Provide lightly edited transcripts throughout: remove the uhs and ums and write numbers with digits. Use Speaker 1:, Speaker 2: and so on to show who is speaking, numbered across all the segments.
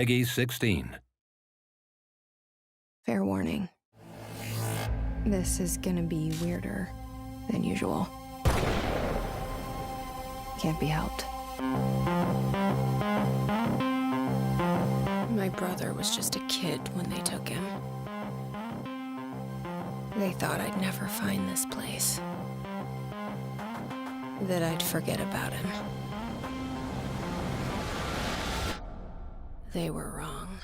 Speaker 1: Peggy 16.
Speaker 2: Fair warning. This is gonna be weirder than usual. Can't be helped. My brother was just a kid when they took him. They thought I'd never find this place. That I'd forget about him. They were wrong.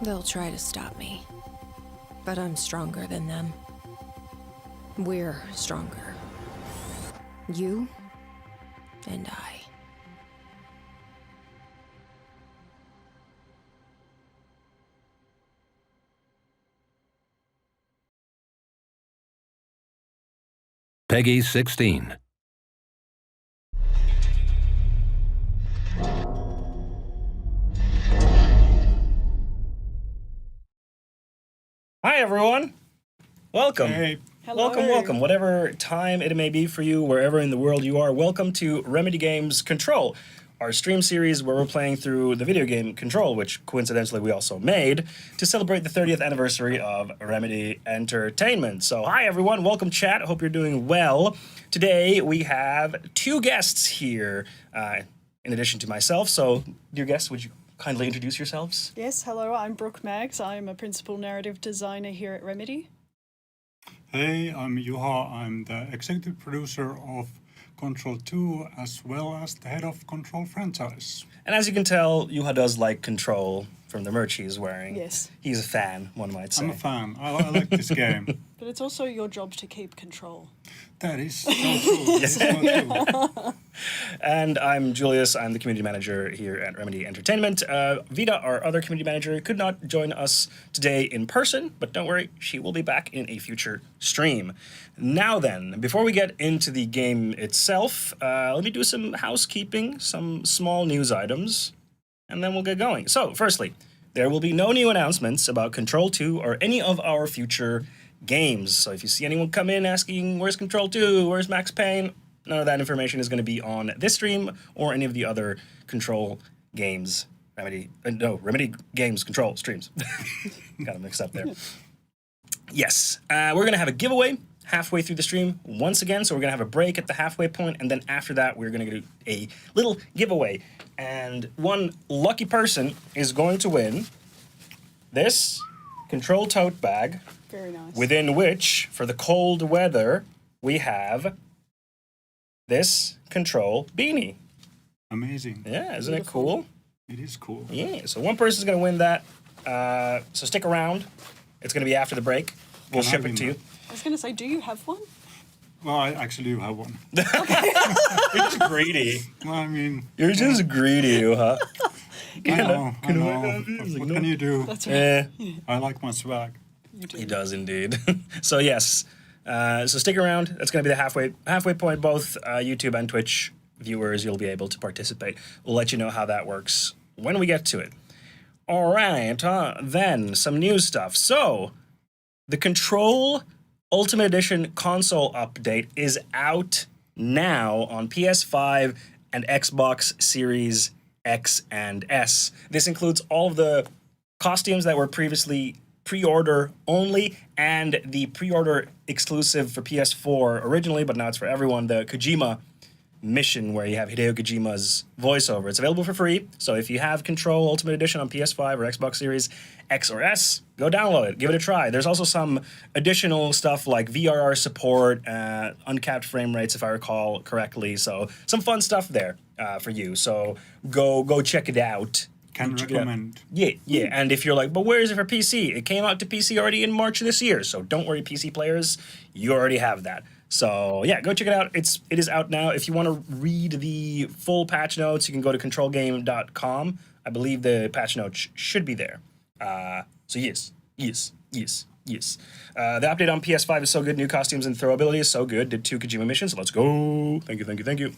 Speaker 2: They'll try to stop me, but I'm stronger than them. We're stronger. You and I.
Speaker 1: Peggy 16.
Speaker 3: Hi, everyone. Welcome.
Speaker 4: Hey.
Speaker 5: Hello.
Speaker 3: Welcome. Whatever time it may be for you, wherever in the world you are, welcome to Remedy Games Control, our stream series where we're playing through the video game Control, which coincidentally we also made, to celebrate the 30th anniversary of Remedy Entertainment. So, hi, everyone. Welcome, chat. Hope you're doing well. Today, we have two guests here, in addition to myself. So, dear guests, would you kindly introduce yourselves?
Speaker 5: Yes, hello, I'm Brooke Maggs. I'm a principal narrative designer here at Remedy.
Speaker 4: Hey, I'm Juha. I'm the executive producer of Control 2 as well as the head of Control franchise.
Speaker 3: And as you can tell, Juha does like Control from the merch he's wearing.
Speaker 5: Yes.
Speaker 3: He's a fan, one might say.
Speaker 4: I'm a fan. I like this game.
Speaker 5: But it's also your job to keep control.
Speaker 4: That is so true. That's so true.
Speaker 3: And I'm Julius. I'm the community manager here at Remedy Entertainment. Vida, our other community manager, could not join us today in person, but don't worry, she will be back in a future stream. Now then, before we get into the game itself, let me do some housekeeping, some small news items, and then we'll get going. So, firstly, there will be no new announcements about Control 2 or any of our future games. So if you see anyone come in asking, where's Control 2, where's Max Payne, none of that information is going to be on this stream or any of the other Control games, Remedy Games Control streams. Got them mixed up there. Yes, we're going to have a giveaway halfway through the stream once again, so we're going to have a break at the halfway point, and then after that we're going to do a little giveaway. And one lucky person is going to win this Control tote bag.
Speaker 5: Very nice.
Speaker 3: Within which, for the cold weather, we have this Control beanie.
Speaker 4: Amazing.
Speaker 3: Yeah, isn't it cool?
Speaker 4: It is cool.
Speaker 3: Yeah, so one person's going to win that. So stick around. It's going to be after the break. We'll
Speaker 4: Can I
Speaker 3: ship
Speaker 4: win
Speaker 3: it to you.
Speaker 4: that?
Speaker 5: I was going to say, do you have one?
Speaker 4: Well, I actually do have one.
Speaker 3: You're just greedy.
Speaker 4: Well, I mean,
Speaker 3: You're just greedy, huh?
Speaker 4: I know.
Speaker 3: have yours?
Speaker 4: What
Speaker 3: Like,
Speaker 4: can you do?
Speaker 5: That's right.
Speaker 3: Eh,
Speaker 4: I like my swag.
Speaker 5: You do.
Speaker 3: he does indeed. So yes, so stick around. That's going to be the halfway point. Both YouTube and Twitch viewers, you'll be able to participate. We'll let you know how that works when we get to it. All right, then some news stuff. So the Control Ultimate Edition console update is out now on PS5 and Xbox Series X and S. This includes all of the costumes that were previously pre-order only and the pre-order exclusive for PS4 originally, but now it's for everyone, the Kojima mission where you have Hideo Kojima's voiceover. It's available for free, so if you have Control Ultimate Edition on PS5 or Xbox Series X or S, go download it, give it a try. There's also some additional stuff like VRR support, uncapped frame rates if I recall correctly, so some fun stuff there for you. So go check it out
Speaker 4: Can
Speaker 3: check it out.
Speaker 4: recommend.
Speaker 3: Yeah. And if you're like, but where is it for PC? It came out to PC already in March of this year. So don't worry, PC players, you already have that. So yeah, go check it out. It is out now. If you want to read the full patch notes, you can go to controlgame.com. I believe the patch notes should be there. So yes. The update on PS5 is so good. New costumes and throwability is so good. Did 2 Kojima missions. Let's go. Thank you.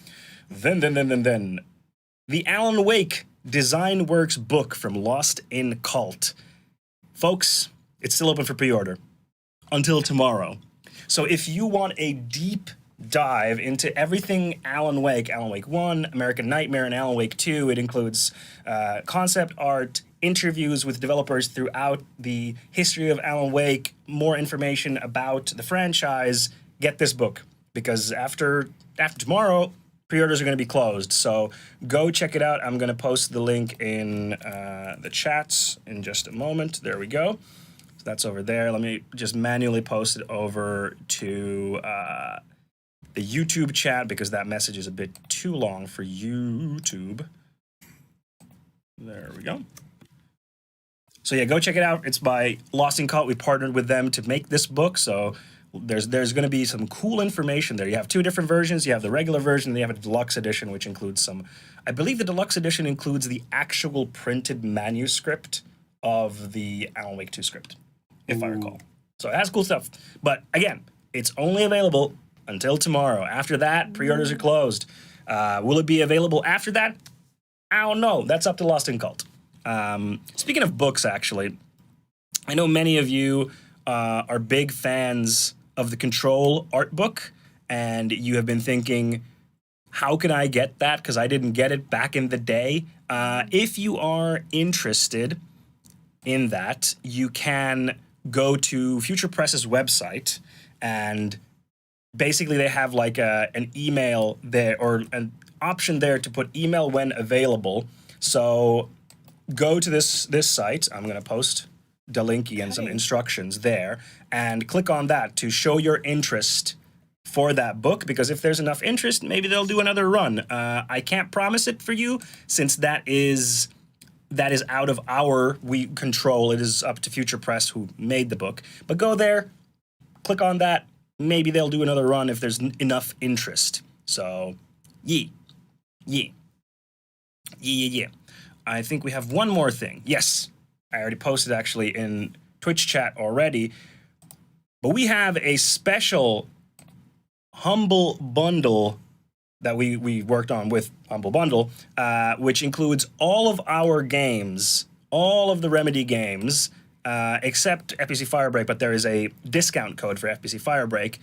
Speaker 3: Then. The Alan Wake Design Works book from Lost in Cult. Folks, it's still open for pre-order until tomorrow. So if you want a deep dive into everything Alan Wake 1, American Nightmare, and Alan Wake 2, it includes concept art, interviews with developers throughout the history of Alan Wake, more information about the franchise, get this book. Because after tomorrow, pre-orders are going to be closed. So go check it out. I'm going to post the link in the chats in just a moment. There we go. So that's over there. Let me just manually post it over to the YouTube chat because that message is a bit too long for YouTube. There we go. So yeah, go check it out. It's by Lost in Cult. We partnered with them to make this book, so there's going to be some cool information there. You have 2 different versions. You have the regular version, and you have a deluxe edition, which includes some... I believe the deluxe edition includes the actual printed manuscript of the Alan Wake 2 script, if I recall. So it has cool stuff. But again, it's only available until tomorrow. After that, pre-orders are closed. Will it be available after that? I don't know. That's up to Lost in Cult. Speaking of books, actually, I know many of you are big fans of the Control art book, and you have been thinking, how can I get that? Because I didn't get it back in the day. If you are interested in that, you can go to Future Press's website, and basically they have like an email there, or an option there to put email when available. So go to this site. I'm going to post the link and some instructions there, and click on that to show your interest for that book, because if there's enough interest, maybe they'll do another run. I can't promise it for you, since that is out of our control. It is up to Future Press, who made the book. But go there, click on that. Maybe they'll do another run if there's enough interest. So, yeah. I think we have one more thing. Yes, I already posted actually in Twitch chat already. But we have a special Humble Bundle that we worked on with Humble Bundle, which includes all of our games, all of the Remedy games, except FBC Firebreak, but there is a discount code for FBC Firebreak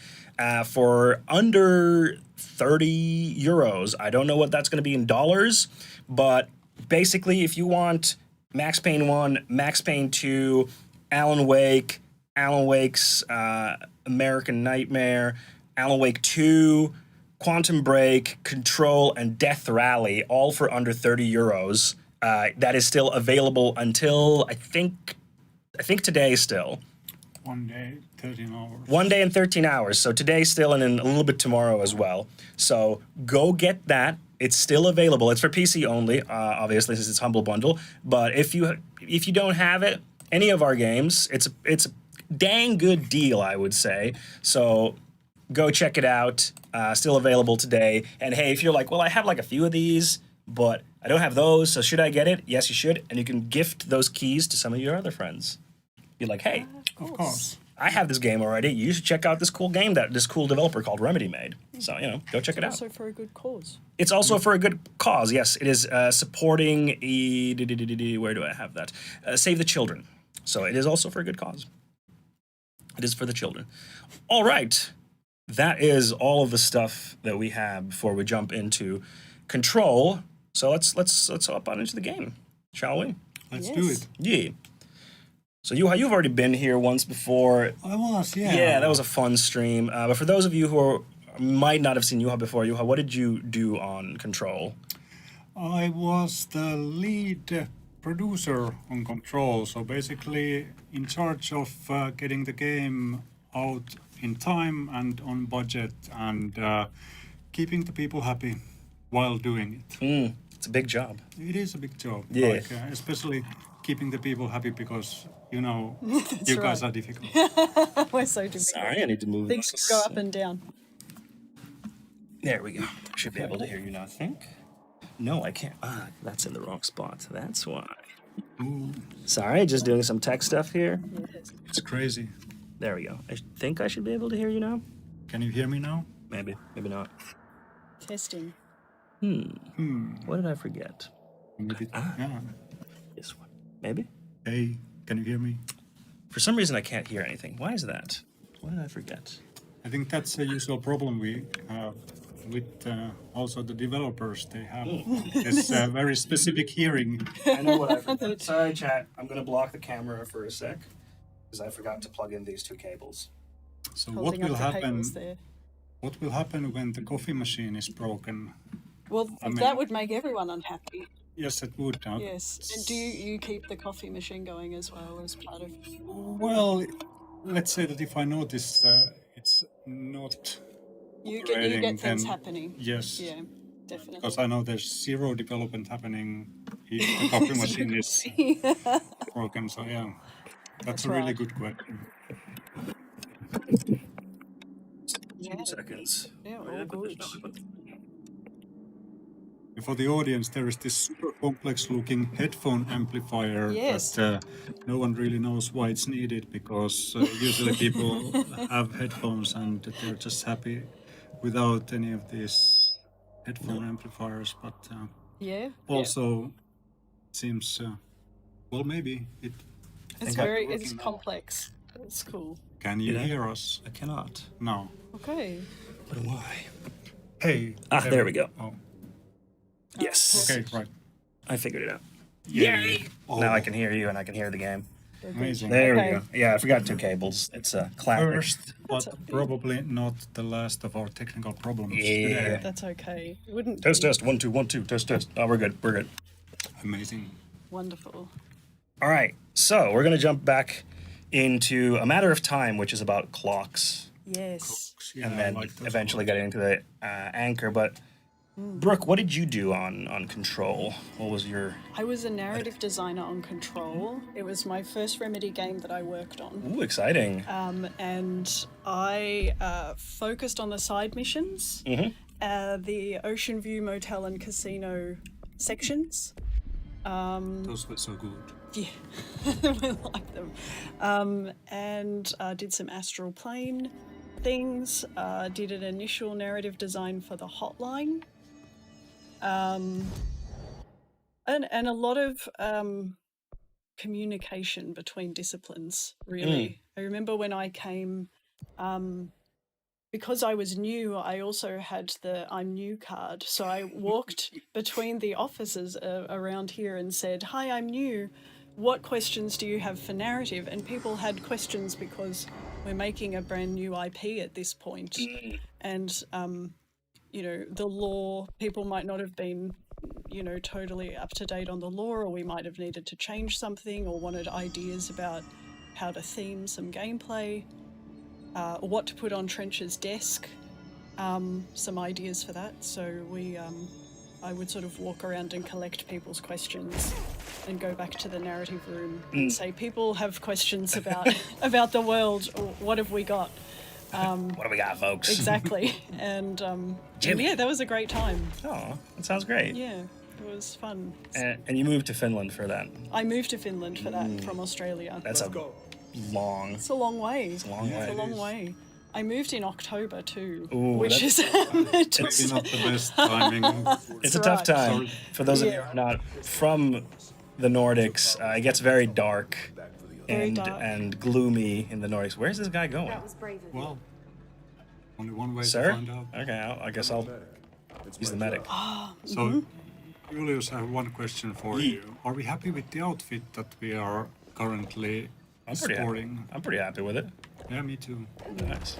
Speaker 3: for under 30 euros. I don't know what that's going to be in dollars, but basically, if you want Max Payne 1, Max Payne 2, Alan Wake, Alan Wake's American Nightmare, Alan Wake 2, Quantum Break, Control, and Death Rally, all for under 30 euros. That is still available until, I think today still.
Speaker 4: 1 day, 13 hours.
Speaker 3: 1 day and 13 hours. So today still, and then a little bit tomorrow as well. So go get that. It's still available. It's for PC only, obviously, since it's Humble Bundle. But if you don't have it, any of our games, it's a dang good deal, I would say. So go check it out. Still available today. And hey, if you're like, well, I have like a few of these, but I don't have those, so should I get it? Yes, you should. And you can gift those keys to some of your other friends. Be like, hey,
Speaker 4: Of course.
Speaker 3: I have this game already. You should check out this cool game that this cool developer called Remedy made. So, go check it out.
Speaker 5: Also for a good cause.
Speaker 3: It's also for a good cause, yes. It is supporting, where do I have that? Save the Children. So it is also for a good cause. It is for the children. All right. That is all of the stuff that we have before we jump into Control. So let's hop on into the game, shall we?
Speaker 4: Let's do it.
Speaker 3: Yeah. So you've already been here once before.
Speaker 4: I was, yeah.
Speaker 3: Yeah, that was a fun stream. But for those of you who might not have seen Juha before, Juha, what did you do on Control?
Speaker 4: I was the lead producer on Control, so basically in charge of getting the game out in time and on budget, and keeping the people happy while doing it.
Speaker 3: It's a big job.
Speaker 4: It is a big job.
Speaker 3: Yeah.
Speaker 4: Like, especially keeping the people happy because, you know, you guys
Speaker 5: right.
Speaker 4: are difficult.
Speaker 5: We're so difficult.
Speaker 3: Sorry, I need to move
Speaker 5: Things
Speaker 3: this.
Speaker 5: go up and down.
Speaker 3: There we go. I should be able to hear you now, I think. No, I can't. Ah, that's in the wrong spot. That's why.
Speaker 4: Ooh,
Speaker 3: Sorry, just doing some tech stuff here.
Speaker 5: Yes.
Speaker 4: it's crazy.
Speaker 3: There we go. I think I should be able to hear you now.
Speaker 4: Can you hear me now?
Speaker 3: Maybe, maybe not.
Speaker 5: Testing.
Speaker 3: What did I forget?
Speaker 4: Maybe, yeah.
Speaker 3: This one. Maybe?
Speaker 4: Hey, can you hear me?
Speaker 3: For some reason, I can't hear anything. Why is that? What did I forget?
Speaker 4: I think that's a usual problem we have with also the developers. They have this very specific hearing.
Speaker 3: I know what I forgot. Sorry, chat. I'm going to block the camera for a sec because I forgot to plug in these two cables.
Speaker 4: So
Speaker 5: Holding
Speaker 4: what will
Speaker 5: up the
Speaker 4: happen?
Speaker 5: cables there.
Speaker 4: What will happen when the coffee machine is broken?
Speaker 5: Well,
Speaker 4: mean-
Speaker 5: that would make everyone unhappy.
Speaker 4: Yes, it would.
Speaker 5: Yes. And do you keep the coffee machine going as well as part of?
Speaker 4: Well, let's say that if I notice it's not
Speaker 5: You
Speaker 4: operating,
Speaker 5: get things
Speaker 4: then
Speaker 5: happening.
Speaker 4: yes,
Speaker 5: Yeah, definitely.
Speaker 4: because I know there's zero development happening if the coffee machine is broken. So yeah, that's a really
Speaker 5: right.
Speaker 4: good question.
Speaker 5: Yeah.
Speaker 3: 2 seconds.
Speaker 5: Yeah, all good.
Speaker 4: For the audience, there is this super complex-looking headphone amplifier
Speaker 5: Yes.
Speaker 4: that no one really knows why it's needed because usually people have headphones and they're just happy without any of these headphone amplifiers. But
Speaker 5: Yeah.
Speaker 4: also, it seems well, maybe it.
Speaker 5: It's
Speaker 3: I-
Speaker 5: very
Speaker 4: working
Speaker 5: it's
Speaker 4: now.
Speaker 5: complex. It's cool.
Speaker 4: Can you
Speaker 3: Yeah.
Speaker 4: hear us?
Speaker 3: I cannot.
Speaker 4: No.
Speaker 5: Okay.
Speaker 3: But why?
Speaker 4: Hey.
Speaker 3: Ah, there we go.
Speaker 4: Oh,
Speaker 3: Yes.
Speaker 4: okay, right.
Speaker 3: I figured it out.
Speaker 4: Yay! Oh,
Speaker 3: Now I can hear you and I can hear the game.
Speaker 4: amazing.
Speaker 3: There
Speaker 5: Okay.
Speaker 3: we go. Yeah, I forgot 2 cables. It's a classic.
Speaker 4: First, but probably not the last of our technical problems
Speaker 3: Yeah.
Speaker 4: today.
Speaker 5: That's okay. It wouldn't
Speaker 3: Test,
Speaker 5: be
Speaker 3: test. 1, 2, 1, 2. Test, test. Oh, we're good. We're good.
Speaker 4: Amazing.
Speaker 5: wonderful.
Speaker 3: All right. So we're going to jump back into A Matter of Time, which is about clocks.
Speaker 5: Yes.
Speaker 4: Yeah,
Speaker 3: And
Speaker 4: I
Speaker 3: then
Speaker 4: like those
Speaker 3: eventually
Speaker 4: ones.
Speaker 3: getting into the anchor. But, Brooke, what did you do on Control? What was your...
Speaker 5: I was a narrative designer on Control. It was my first Remedy game that I worked on.
Speaker 3: Ooh, exciting.
Speaker 5: And I focused on the side missions, the Ocean View Motel and Casino sections.
Speaker 4: Those were so good.
Speaker 5: Yeah, we like them. And did some astral plane things. Did an initial narrative design for the hotline. And a lot of communication between disciplines, really. I remember when I came, because I was new, I also had the I'm new card. So I walked between the offices around here and said, "Hi, I'm new. What questions do you have for narrative?" And people had questions because we're making a brand new IP at this point. And, you know, the law, people might not have been, you know, totally up to date on the law, or we might have needed to change something or wanted ideas about how to theme some gameplay, or what to put on Trench's desk, some ideas for that. So I would sort of walk around and collect people's questions and go back to the narrative room and say, people have questions about about the world. What have we got?
Speaker 3: What do we got, folks?
Speaker 5: Exactly. And
Speaker 3: Jimmy.
Speaker 5: yeah, that was a great time.
Speaker 3: Oh, that sounds great.
Speaker 5: Yeah, it was fun.
Speaker 3: And you moved to Finland for that.
Speaker 5: I moved to Finland for that from Australia.
Speaker 3: That's a long...
Speaker 5: It's a long way.
Speaker 3: It's a long way.
Speaker 5: It's a long way. I moved in October too,
Speaker 3: Ooh,
Speaker 5: which is
Speaker 4: Maybe not the best timing.
Speaker 3: It's a tough
Speaker 5: right.
Speaker 3: time.
Speaker 4: Sorry.
Speaker 3: For those of you who are not from the Nordics, it gets very dark,
Speaker 5: Very dark.
Speaker 3: and gloomy in the Nordics. Where's this guy going?
Speaker 4: Well, only one way
Speaker 3: Sir?
Speaker 4: to find out.
Speaker 3: Okay, I guess I'll... He's the medic.
Speaker 4: So, Julius, I have one question for you. Are we happy with the outfit that we are currently
Speaker 3: I'm pretty happy.
Speaker 4: sporting?
Speaker 3: I'm pretty happy with it.
Speaker 4: Yeah, me too.
Speaker 3: Nice.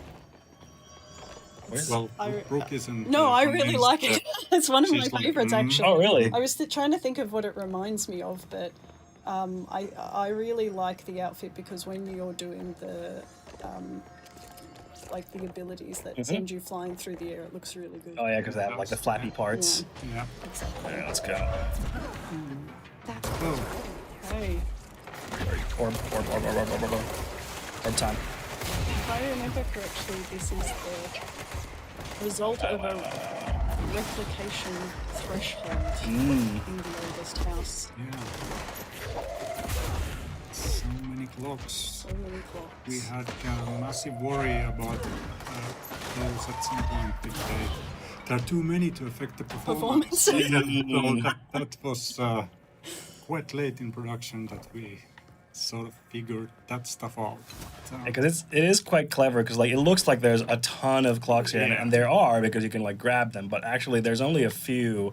Speaker 3: Where's...
Speaker 4: Well, Brooke isn't.
Speaker 5: No, I really
Speaker 4: convinced
Speaker 5: like it.
Speaker 4: that
Speaker 5: It's one of my
Speaker 4: she's like,
Speaker 5: favorites, actually.
Speaker 3: Oh, really?
Speaker 5: I was trying to think of what it reminds me of, but I really like the outfit because when you're doing like the abilities that send you flying through the air. It looks really good.
Speaker 3: Oh yeah, because they have like the flappy parts.
Speaker 4: Yeah.
Speaker 5: Exactly.
Speaker 3: Alright, let's go.
Speaker 2: That's
Speaker 4: Oh,
Speaker 5: Hey,
Speaker 3: Orb time.
Speaker 5: if I remember correctly, this is the result of a replication threshold in the oldest house.
Speaker 4: yeah. So many clocks.
Speaker 5: So many clocks.
Speaker 4: We had a massive worry about those at some point if there are too many to affect the performance. Yeah, so that was quite late in production that we sort of figured that stuff out. But,
Speaker 3: Because it is quite clever because like it looks like there's a ton of clocks here,
Speaker 4: Yeah.
Speaker 3: and there are because you can like grab them, but actually there's only a few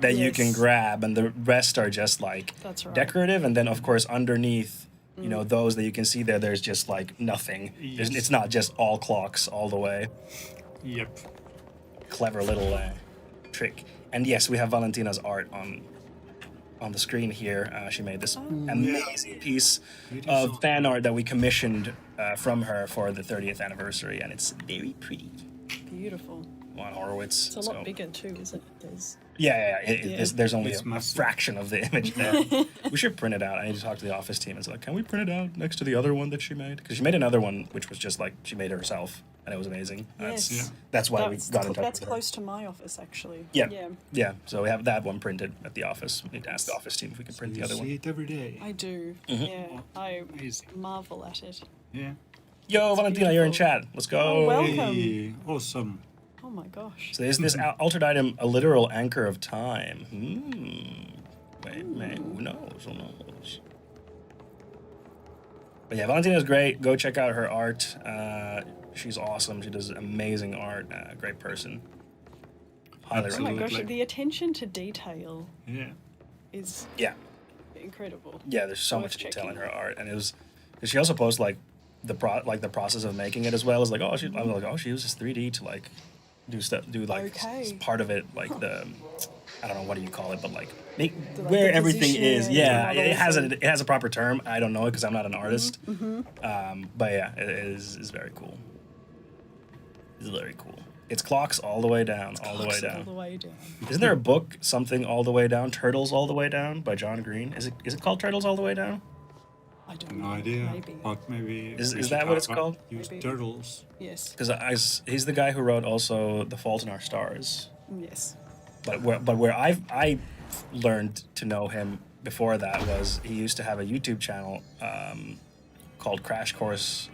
Speaker 3: that you can
Speaker 5: Yes.
Speaker 3: grab, and the rest are just like
Speaker 5: That's right.
Speaker 3: decorative, and then of course underneath. You know, those that you can see there, there's just like nothing.
Speaker 4: Yes.
Speaker 3: It's not just all clocks all the way.
Speaker 4: yep.
Speaker 3: Clever little trick. And yes, we have Valentina's art on the screen here. She made this amazing piece of fan art that we commissioned from her for the 30th anniversary, and it's very pretty.
Speaker 5: Beautiful.
Speaker 3: On Horowitz.
Speaker 5: It's a lot bigger too, isn't it? There's
Speaker 3: There's only
Speaker 4: It's
Speaker 3: a
Speaker 4: massive.
Speaker 3: fraction of the image there. We should print it out. I need to talk to the office team. It's like, can we print it out next to the other one that she made? Because she made another one which was just like she made it herself, and it was amazing.
Speaker 5: Yes.
Speaker 4: Yeah.
Speaker 3: That's why
Speaker 5: that's,
Speaker 3: we got in touch
Speaker 5: that's
Speaker 3: with her.
Speaker 5: close to my office actually.
Speaker 3: Yeah.
Speaker 5: Yeah.
Speaker 3: Yeah. So we have that one printed at the office. We need to ask the office team if we can print the
Speaker 4: You
Speaker 3: other
Speaker 4: see
Speaker 3: one.
Speaker 4: it every day.
Speaker 5: I do.
Speaker 3: Mm-hmm.
Speaker 5: Yeah. I
Speaker 4: Amazing.
Speaker 5: marvel at it.
Speaker 4: Yeah.
Speaker 3: Yo, Valentina, you're in
Speaker 5: beautiful.
Speaker 3: chat. Let's
Speaker 5: Oh,
Speaker 3: go.
Speaker 5: welcome.
Speaker 4: Hey, awesome.
Speaker 5: Oh my gosh.
Speaker 3: So is this altered item a literal anchor of time? Wait, who knows? Who knows? But yeah, Valentina's great. Go check out her art. She's awesome. She does amazing art. Great person. Highly
Speaker 5: Oh my
Speaker 3: recommend.
Speaker 5: gosh,
Speaker 4: Absolutely.
Speaker 5: the attention to detail
Speaker 4: Yeah.
Speaker 5: is
Speaker 3: Yeah,
Speaker 5: incredible.
Speaker 3: yeah. There's so
Speaker 5: Worth
Speaker 3: much detail in
Speaker 5: checking
Speaker 3: her art, and it was. Cause she also posts like the process of making it as well. Is like I'm like she uses 3D to like do stuff, do like
Speaker 5: Okay.
Speaker 3: part of it like the. I don't know what do you call it, but like make
Speaker 5: Like
Speaker 3: where
Speaker 5: the
Speaker 3: everything is.
Speaker 5: positioning
Speaker 3: Yeah,
Speaker 5: and
Speaker 3: it has
Speaker 5: models
Speaker 3: it has a proper term. I don't know it because I'm not an artist. But yeah, it is very cool. It's very cool. It's clocks all the way down, all the way
Speaker 5: Clocks all
Speaker 3: down.
Speaker 5: the way down.
Speaker 3: Isn't there a book something all the way down? Turtles all the way down by John Green. Is it called Turtles all the way down?
Speaker 5: I don't
Speaker 4: No
Speaker 5: know.
Speaker 4: idea.
Speaker 5: Maybe.
Speaker 4: But maybe.
Speaker 3: Is
Speaker 4: we should
Speaker 3: that what it's
Speaker 4: have,
Speaker 3: called?
Speaker 4: Use
Speaker 5: Maybe.
Speaker 4: turtles.
Speaker 5: Yes.
Speaker 3: Because he's the guy who wrote also The Fault in Our Stars.
Speaker 5: Yes.
Speaker 3: But where I learned to know him before that was he used to have a YouTube channel called Crash Course,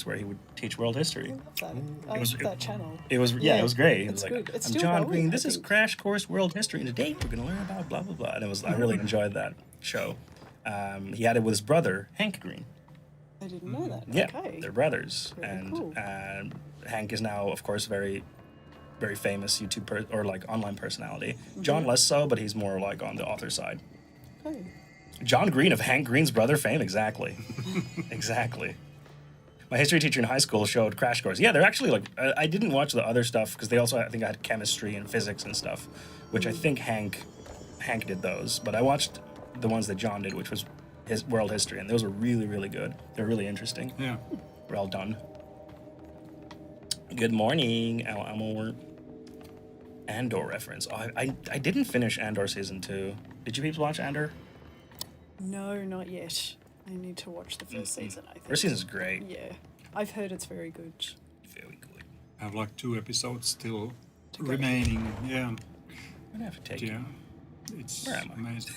Speaker 3: where he would teach world history.
Speaker 5: I love that. I love that channel.
Speaker 3: It was it was great. He was
Speaker 5: it's
Speaker 3: like,
Speaker 5: good. It's
Speaker 3: I'm
Speaker 5: still
Speaker 3: John
Speaker 5: going,
Speaker 3: Green.
Speaker 5: I
Speaker 3: This is
Speaker 5: think.
Speaker 3: Crash Course World History, and today we're gonna learn about blah blah blah. And I really enjoyed that show. He had it with his brother Hank Green.
Speaker 5: I didn't know that.
Speaker 3: Yeah,
Speaker 5: Okay.
Speaker 3: they're brothers,
Speaker 5: Very
Speaker 3: and
Speaker 5: cool.
Speaker 3: Hank is now, of course, very famous YouTube or like online personality.
Speaker 5: Mm-hmm.
Speaker 3: John less so, but he's more like on the author side.
Speaker 5: Okay.
Speaker 3: John Green of Hank Green's brother fame, exactly, exactly. My history teacher in high school showed Crash Course. Yeah, they're actually like I didn't watch the other stuff because they also I think had chemistry and physics and stuff, which I think Hank did those. But I watched the ones that John did, which was his world history, and those were really good. They're really interesting.
Speaker 4: Yeah.
Speaker 3: Well done. Good morning, Amor. Andor reference. Oh, I didn't finish Andor season 2. Did you people watch Andor?
Speaker 5: No, not yet. I need to watch the first season, I think.
Speaker 3: First season's great.
Speaker 5: Yeah. I've heard it's very good.
Speaker 3: Very good.
Speaker 4: I have like 2 episodes still
Speaker 5: To go.
Speaker 4: remaining. Yeah.
Speaker 3: I'm gonna have to take
Speaker 4: Yeah.
Speaker 3: you.
Speaker 4: It's
Speaker 3: Where am I?
Speaker 4: amazing.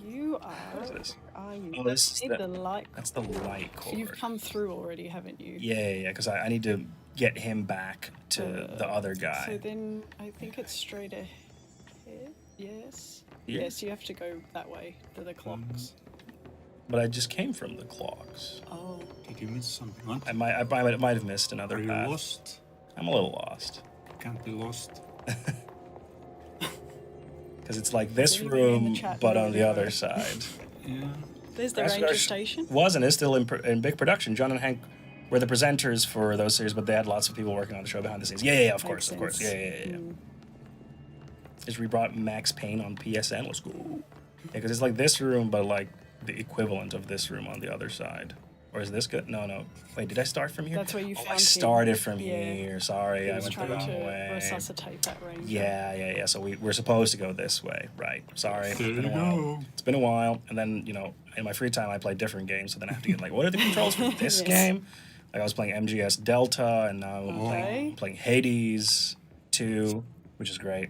Speaker 5: You are.
Speaker 3: What is this?
Speaker 5: Where are you?
Speaker 3: Oh, this is
Speaker 5: Need
Speaker 3: the-
Speaker 5: the light.
Speaker 3: That's the light cord.
Speaker 5: You've come through already, haven't you?
Speaker 3: Yeah, because I need to get him back to the other guy.
Speaker 5: So then I think it's straight ahead. Yes.
Speaker 3: Yeah.
Speaker 5: Yes, you have to go that way to the clocks.
Speaker 3: But I just came from the clocks.
Speaker 5: Oh.
Speaker 4: Did you miss something? Aren't
Speaker 3: I might have missed another
Speaker 4: Are you
Speaker 3: path.
Speaker 4: lost?
Speaker 3: I'm a little lost.
Speaker 4: Can't be lost.
Speaker 3: Because it's like this
Speaker 5: anybody in the
Speaker 3: room,
Speaker 5: chat
Speaker 3: but
Speaker 5: know
Speaker 3: on the
Speaker 5: anyway?
Speaker 3: other side.
Speaker 4: Yeah.
Speaker 5: There's the
Speaker 3: Crash
Speaker 5: ranger
Speaker 3: Course
Speaker 5: station.
Speaker 3: Was and is still in big production. John and Hank were the presenters for those series, but they had lots of people working on the show behind the scenes. Yeah, of course,
Speaker 5: Makes
Speaker 3: of course.
Speaker 5: sense.
Speaker 3: Yeah. Is we brought Max Payne on PSN. Let's go. Yeah, because it's like this room, but like the equivalent of this room on the other side. Or is this good? No, no. Wait, did I start from here?
Speaker 5: That's where you
Speaker 3: I
Speaker 5: found him.
Speaker 3: started from
Speaker 5: Yeah.
Speaker 3: here. Sorry,
Speaker 5: He
Speaker 3: I
Speaker 5: was
Speaker 3: went the
Speaker 5: trying
Speaker 3: wrong
Speaker 5: to
Speaker 3: way.
Speaker 5: resuscitate that ranger.
Speaker 3: Yeah. So we're supposed to go this way, right? Sorry, it's
Speaker 4: There
Speaker 3: been a
Speaker 4: you
Speaker 3: while.
Speaker 4: go.
Speaker 3: It's been a while, and then in my free time I play different games, so then I have to get like, what are the controls for this
Speaker 5: Yes.
Speaker 3: game? Like I was playing MGS Delta, and now I'm
Speaker 5: Okay.
Speaker 3: playing Hades 2, which is great.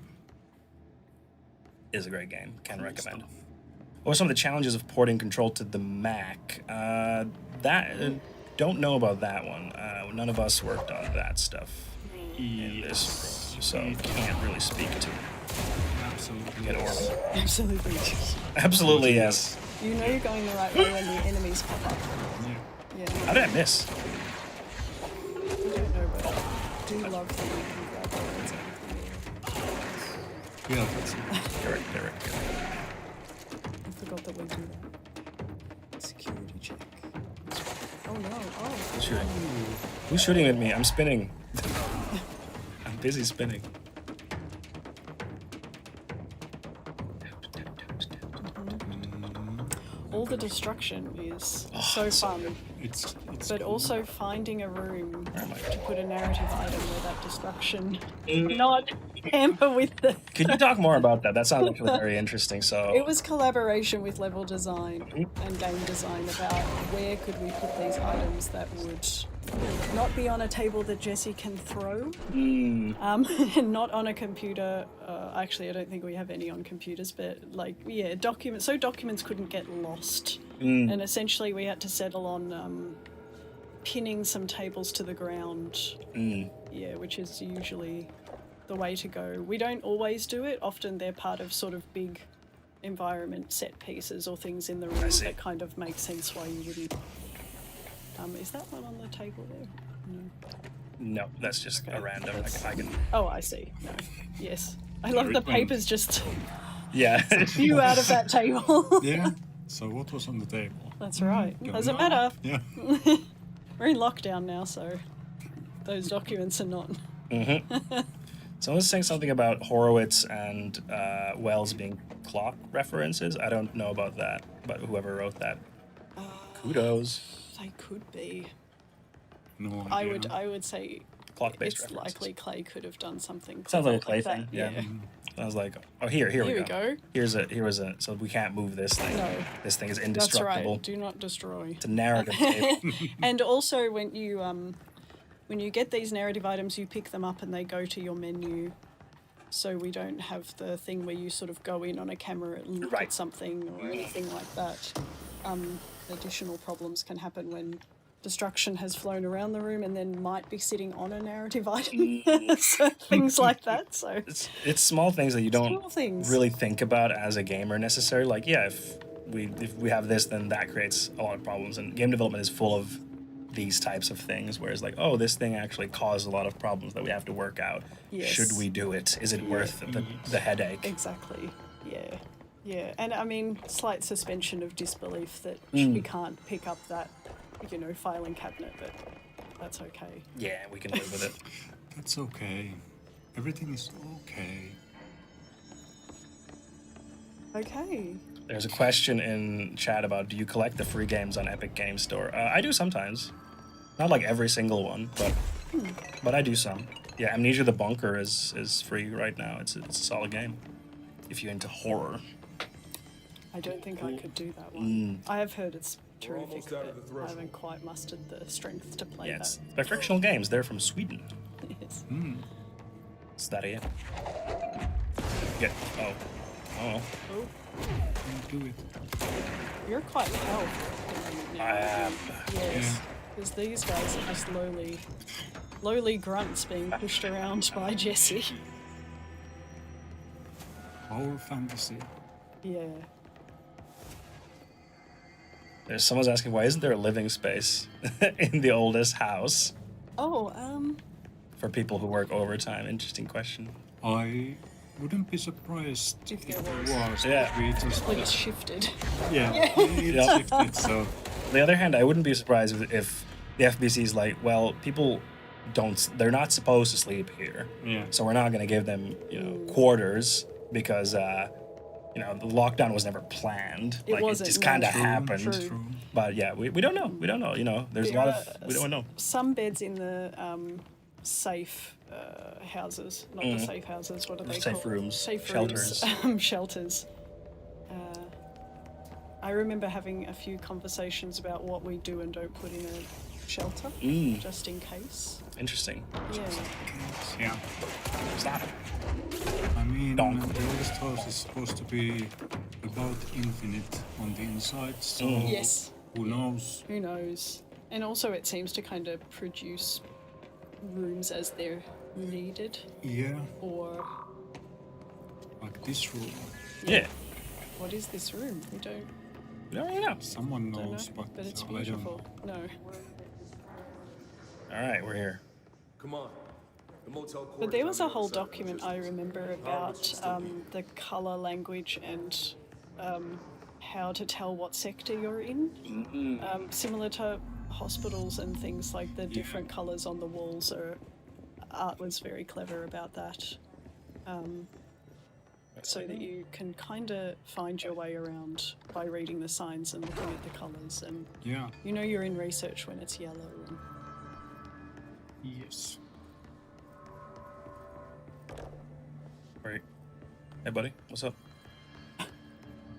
Speaker 3: Is a great game. Can recommend.
Speaker 4: Stuff.
Speaker 3: What were some of the challenges of porting Control to the Mac? Don't know about that one. None of us worked on that stuff in this room, so can't really speak to it.
Speaker 4: Absolutely.
Speaker 3: Get Orban.
Speaker 5: Absolutely.
Speaker 3: Absolutely, yes.
Speaker 5: You know you're going the right way when the enemies pop up.
Speaker 4: Yeah.
Speaker 5: Yeah.
Speaker 3: How did I miss?
Speaker 5: I don't know, but I do love that you can grab weapons and
Speaker 4: Yeah, that's it.
Speaker 3: You're right.
Speaker 5: I forgot that we do that. Security check. Oh no, oh.
Speaker 3: Who's shooting? Who's shooting at me? I'm spinning. I'm busy spinning.
Speaker 5: All the destruction is so fun.
Speaker 4: It's
Speaker 5: But
Speaker 4: cool.
Speaker 5: also finding a room
Speaker 3: Where am I?
Speaker 5: to put a narrative item where that destruction not hamper with the...
Speaker 3: Could you talk more about that? That sounds actually very interesting. So
Speaker 5: It was collaboration with level design and game design about where could we put these items that would not be on a table that Jesse can throw, and not on a computer. Actually, I don't think we have any on computers, but documents. So documents couldn't get lost, and essentially we had to settle on pinning some tables to the ground. Yeah, which is usually the way to go. We don't always do it. Often they're part of sort of big environment set pieces or things in the room
Speaker 3: see.
Speaker 5: that kind of make sense why you wouldn't. Is that one on the table there? No.
Speaker 3: no, that's just a random. I can.
Speaker 5: Oh, I see. No. Yes. I love the
Speaker 4: Very fun.
Speaker 5: papers just
Speaker 3: Yeah.
Speaker 5: spew out of that table.
Speaker 4: Yeah. So what was on the table?
Speaker 5: That's right.
Speaker 4: Don't
Speaker 5: Doesn't
Speaker 4: know.
Speaker 5: matter.
Speaker 4: Yeah.
Speaker 5: We're in lockdown now, so those documents are not.
Speaker 3: Someone's saying something about Horowitz and Wells being clock references. I don't know about that, but whoever wrote that, kudos.
Speaker 5: They could be.
Speaker 4: No
Speaker 5: I
Speaker 4: idea.
Speaker 5: would say
Speaker 3: Clock-based
Speaker 5: it's
Speaker 3: references.
Speaker 5: likely Clay could have done something.
Speaker 3: Sounds like a
Speaker 5: clever
Speaker 3: Clay
Speaker 5: that.
Speaker 3: thing. Yeah. I was like, oh, here
Speaker 5: Here
Speaker 3: we
Speaker 5: we
Speaker 3: go.
Speaker 5: go.
Speaker 3: Here was a. So we can't move this thing.
Speaker 5: No.
Speaker 3: This thing is
Speaker 5: That's
Speaker 3: indestructible.
Speaker 5: right. Do not destroy.
Speaker 3: It's a narrative table.
Speaker 5: And also, when you get these narrative items, you pick them up and they go to your menu. So we don't have the thing where you sort of go in on a camera and look
Speaker 3: Right.
Speaker 5: at something or anything like that. Additional problems can happen when destruction has flown around the room and then might be sitting on a narrative item. So things like that. So
Speaker 3: It's small things that you don't
Speaker 5: Small things.
Speaker 3: really think about as a gamer necessarily. Like, yeah, if we have this, then that creates a lot of problems. And game development is full of these types of things, where it's like, oh, this thing actually caused a lot of problems that we have to work out.
Speaker 5: Yes.
Speaker 3: Should we do it? Is it worth the headache?
Speaker 5: exactly. Yeah. Yeah. And I mean, slight suspension of disbelief that we can't pick up that, filing cabinet, but that's okay.
Speaker 3: Yeah, we can live with it.
Speaker 4: That's okay. Everything is okay.
Speaker 5: Okay.
Speaker 3: There's a question in chat about, do you collect the free games on Epic Games Store? I do sometimes. Not like every single one, but I do some. Yeah, Amnesia the Bunker is free right now. It's a solid game if you're into horror.
Speaker 5: I don't think I could do that one. I have heard it's terrific, but I haven't quite mustered the strength to play
Speaker 3: Yeah,
Speaker 5: that.
Speaker 3: it's by Frictional Games. They're from Sweden.
Speaker 5: Yes.
Speaker 3: Is that it? Get oh.
Speaker 5: Oh,
Speaker 4: Do it.
Speaker 5: you're quite powerful.
Speaker 3: I am.
Speaker 5: Yes. Because these guys are just lowly grunts being pushed around by Jesse.
Speaker 4: Our fantasy.
Speaker 5: Yeah.
Speaker 3: There's someone's asking, why isn't there a living space in the oldest house
Speaker 5: Oh,
Speaker 3: for people who work overtime? Interesting question.
Speaker 4: I wouldn't be surprised
Speaker 5: If
Speaker 4: if
Speaker 5: there
Speaker 4: there
Speaker 5: was.
Speaker 4: was.
Speaker 3: Yeah.
Speaker 4: We just
Speaker 5: like it's shifted.
Speaker 4: it
Speaker 3: Yeah.
Speaker 4: shifted. So
Speaker 3: On the other hand, I wouldn't be surprised if the FBC is like, well, people they're not supposed to sleep here.
Speaker 4: yeah.
Speaker 3: So we're not going to give them, quarters because you know, the lockdown was never planned.
Speaker 5: It
Speaker 3: Like
Speaker 5: wasn't,
Speaker 3: it just
Speaker 5: no.
Speaker 3: kind of
Speaker 5: True,
Speaker 3: happened.
Speaker 5: true.
Speaker 3: But yeah, we don't know. We don't know. You know, there's a lot of we don't know.
Speaker 5: Some beds in the safe houses, not the safe houses. What are they
Speaker 3: Safe
Speaker 5: called?
Speaker 3: rooms,
Speaker 5: Safe
Speaker 3: shelters.
Speaker 5: rooms, shelters. I remember having a few conversations about what we do and don't put in a shelter, just in case.
Speaker 3: Interesting.
Speaker 5: Yeah.
Speaker 4: Yeah.
Speaker 3: What's that?
Speaker 4: I mean,
Speaker 3: Donk.
Speaker 4: the oldest house is supposed to be about infinite on the inside, so
Speaker 5: Yes.
Speaker 4: who knows?
Speaker 5: Who knows? And also, it seems to kind of produce rooms as they're needed,
Speaker 4: Yeah,
Speaker 5: or
Speaker 4: like this room.
Speaker 3: Yeah.
Speaker 5: what is this room? We don't
Speaker 3: We don't really know.
Speaker 4: Someone
Speaker 5: know,
Speaker 4: knows, but
Speaker 5: it's
Speaker 4: I don't
Speaker 5: beautiful.
Speaker 4: know.
Speaker 5: No.
Speaker 3: All right, we're here.
Speaker 6: Come on. The motel
Speaker 5: But there was a whole document I remember about the colour language and how to tell what sector you're in. Similar to hospitals and things, like the different colours on the walls. Art was very clever about that. So that you can kind of find your way around by reading the signs and looking at the colours, and
Speaker 4: Yeah,
Speaker 5: you know you're in research when it's yellow. And
Speaker 4: yes.
Speaker 3: Right. Hey, buddy. What's up?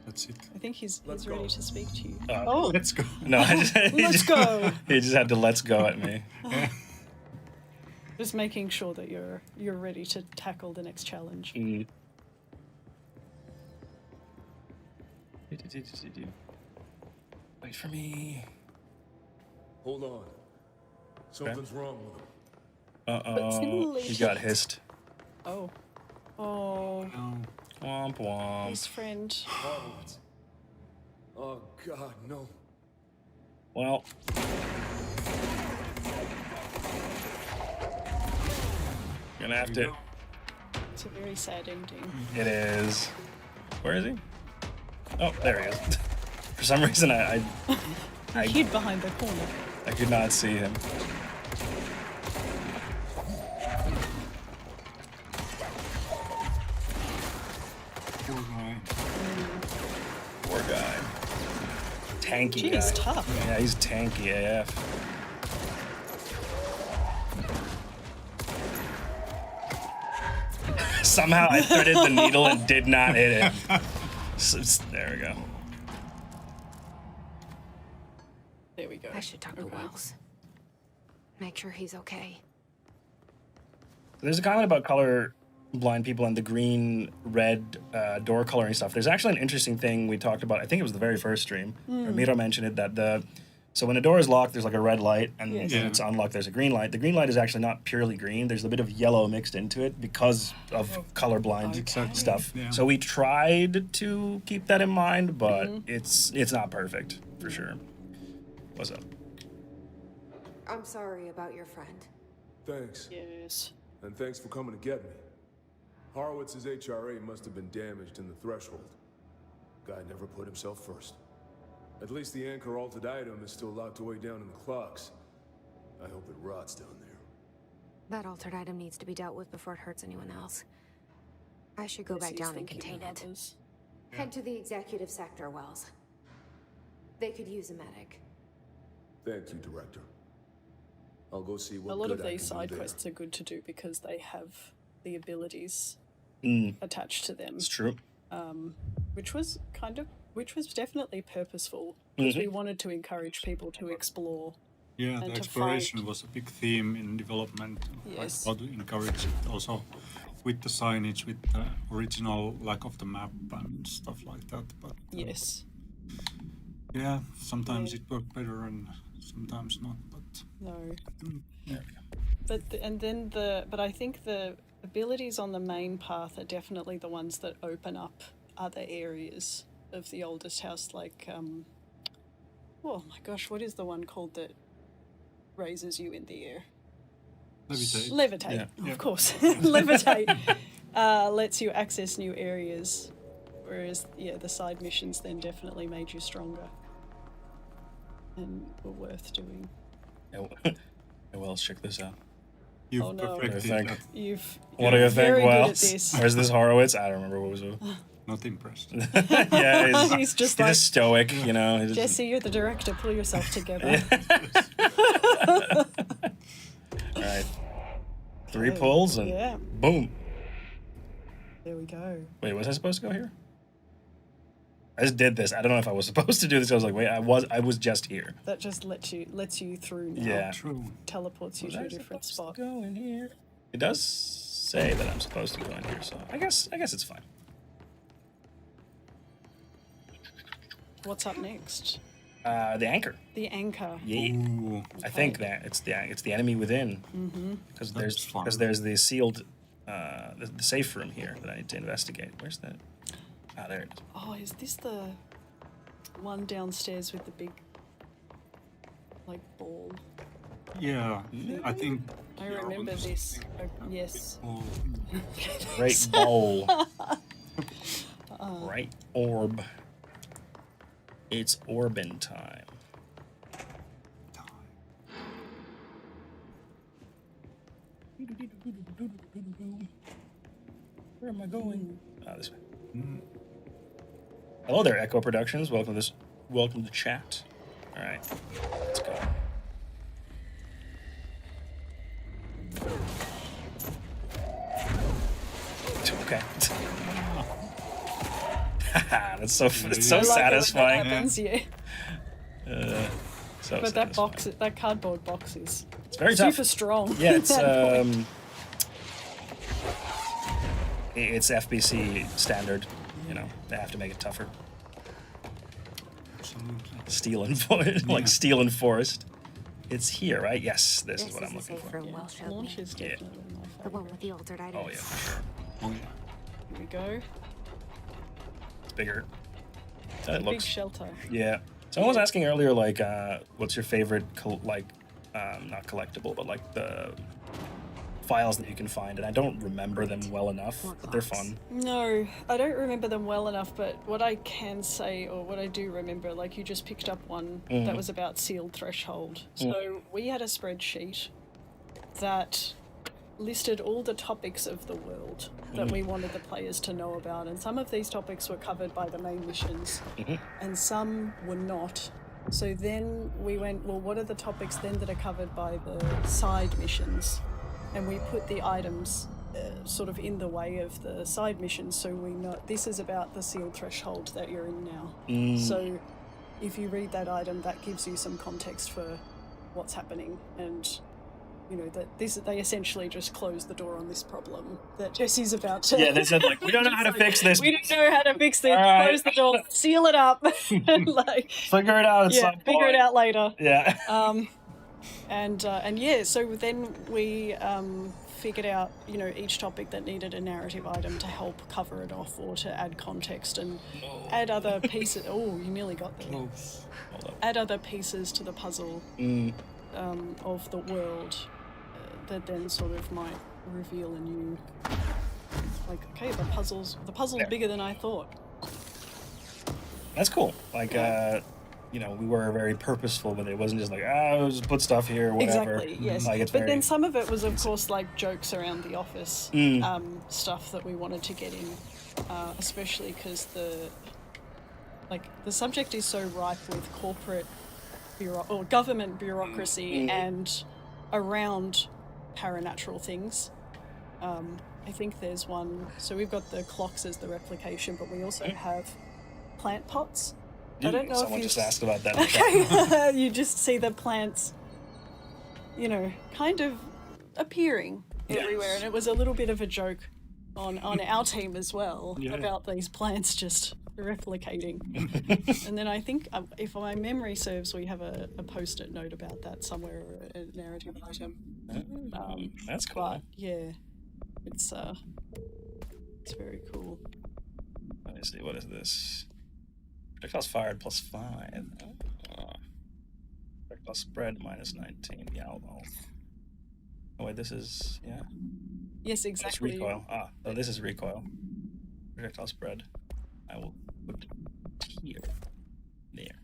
Speaker 4: That's it.
Speaker 5: I think he's
Speaker 6: Let's
Speaker 5: ready
Speaker 6: go.
Speaker 5: to speak to you.
Speaker 3: Oh.
Speaker 4: Let's go.
Speaker 3: No, I just,
Speaker 5: Let's go.
Speaker 3: He just had to let's go at me.
Speaker 5: Just making sure that you're ready to tackle the next challenge.
Speaker 3: Wait for me.
Speaker 6: Hold on. Something's wrong with him.
Speaker 3: Uh-oh. He got hissed.
Speaker 5: Oh. Oh,
Speaker 4: No.
Speaker 3: Womp womp.
Speaker 5: his friend.
Speaker 6: Horowitz. Oh, God, no.
Speaker 3: Well. Gonna have to.
Speaker 5: It's a very sad ending.
Speaker 3: It is. Where is he? Oh, there he is. For some reason, I
Speaker 5: He hid behind the corner.
Speaker 3: could not see him.
Speaker 4: Poor guy.
Speaker 3: Poor guy. Tanky
Speaker 5: Gee,
Speaker 3: guy.
Speaker 5: he's tough.
Speaker 3: Yeah, he's tanky AF. Somehow I threaded the needle and did not hit it. There we go.
Speaker 5: There we go.
Speaker 2: I should talk to Wells. Make sure he's okay.
Speaker 3: There's a comment about color blind people and the green, red door coloring stuff. There's actually an interesting thing we talked about. I think it was the very first stream. Miro mentioned it, that so when a door is locked, there's like a red light, and
Speaker 5: Yes.
Speaker 3: when it's unlocked, there's a green light. The green light is actually not purely green. There's a bit of yellow mixed into it because of colorblind
Speaker 4: Exactly.
Speaker 3: stuff.
Speaker 4: Yeah.
Speaker 3: So we tried to keep that in mind, but it's not perfect for sure. What's up?
Speaker 7: I'm sorry about your friend.
Speaker 6: Thanks.
Speaker 5: Yes.
Speaker 6: And thanks for coming to get me. Horowitz's HRA must have been damaged in the threshold. Guy never put himself first. At least the anchor altered item is still locked away down in the clocks. I hope it rots down there.
Speaker 2: That altered item needs to be dealt with before it hurts anyone else. I should go
Speaker 5: Yes,
Speaker 2: back
Speaker 5: he's
Speaker 2: down and
Speaker 5: thinking
Speaker 2: contain
Speaker 5: of
Speaker 2: it.
Speaker 5: others.
Speaker 7: Head to the executive sector, Wells. They could use a medic.
Speaker 6: Thank you, Director. I'll go see what
Speaker 5: A lot
Speaker 6: good
Speaker 5: of
Speaker 6: I
Speaker 5: these
Speaker 6: can
Speaker 5: side
Speaker 6: do there.
Speaker 5: quests are good to do because they have the abilities attached to them,
Speaker 3: It's true.
Speaker 5: which was definitely purposeful because we wanted to encourage people to explore.
Speaker 4: Yeah,
Speaker 5: And
Speaker 4: the
Speaker 5: to
Speaker 4: exploration
Speaker 5: find-
Speaker 4: was a big theme in development.
Speaker 5: Yes.
Speaker 4: Like how to encourage it also with the signage, with the original lack of the map and stuff like that. But
Speaker 5: Yes.
Speaker 4: yeah, sometimes it worked better and sometimes not. But
Speaker 5: No. But I think the abilities on the main path are definitely the ones that open up other areas of the oldest house, like oh my gosh, what is the one called that raises you in the air?
Speaker 4: levitate.
Speaker 5: Levitate,
Speaker 3: Yeah.
Speaker 5: of course. Levitate lets you access new areas, whereas the side missions then definitely made you stronger and were worth doing.
Speaker 3: Hey, Wells, check this out.
Speaker 4: You've
Speaker 5: Oh, no.
Speaker 3: What do you
Speaker 4: perfected
Speaker 3: think?
Speaker 4: that.
Speaker 5: You've
Speaker 3: What do you
Speaker 5: very
Speaker 3: think,
Speaker 5: good at
Speaker 3: Wells?
Speaker 5: this.
Speaker 3: Where's this Horowitz? I don't remember what was it.
Speaker 4: Not impressed.
Speaker 3: Yeah,
Speaker 5: He's just
Speaker 3: he's
Speaker 5: like,
Speaker 3: stoic, you know. He's just-
Speaker 5: Jesse, you're the director. Pull yourself together.
Speaker 3: All right. 3 pulls and
Speaker 5: Yeah.
Speaker 3: boom.
Speaker 5: There we go.
Speaker 3: Wait, was I supposed to go here? I just did this. I don't know if I was supposed to do this. I was like, wait, I was just here.
Speaker 5: That just lets you through now.
Speaker 3: Yeah.
Speaker 4: True.
Speaker 5: Teleports you
Speaker 3: Was
Speaker 5: to
Speaker 3: I
Speaker 5: a different
Speaker 3: supposed
Speaker 5: spot.
Speaker 3: to go in here? It does say that I'm supposed to go in here, so I guess it's fine.
Speaker 5: What's up next?
Speaker 3: The anchor.
Speaker 5: The anchor.
Speaker 3: Yeah.
Speaker 4: Ooh.
Speaker 3: I think that it's the enemy within. Because there's the sealed the safe room here that I need to investigate. Where's that? Ah, there it is.
Speaker 5: Oh, is this the one downstairs with the big, like, ball?
Speaker 4: Yeah, I think.
Speaker 5: I remember this. Yes.
Speaker 4: Oh,
Speaker 3: Great bowl. Right orb. It's orbin time. Where am I going? This way. Hello there, Echo Productions. Welcome to chat. All right, let's go. Okay. That's so it's so
Speaker 5: I like it when that
Speaker 3: satisfying.
Speaker 5: happens, yeah.
Speaker 3: So
Speaker 5: But that
Speaker 3: satisfying.
Speaker 5: that cardboard box is
Speaker 3: It's very
Speaker 5: super
Speaker 3: tough.
Speaker 5: strong.
Speaker 3: Yeah, it's
Speaker 5: That point.
Speaker 3: it's FBC standard. You know, they have to make it tougher.
Speaker 4: absolutely.
Speaker 3: Steel and like steel and forest. It's here, right? Yes, this is
Speaker 7: This
Speaker 3: what
Speaker 7: is
Speaker 3: I'm
Speaker 7: the
Speaker 3: looking
Speaker 7: safe
Speaker 3: for.
Speaker 7: room Will showed
Speaker 5: Launch
Speaker 7: me.
Speaker 5: is
Speaker 3: Yeah.
Speaker 5: definitely my
Speaker 7: The
Speaker 5: favorite.
Speaker 7: one with the altered items.
Speaker 3: Oh yeah, for sure.
Speaker 4: Oh yeah.
Speaker 5: Here we go.
Speaker 3: It's bigger. It
Speaker 5: Big
Speaker 3: looks.
Speaker 5: shelter.
Speaker 3: Yeah. Someone was asking earlier, like, what's your favorite, not collectible, but like the files that you can find, and I don't remember them well enough, but they're fun.
Speaker 5: No, I don't remember them well enough, but what I can say, or what I do remember, like you just picked up one that was about sealed threshold. So we had a spreadsheet that listed all the topics of the world that we wanted the players to know about, and some of these topics were covered by the main missions, and some were not. So then we went, well, what are the topics then that are covered by the side missions? And we put the items sort of in the way of the side missions, so we know this is about the sealed threshold that you're in now. So if you read that item, that gives you some context for what's happening, and you know that they essentially just close the door on this problem that Jesse's about to.
Speaker 3: Yeah, they said like, we don't know how to fix this.
Speaker 5: We don't know how to fix this.
Speaker 3: All right.
Speaker 5: Close the door, seal it up, and like
Speaker 3: Figure it out. At
Speaker 5: yeah,
Speaker 3: some
Speaker 5: figure it
Speaker 3: point.
Speaker 5: out later.
Speaker 3: Yeah.
Speaker 5: And yeah, so then we figured out, you know, each topic that needed a narrative item to help cover it off or to add context and add other pieces. Oh, you nearly got there.
Speaker 4: Close.
Speaker 5: Add other pieces to the puzzle of the world that then sort of might reveal a new, like, okay, the puzzle's bigger than I thought.
Speaker 3: That's cool. Like, you know, we were very purposeful, but it wasn't just like, we'll just put stuff here or whatever.
Speaker 5: Exactly, yes.
Speaker 3: Like, it's
Speaker 5: but
Speaker 3: very...
Speaker 5: then some of it was, of course, like jokes around the office, stuff that we wanted to get in, especially because the subject is so ripe with corporate or government bureaucracy and around paranatural things. I think there's one. So we've got the clocks as the replication, but we also have plant pots. I don't know
Speaker 3: Someone
Speaker 5: if you
Speaker 3: just asked about that.
Speaker 5: Okay, you just see the plants, you know, kind of appearing everywhere, and it was a little bit of a joke on our team as well about these plants just replicating. And then I think, if my memory serves, we have a post-it note about that somewhere, or a narrative item.
Speaker 3: That's cool.
Speaker 5: But yeah, it's very cool.
Speaker 3: Let me see, what is this? Projectiles fired +5. Projectile spread -19. Yeah, I'll... Oh wait, this is... Yeah.
Speaker 5: Yes,
Speaker 3: It's
Speaker 5: exactly.
Speaker 3: recoil. No, this is recoil. Projectile spread. I will put it here. There.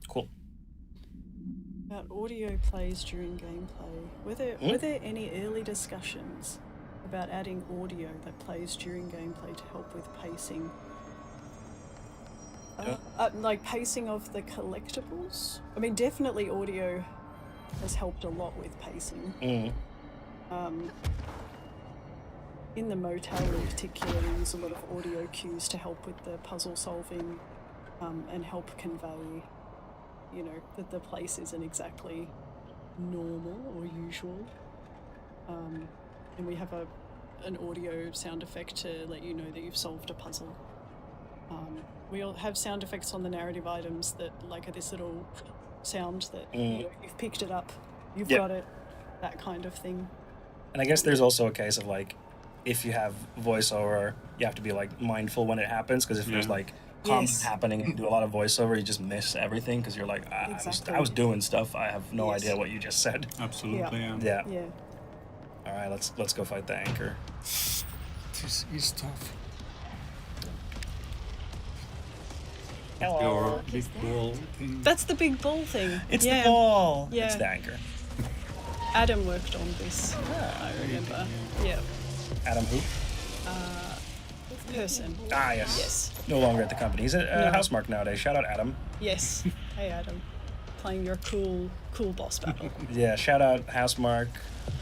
Speaker 3: Cool.
Speaker 5: About audio plays during gameplay. Were there any early discussions about adding audio that plays during gameplay to help with pacing. Like pacing of the collectibles? I mean, definitely audio has helped a lot with pacing. In the motel in particular, we use a lot of audio cues to help with the puzzle solving and help convey, you know, that the place isn't exactly normal or usual. And we have an audio sound effect to let you know that you've solved a puzzle. We all have sound effects on the narrative items that, like, this little sound that you know, you've picked it up, you've got it, that kind of thing.
Speaker 3: And I guess there's also a case of, like, if you have voiceover, you have to be, like, mindful when it happens, because if there's, like, combat happening and you do a lot of voiceover, you just miss everything, because you're like,
Speaker 5: Exactly.
Speaker 3: I was doing stuff, I have no idea what you just said.
Speaker 4: Absolutely,
Speaker 5: Yeah.
Speaker 3: All right, let's go fight the anchor.
Speaker 4: This is tough.
Speaker 3: Hello.
Speaker 4: Your big ball thing.
Speaker 5: That's the big ball thing.
Speaker 3: It's the ball.
Speaker 5: Yeah.
Speaker 3: It's the anchor.
Speaker 5: Adam worked on this, I remember. Yeah.
Speaker 3: Adam who?
Speaker 5: Person.
Speaker 3: Ah, yes.
Speaker 5: Yes.
Speaker 3: No longer at the company. He's at Housemark nowadays. Shout out Adam.
Speaker 5: Yes. Hey, Adam. Playing your cool boss battle.
Speaker 3: Yeah, shout out Housemark.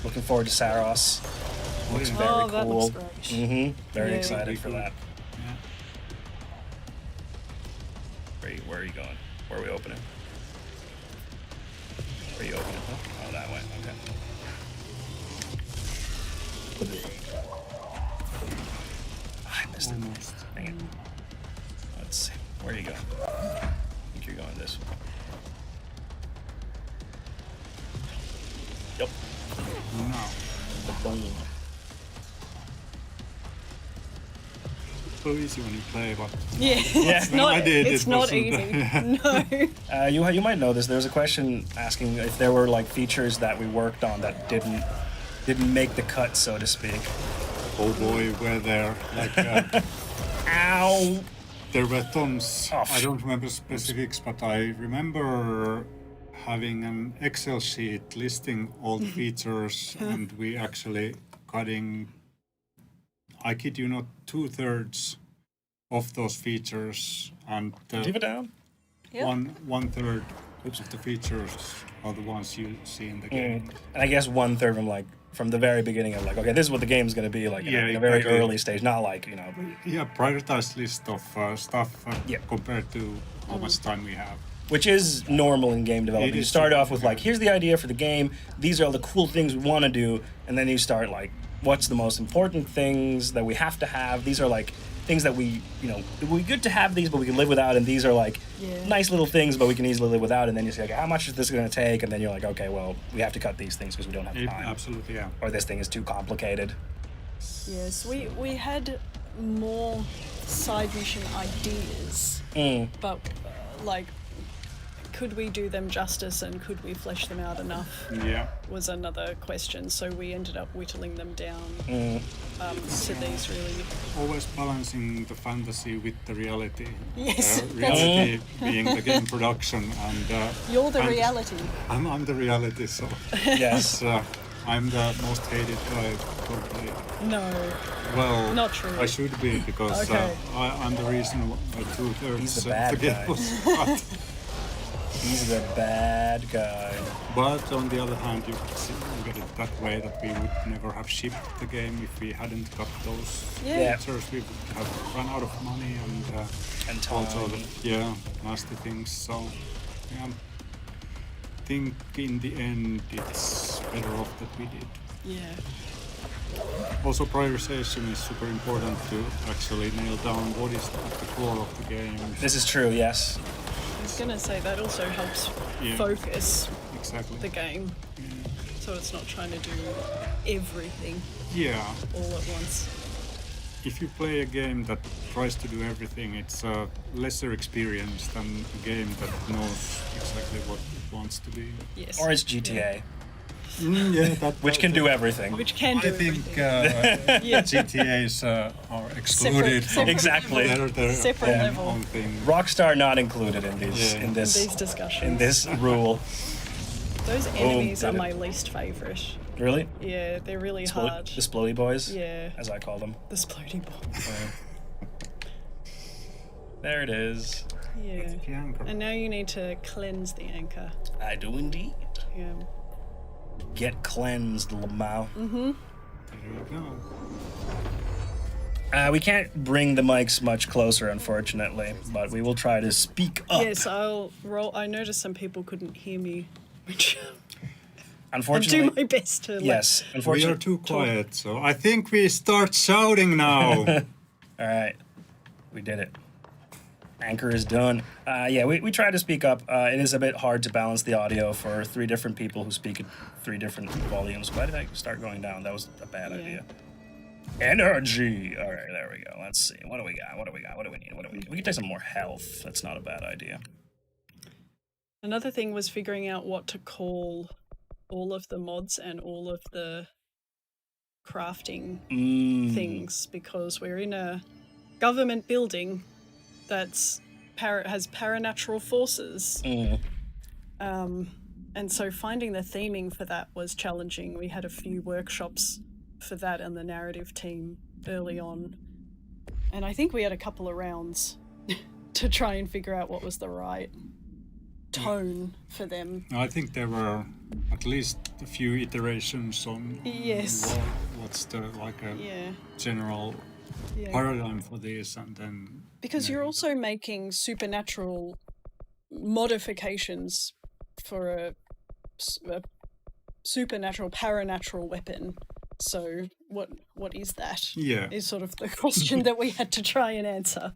Speaker 3: Looking forward to Saros. Looks very cool.
Speaker 5: That looks great.
Speaker 3: Mm-hmm. Very
Speaker 5: Yeah.
Speaker 3: excited for
Speaker 4: Cool.
Speaker 3: that.
Speaker 4: Yeah.
Speaker 3: Where are you going? Where are we opening? Where are you opening? Oh, that way. Okay. I missed it.
Speaker 4: Almost.
Speaker 3: Dang it. Let's see. Where are you going? I think you're going this way. Yep.
Speaker 4: No.
Speaker 3: Boom.
Speaker 4: So easy when you play, but
Speaker 5: Yeah. It's
Speaker 4: When
Speaker 5: not,
Speaker 4: I did,
Speaker 5: it's
Speaker 4: it
Speaker 5: not
Speaker 4: wasn't-
Speaker 5: easy. No.
Speaker 3: You might know this. There was a question asking if there were, like, features that we worked on that didn't make the cut, so to speak.
Speaker 4: oh boy, were there like
Speaker 3: Ow!
Speaker 4: there were tons.
Speaker 3: Oh,
Speaker 4: I don't remember specifics, but I remember having an Excel sheet listing all the features, and we actually cutting, I kid you not, 2/3 of those features, and
Speaker 3: Leave it down.
Speaker 4: one third of the features are the ones you see in the game.
Speaker 3: And I guess 1/3 of them, like, from the very beginning of, like, okay, this is what the game's going to be like in a very
Speaker 4: exactly.
Speaker 3: early stage, not like, you know.
Speaker 4: Yeah, prioritized list of stuff compared to how
Speaker 5: Mm.
Speaker 4: much time we have.
Speaker 3: Which is normal in game development.
Speaker 4: It
Speaker 3: You
Speaker 4: is
Speaker 3: start off with,
Speaker 4: super,
Speaker 3: like, here's the idea for the game, these are all the cool things we want to do, and then you start, like, what's the most important things that we have to have? These are, like, things that we, you know, it would be good to have these, but we can live without, and these are, like, nice little things, but we can easily live without, and then you say, okay, how much is this going to take? And then you're like, okay, well, we have to cut these things because we don't have time.
Speaker 4: Absolutely, yeah.
Speaker 3: Or this thing is too complicated.
Speaker 5: Yes, we had more side mission ideas, but like, could we do them justice and could we flesh them out enough
Speaker 4: Yeah.
Speaker 5: was another question. So we ended up whittling them down to these really.
Speaker 4: Always balancing the fantasy with the reality.
Speaker 5: Yes,
Speaker 4: Reality being the game production, and
Speaker 5: You're the
Speaker 4: and
Speaker 5: reality.
Speaker 4: I'm the reality, so
Speaker 3: Yes.
Speaker 4: I'm the most hated guy totally.
Speaker 5: No,
Speaker 4: Well,
Speaker 5: Not true.
Speaker 4: I should be, because
Speaker 5: Okay.
Speaker 4: I'm the reason why 2/3
Speaker 3: He's the
Speaker 4: of
Speaker 3: bad
Speaker 4: the game
Speaker 3: guy.
Speaker 4: was cut.
Speaker 3: He's the bad guy.
Speaker 4: But on the other hand, you could look at it that way, that we would never have shipped the game if we hadn't got those
Speaker 3: Yeah.
Speaker 4: features. We would have run out of money and
Speaker 3: And time.
Speaker 4: also nasty things. So yeah, I think in the end it's better off that we did.
Speaker 5: yeah,
Speaker 4: Also, prioritization is super important to actually nail down what is at the core of the game.
Speaker 3: This is true, yes.
Speaker 5: I was gonna say that also helps
Speaker 4: Yeah.
Speaker 5: focus
Speaker 4: Exactly.
Speaker 5: the game, so it's not trying to do everything
Speaker 4: Yeah.
Speaker 5: all at once.
Speaker 4: If you play a game that tries to do everything, it's a lesser experience than a game that knows exactly what it wants to be.
Speaker 5: Yes.
Speaker 3: Or it's GTA,
Speaker 4: Which
Speaker 3: can do everything.
Speaker 5: Which can do
Speaker 4: I think
Speaker 5: everything. Yeah.
Speaker 4: GTA's are excluded.
Speaker 5: Separate-
Speaker 3: Exactly.
Speaker 4: They're
Speaker 5: Separate
Speaker 4: own-
Speaker 5: level.
Speaker 4: own thing.
Speaker 3: Rockstar not included in these
Speaker 4: Yeah.
Speaker 3: in this
Speaker 5: These discussions.
Speaker 3: in this rule.
Speaker 5: Those enemies are
Speaker 3: did it.
Speaker 5: my least favorite
Speaker 3: Really?
Speaker 5: Yeah, they're really hard.
Speaker 3: The Splody boys?
Speaker 5: Yeah.
Speaker 3: As I call them.
Speaker 5: The splody ball.
Speaker 3: There it is.
Speaker 5: Yeah.
Speaker 4: The anchor.
Speaker 5: And now you need to cleanse the anchor.
Speaker 3: I do indeed.
Speaker 5: Yeah.
Speaker 3: Get cleansed, Lamau.
Speaker 4: There you go.
Speaker 3: We can't bring the mics much closer, unfortunately, but we will try to speak up.
Speaker 5: Yes, I'll roll. I noticed some people couldn't hear me, which I'll
Speaker 3: Unfortunately,
Speaker 5: do my best to.
Speaker 3: yes.
Speaker 4: We are
Speaker 3: Unfortunately,
Speaker 4: too quiet, so I think we start shouting now.
Speaker 3: all right, we did it. Anchor is done. Yeah, we try to speak up. It is a bit hard to balance the audio for 3 different people who speak at 3 different volumes. Why did I start going down? That was a bad idea. Energy. All right, there we go. Let's see. What do we got? What do we got? What do we need? What do we need? We can take some more health. That's not a bad idea.
Speaker 5: Another thing was figuring out what to call all of the mods and all of the crafting things, because we're in a government building that's has paranatural forces. And so finding the theming for that was challenging. We had a few workshops for that and the narrative team early on. And I think we had a couple of rounds to try and figure out what was the right tone for them.
Speaker 4: I think there were at least a few iterations on
Speaker 5: Yes.
Speaker 4: what's the like a
Speaker 5: Yeah.
Speaker 4: general
Speaker 5: Yeah.
Speaker 4: paradigm for this, and then
Speaker 5: Because you're also making supernatural modifications for a supernatural, paranatural weapon. So what is that?
Speaker 4: yeah,
Speaker 5: Is sort of the question that we had to try and answer.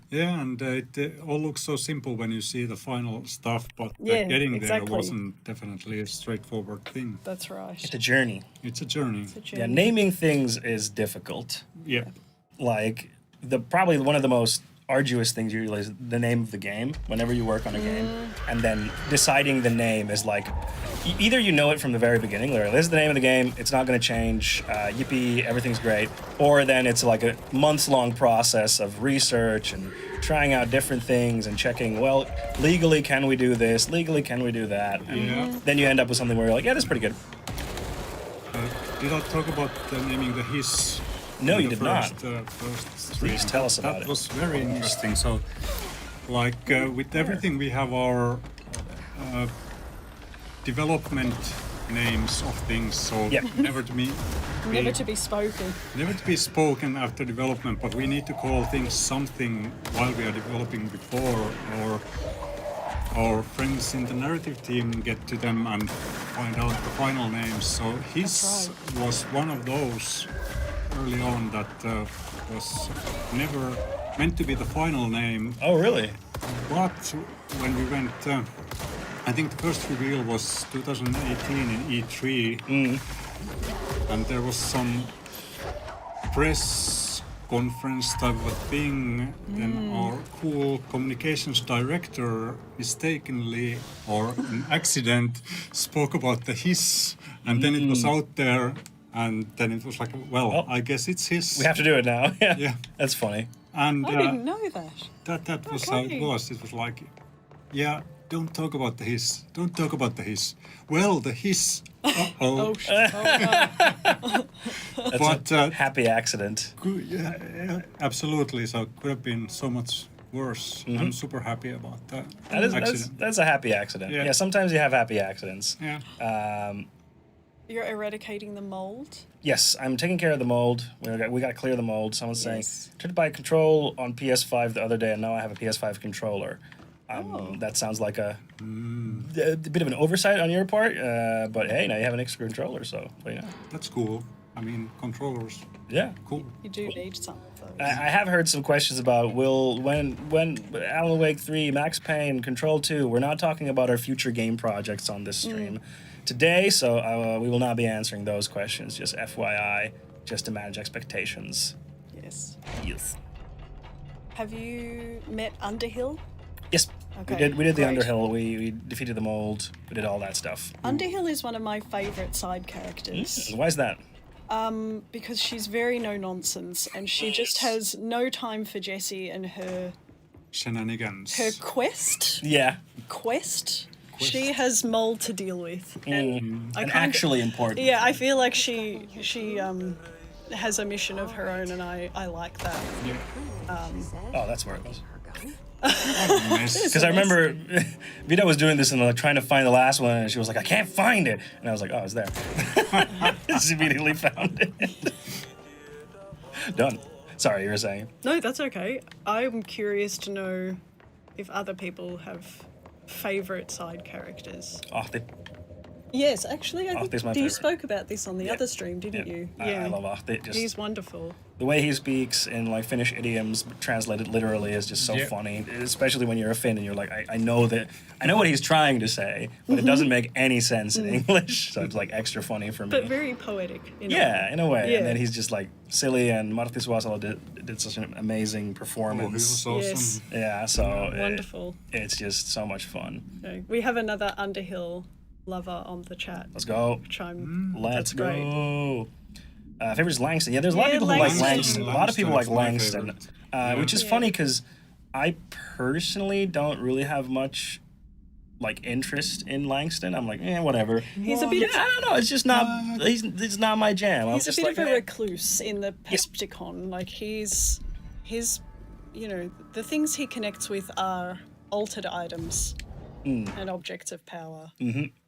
Speaker 4: yeah, and it all looks so simple when you see the final stuff, but
Speaker 5: Yeah,
Speaker 4: getting
Speaker 5: exactly.
Speaker 4: there wasn't definitely a straightforward thing.
Speaker 5: That's right.
Speaker 3: It's a journey.
Speaker 4: It's a journey.
Speaker 3: Yeah, naming things is difficult.
Speaker 4: Yeah,
Speaker 3: Like probably one of the most arduous things usually is the name of the game whenever you work on a game, and then deciding the name is like either you know it from the very beginning, like this is the name of the game, it's not going to change, yippee, everything's great, or then it's like a months-long process of research and trying out different things and checking, well, legally can we do this, legally can we do that, and then you end up with something where you're like, yeah, that's pretty good.
Speaker 4: did I talk about naming the his?
Speaker 3: No,
Speaker 4: in
Speaker 3: you
Speaker 4: the
Speaker 3: did not.
Speaker 4: First
Speaker 3: Please
Speaker 4: stream?
Speaker 3: tell us about
Speaker 4: that
Speaker 3: it.
Speaker 4: was very interesting. So, like with everything, we have our development names of things. So
Speaker 3: Yeah.
Speaker 4: never to be
Speaker 5: Never to be spoken.
Speaker 4: never to be spoken after development, but we need to call things something while we are developing before, or our friends in the narrative team get to them and find out the final names. So his
Speaker 5: That's
Speaker 4: was one of those early on that was never meant to be the final name.
Speaker 3: Oh, really?
Speaker 4: But when we went, I think the first reveal was 2018 in E3, and there was some press conference type of thing. Then our cool communications director mistakenly or an accident spoke about the his, and then it was out there, and then it was like, well, I guess it's his.
Speaker 3: We have to do it now.
Speaker 4: Yeah.
Speaker 3: That's funny.
Speaker 4: And
Speaker 5: I didn't know that.
Speaker 4: that was how it
Speaker 5: Okay.
Speaker 4: was. It was like, yeah, don't talk about the his. Don't talk about the his. Well, the his. Uh-oh.
Speaker 3: That's
Speaker 4: But
Speaker 3: a happy accident.
Speaker 4: yeah, absolutely. So it could have been so much worse. I'm super happy about that.
Speaker 3: That's a happy accident.
Speaker 4: Yeah.
Speaker 3: Yeah, sometimes you have happy accidents.
Speaker 4: Yeah.
Speaker 5: You're eradicating the mold.
Speaker 3: Yes, I'm taking care of the mold. We got to clear the mold. Someone's saying,
Speaker 5: Yes.
Speaker 3: I tried to buy a control on PS5 the other day, and now I have a PS5 controller. That sounds like a bit of an oversight on your part, but hey, now you have an extra controller, so you know.
Speaker 4: That's cool. I mean, controllers,
Speaker 3: Yeah.
Speaker 4: cool.
Speaker 5: You do need some of those.
Speaker 3: I have heard some questions about when Alan Wake 3, Max Payne, Control 2. We're not talking about our future game projects on this stream today, so we will not be answering those questions. Just FYI, just to manage expectations.
Speaker 5: Yes.
Speaker 3: Yes.
Speaker 5: Have you met Underhill?
Speaker 3: Yes.
Speaker 5: Okay,
Speaker 3: We did the
Speaker 5: great.
Speaker 3: Underhill. We defeated the mold. We did all that stuff.
Speaker 5: Underhill is one of my favourite side characters.
Speaker 3: Why is that?
Speaker 5: Because she's very no nonsense and she just has no time for Jessie and her
Speaker 4: Shenanigans.
Speaker 5: quest.
Speaker 3: Yeah.
Speaker 5: Quest. She has mold to deal with, and I
Speaker 3: And
Speaker 5: kind
Speaker 3: actually important.
Speaker 5: yeah, I feel like she has a mission of her own, and I like that.
Speaker 3: Oh, that's where it was.
Speaker 4: Mess.
Speaker 3: Because I remember Vita was doing this and like trying to find the last one, and she was like, "I can't find it," and I was like, "Oh, it's there." She immediately found it. Done. Sorry, you were saying.
Speaker 5: No, that's okay. I'm curious to know if other people have favorite side characters.
Speaker 3: Oh,
Speaker 5: Yes, actually, I
Speaker 3: Ahti's
Speaker 5: think
Speaker 3: my
Speaker 5: you
Speaker 3: favorite.
Speaker 5: spoke about this on the other stream, didn't you?
Speaker 3: I love Ahti. Just
Speaker 5: He's wonderful.
Speaker 3: the way he speaks in like Finnish idioms, translated literally, is just so
Speaker 4: Yeah.
Speaker 3: funny. Especially when you're a Finn and you're like, I know what he's trying to say, but it doesn't make any sense in English. So it's like extra funny for me.
Speaker 5: But very poetic. In a way.
Speaker 3: Yeah, in a way.
Speaker 5: Yeah.
Speaker 3: And then he's just like silly, and Martti Suosalo did such an amazing
Speaker 4: Oh, he
Speaker 3: performance.
Speaker 4: was awesome.
Speaker 5: Yes.
Speaker 3: Yeah, so
Speaker 5: Wonderful.
Speaker 3: it's just so much fun.
Speaker 5: Okay. We have another Underhill lover on the chat,
Speaker 3: Let's go.
Speaker 5: which I'm.
Speaker 3: Let's
Speaker 5: that's
Speaker 3: go.
Speaker 5: great.
Speaker 3: Favorite is Langston. Yeah, there's a lot of
Speaker 5: Yeah,
Speaker 3: people who like
Speaker 5: Langston.
Speaker 3: Langston. A lot of people like
Speaker 4: Langston's my
Speaker 3: Langston,
Speaker 4: favorite.
Speaker 3: which is funny because I personally don't really have much like interest in Langston. I'm like, whatever.
Speaker 5: He's a bit of
Speaker 3: I don't know. It's just not. It's not my jam. I'm
Speaker 5: He's a
Speaker 3: just
Speaker 5: bit
Speaker 3: like,
Speaker 5: of a
Speaker 3: eh.
Speaker 5: recluse in the Percepticon. Like his, you know, the things he connects with are altered items and objects of power,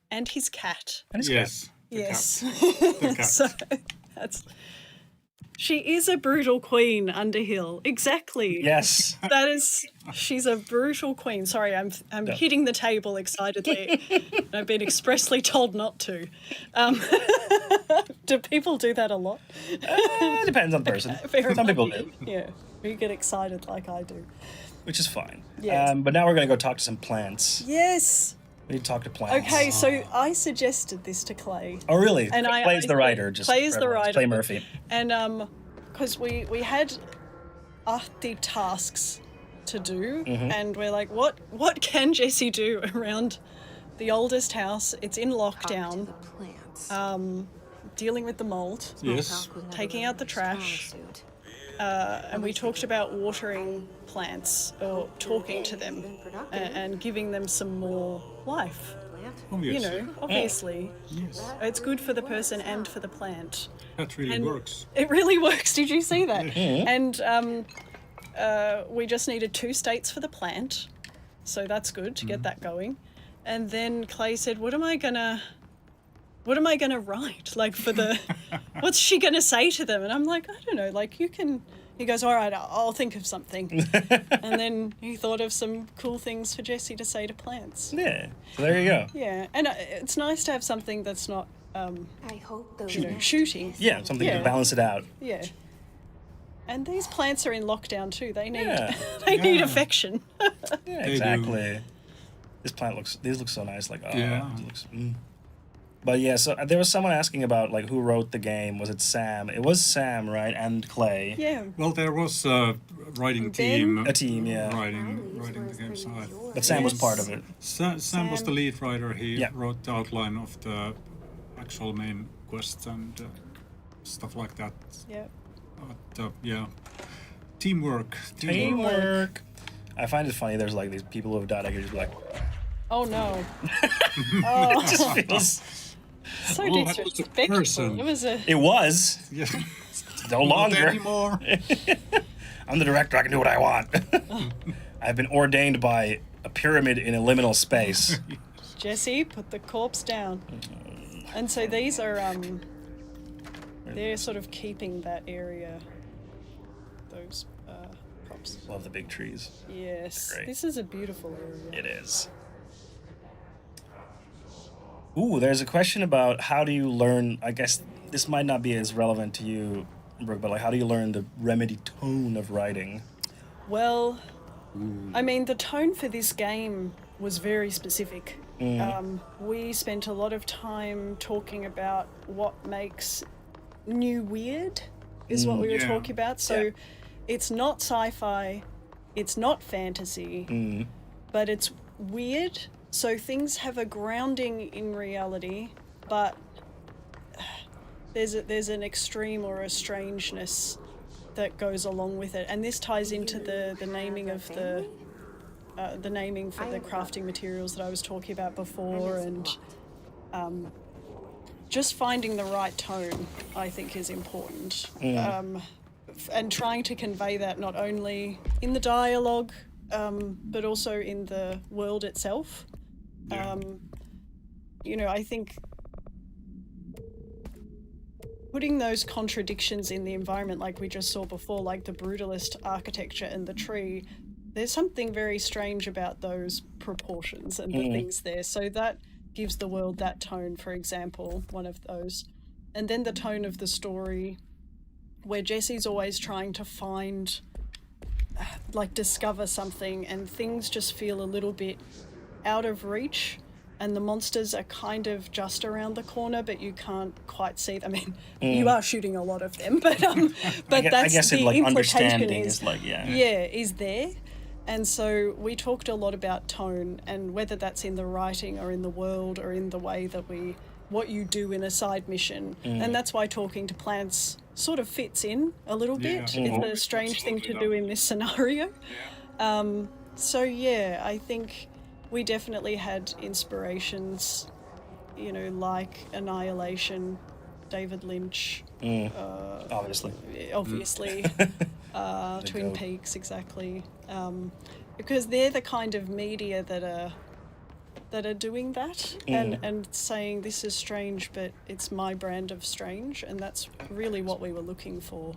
Speaker 5: and his cat.
Speaker 3: And it's
Speaker 4: Yes.
Speaker 5: Yes.
Speaker 4: The cat.
Speaker 5: So that's. She is a brutal queen, Underhill. Exactly.
Speaker 3: Yes.
Speaker 5: That is. She's a brutal queen. Sorry, I'm hitting the table excitedly. I've been expressly told not to. Do people do that a lot?
Speaker 3: It depends on the person.
Speaker 5: Fair
Speaker 3: Some people
Speaker 5: enough.
Speaker 3: do,
Speaker 5: Yeah, you get excited like I do.
Speaker 3: which is fine.
Speaker 5: Yes.
Speaker 3: But now we're gonna go talk to some plants.
Speaker 5: Yes.
Speaker 3: We need to talk to plants.
Speaker 5: Okay, so I suggested this to Clay.
Speaker 3: Oh, really?
Speaker 5: And
Speaker 3: Clay's the writer. Just
Speaker 5: Clay's
Speaker 3: for
Speaker 5: the
Speaker 3: everyone.
Speaker 5: writer.
Speaker 3: Clay Murphy.
Speaker 5: And because we had Ahti tasks to do, and we're like, what can Jesse do around the oldest house? It's in lockdown. Dealing with the mold,
Speaker 4: Yes.
Speaker 5: taking out the trash, and we talked about watering plants or talking to them and giving them some more life.
Speaker 4: Obvious.
Speaker 5: You know, obviously, it's good for the person and for the plant.
Speaker 4: That really
Speaker 5: And
Speaker 4: works.
Speaker 5: It really works. Did you see that? And we just needed 2 states for the plant, so that's good to get that going. And then Clay said, "What am I gonna write? Like for the, what's she gonna say to them?" And I'm like, "I don't know. Like you can." He goes, "All right, I'll think of something." And then he thought of some cool things for Jesse to say to plants.
Speaker 3: Yeah. So there you go.
Speaker 5: Yeah, and it's nice to have something that's not
Speaker 7: I hope those
Speaker 5: shooting.
Speaker 3: Yeah, something
Speaker 5: Yeah.
Speaker 3: to balance it out.
Speaker 5: Yeah. And these plants are in lockdown too. They need
Speaker 3: Yeah.
Speaker 5: they need affection.
Speaker 3: Yeah,
Speaker 4: do.
Speaker 3: exactly. These look so nice. Like, oh,
Speaker 4: Yeah.
Speaker 3: it looks. But yeah, so there was someone asking about like who wrote the game. Was it Sam? It was Sam, right? And Clay.
Speaker 5: Yeah.
Speaker 4: Well, there was a writing team.
Speaker 3: A team, yeah.
Speaker 4: Writing the game. So
Speaker 3: But Sam was part of it.
Speaker 4: Sam was the lead writer. He
Speaker 3: Yeah.
Speaker 4: wrote the outline of the actual main quests and stuff like that.
Speaker 5: Yeah.
Speaker 4: But yeah, teamwork.
Speaker 3: Teamwork. I find it funny. There's like these people who have died. I could just be like,
Speaker 5: Oh no.
Speaker 3: it just feels.
Speaker 5: So
Speaker 4: Oh, that was a
Speaker 5: disrespectful.
Speaker 4: person.
Speaker 5: It was a
Speaker 3: It was
Speaker 4: Yeah.
Speaker 3: no
Speaker 4: Not
Speaker 3: longer.
Speaker 4: anymore.
Speaker 3: I'm the director. I can do what I want. I've been ordained by a pyramid in a liminal space.
Speaker 5: Jesse, put the corpse down. And so these are they're sort of keeping that area. Those props.
Speaker 3: Love the big trees.
Speaker 5: Yes.
Speaker 3: Great.
Speaker 5: This is a beautiful area.
Speaker 3: It is. Ooh, there's a question about how do you learn. I guess this might not be as relevant to you, Brooke, but like how do you learn the Remedy tone of writing?
Speaker 5: Well, I mean, the tone for this game was very specific. We spent a lot of time talking about what makes new weird, is what we were
Speaker 4: Yeah.
Speaker 5: talking about. So
Speaker 3: Yeah.
Speaker 5: it's not sci-fi, it's not fantasy, but it's weird. So things have a grounding in reality, but there's an extreme or a strangeness that goes along with it. And this ties into the naming of the naming for the crafting materials that I was talking about before, and just finding the right tone, I think, is important. And trying to convey that not only in the dialogue, but also in the world itself. I think putting those contradictions in the environment, like we just saw before, like the brutalist architecture and the tree, there's something very strange about those proportions and the things there. So that gives the world that tone, for example, one of those. And then the tone of the story, where Jesse's always trying to find, discover something, and things just feel a little bit out of reach, and the monsters are kind of just around the corner, but you can't quite see them. I mean, you are shooting a lot of them, but
Speaker 3: I guess
Speaker 5: the
Speaker 3: like
Speaker 5: implication
Speaker 3: understanding
Speaker 5: is is there. And so we talked a lot about tone, and whether that's in the writing or in the world or in the way that what you do in a side mission. And that's why talking to plants sort of fits in a little bit. It's a strange thing to do in this scenario. I think we definitely had inspirations, like Annihilation, David Lynch.
Speaker 3: Obviously.
Speaker 5: Twin Peaks, exactly. Because they're the kind of media that are doing that and saying this is strange, but it's my brand of strange, and that's really what we were looking for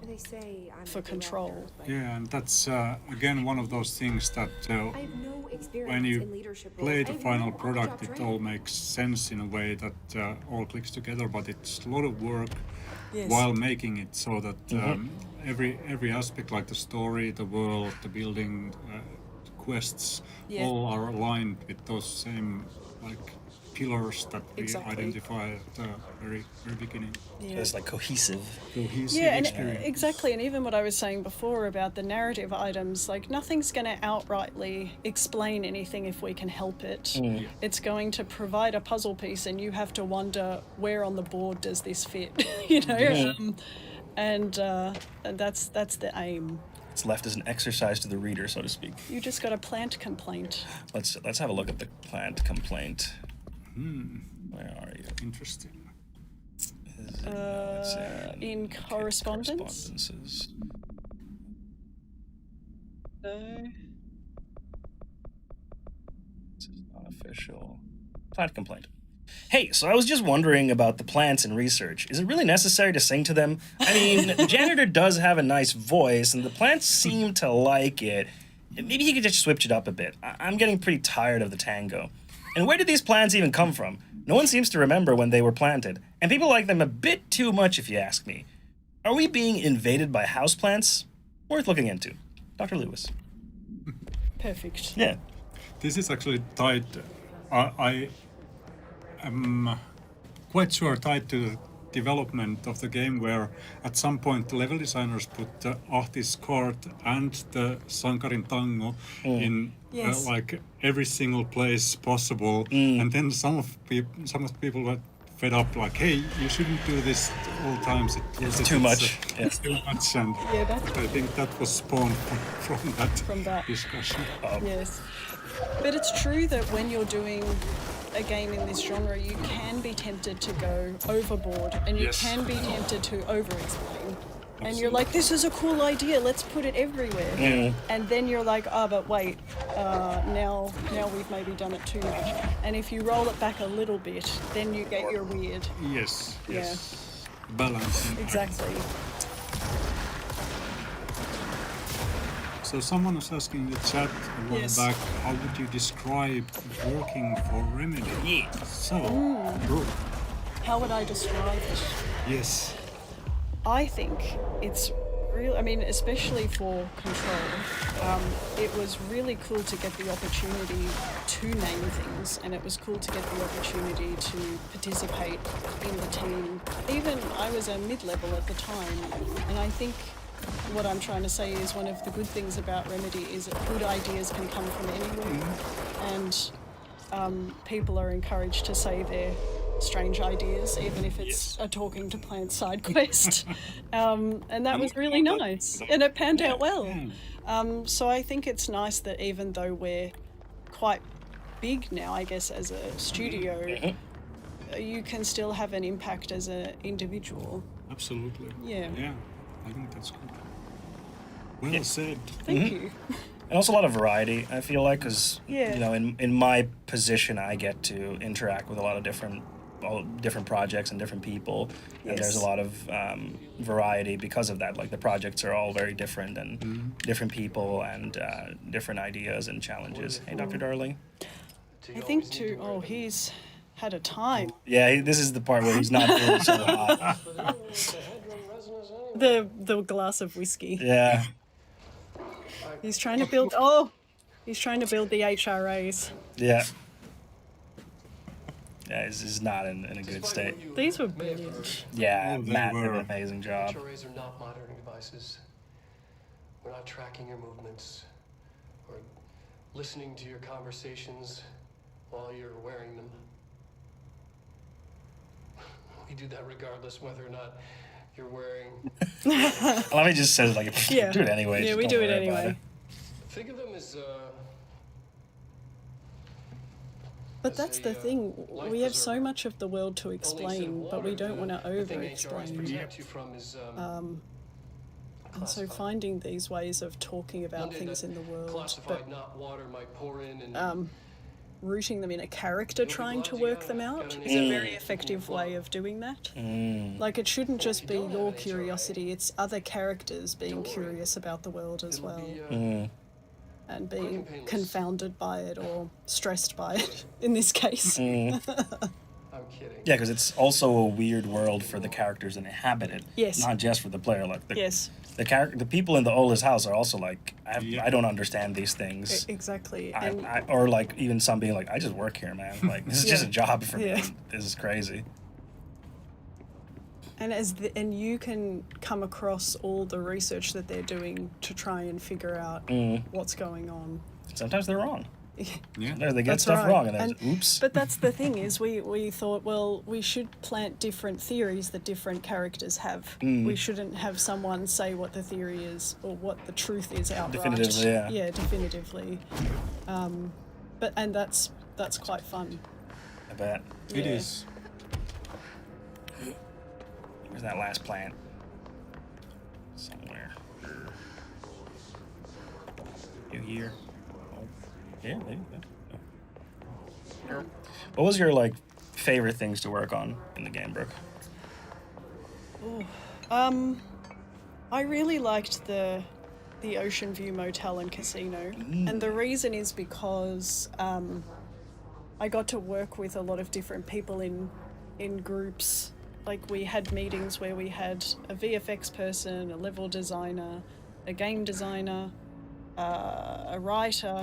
Speaker 5: Control.
Speaker 4: Yeah, and that's again one of those things that when you play the final product, it all makes sense in a way that all clicks together, but it's a lot of work while making it, so that every aspect, like the story, the world, the building, quests, all are aligned with those same pillars that we identify at the very beginning.
Speaker 3: It's cohesive
Speaker 5: experience.
Speaker 3: Exactly.
Speaker 5: And even what I was saying before about the narrative items, nothing's going to outrightly explain anything if we can help it. It's going to provide a puzzle piece, and you have to wonder where on the board does this fit, and that's the aim.
Speaker 3: It's left as an exercise to the reader, so to speak.
Speaker 5: You just got a plant complaint.
Speaker 3: Let's have a look at the plant complaint. Where are you?
Speaker 4: Interesting.
Speaker 3: It's
Speaker 5: in correspondences. No.
Speaker 3: This is not official. Plant complaint. Hey, so I was just wondering about the plants in research. Is it really necessary to sing to them? I mean, the janitor does have a nice voice, and the plants seem to like it. Maybe he could just switch it up a bit. I'm getting pretty tired of the tango. And where did these plants even come from? No one seems to remember when they were planted, and people like them a bit too much if you ask me. Are we being invaded by houseplants? Worth looking into. Dr. Lewis.
Speaker 5: Perfect.
Speaker 3: Yeah.
Speaker 4: This is actually tied, I am quite sure tied to the development of the game, where at some point the level designers put Ahti's card and the Sankarin tango in every single place possible, and then some of the people were fed up, hey, you shouldn't do this all times.
Speaker 3: It's too much.
Speaker 4: It's too much, and I think that was spawned from that discussion.
Speaker 5: Yes. But it's true that when you're doing a game in this genre, you can be tempted to go overboard, and you can be tempted to over-explain. And you're like, this is a cool idea, let's put it everywhere. And then you're like, but wait, now we've maybe done it too much. And if you roll it back a little bit, then you get your weird.
Speaker 4: Yes. Balance.
Speaker 5: Exactly.
Speaker 4: So someone was asking in the chat a while back, how would you describe working for Remedy? So, Brooke.
Speaker 5: How would I describe it?
Speaker 4: Yes.
Speaker 5: I think it's real. I mean, especially for Control, it was really cool to get the opportunity to name things, and it was cool to get the opportunity to participate in the team. Even I was a mid-level at the time, and I think what I'm trying to say is one of the good things about Remedy is that good ideas can come from anywhere, and people are encouraged to say their strange ideas, even if it's a talking to plants side quest. And that was really nice, and it panned out well. So I think it's nice that even though we're quite big now, I guess, as a studio, you can still have an impact as an individual.
Speaker 4: Absolutely.
Speaker 5: Yeah.
Speaker 4: Yeah, I think that's good. Well said.
Speaker 5: Thank you.
Speaker 3: And also a lot of variety, I feel like, because
Speaker 5: Yeah.
Speaker 3: you know, in my position, I get to interact with a lot of different projects and different people, and there's
Speaker 5: Yes.
Speaker 3: a lot of variety because of that. Like the projects are all very different and different people and different ideas and challenges. Hey, Dr. Darling.
Speaker 5: I think too. Oh, he's had a time.
Speaker 3: Yeah, this is the part where he's not feeling so hot.
Speaker 5: The glass of whiskey.
Speaker 3: Yeah.
Speaker 5: He's trying to build. Oh, he's trying to build the HRAs.
Speaker 3: Yeah. Yeah, he's not in a good state.
Speaker 5: These were brilliant.
Speaker 3: Yeah,
Speaker 4: Oh, they
Speaker 3: Matt did
Speaker 4: were.
Speaker 3: an amazing job.
Speaker 8: HRAs are not monitoring devices. We're not tracking your movements or listening to your conversations while you're wearing them. We do that regardless whether or not you're wearing.
Speaker 3: Let me just say it like,
Speaker 5: Yeah.
Speaker 3: do it anyway.
Speaker 5: Yeah,
Speaker 3: just
Speaker 5: we
Speaker 3: don't
Speaker 5: do it
Speaker 3: worry about
Speaker 5: anyway.
Speaker 8: Think of them as
Speaker 5: But that's the thing. We have so much of the world to explain, but we don't want to over-explain.
Speaker 8: protect you from is
Speaker 5: And so finding these ways of talking about things in the world,
Speaker 8: classified
Speaker 5: but
Speaker 8: not water might pour in and
Speaker 5: rooting them in a character trying to work them out is a very effective way of doing that. Like, it shouldn't just be your curiosity, it's other characters being curious about the world as well. And being confounded by it or stressed by it, in this case.
Speaker 8: I'm kidding.
Speaker 3: Yeah, because it's also a weird world for the characters that inhabit it.
Speaker 5: Yes.
Speaker 3: Not just for the player. Like the,
Speaker 5: Yes,
Speaker 3: the people in the oldest house are also like,
Speaker 4: Yeah.
Speaker 3: I don't understand these things.
Speaker 5: exactly. And
Speaker 3: Or like even some being like, I just work here, man. Like this is just a job for me.
Speaker 5: Yeah.
Speaker 3: This is crazy.
Speaker 5: And and you can come across all the research that they're doing to try and figure out what's going on.
Speaker 3: Sometimes they're wrong.
Speaker 4: Yeah.
Speaker 3: They get
Speaker 5: That's
Speaker 3: stuff
Speaker 5: right.
Speaker 3: wrong, and then oops.
Speaker 5: But that's the thing is we thought, well, we should plant different theories that different characters have. We shouldn't have someone say what the theory is or what the truth is outright.
Speaker 3: Definitively, yeah.
Speaker 5: Yeah, definitively. And that's quite fun.
Speaker 3: I bet.
Speaker 4: It
Speaker 5: Yeah.
Speaker 4: is.
Speaker 3: Where's that last plant? Somewhere. You here? Oh. Yeah, there you go. What was your like favorite things to work on in the game, Brooke?
Speaker 5: I really liked the Ocean View Motel and Casino, and the reason is because I got to work with a lot of different people in groups. Like, we had meetings where we had a VFX person, a level designer, a game designer, a writer,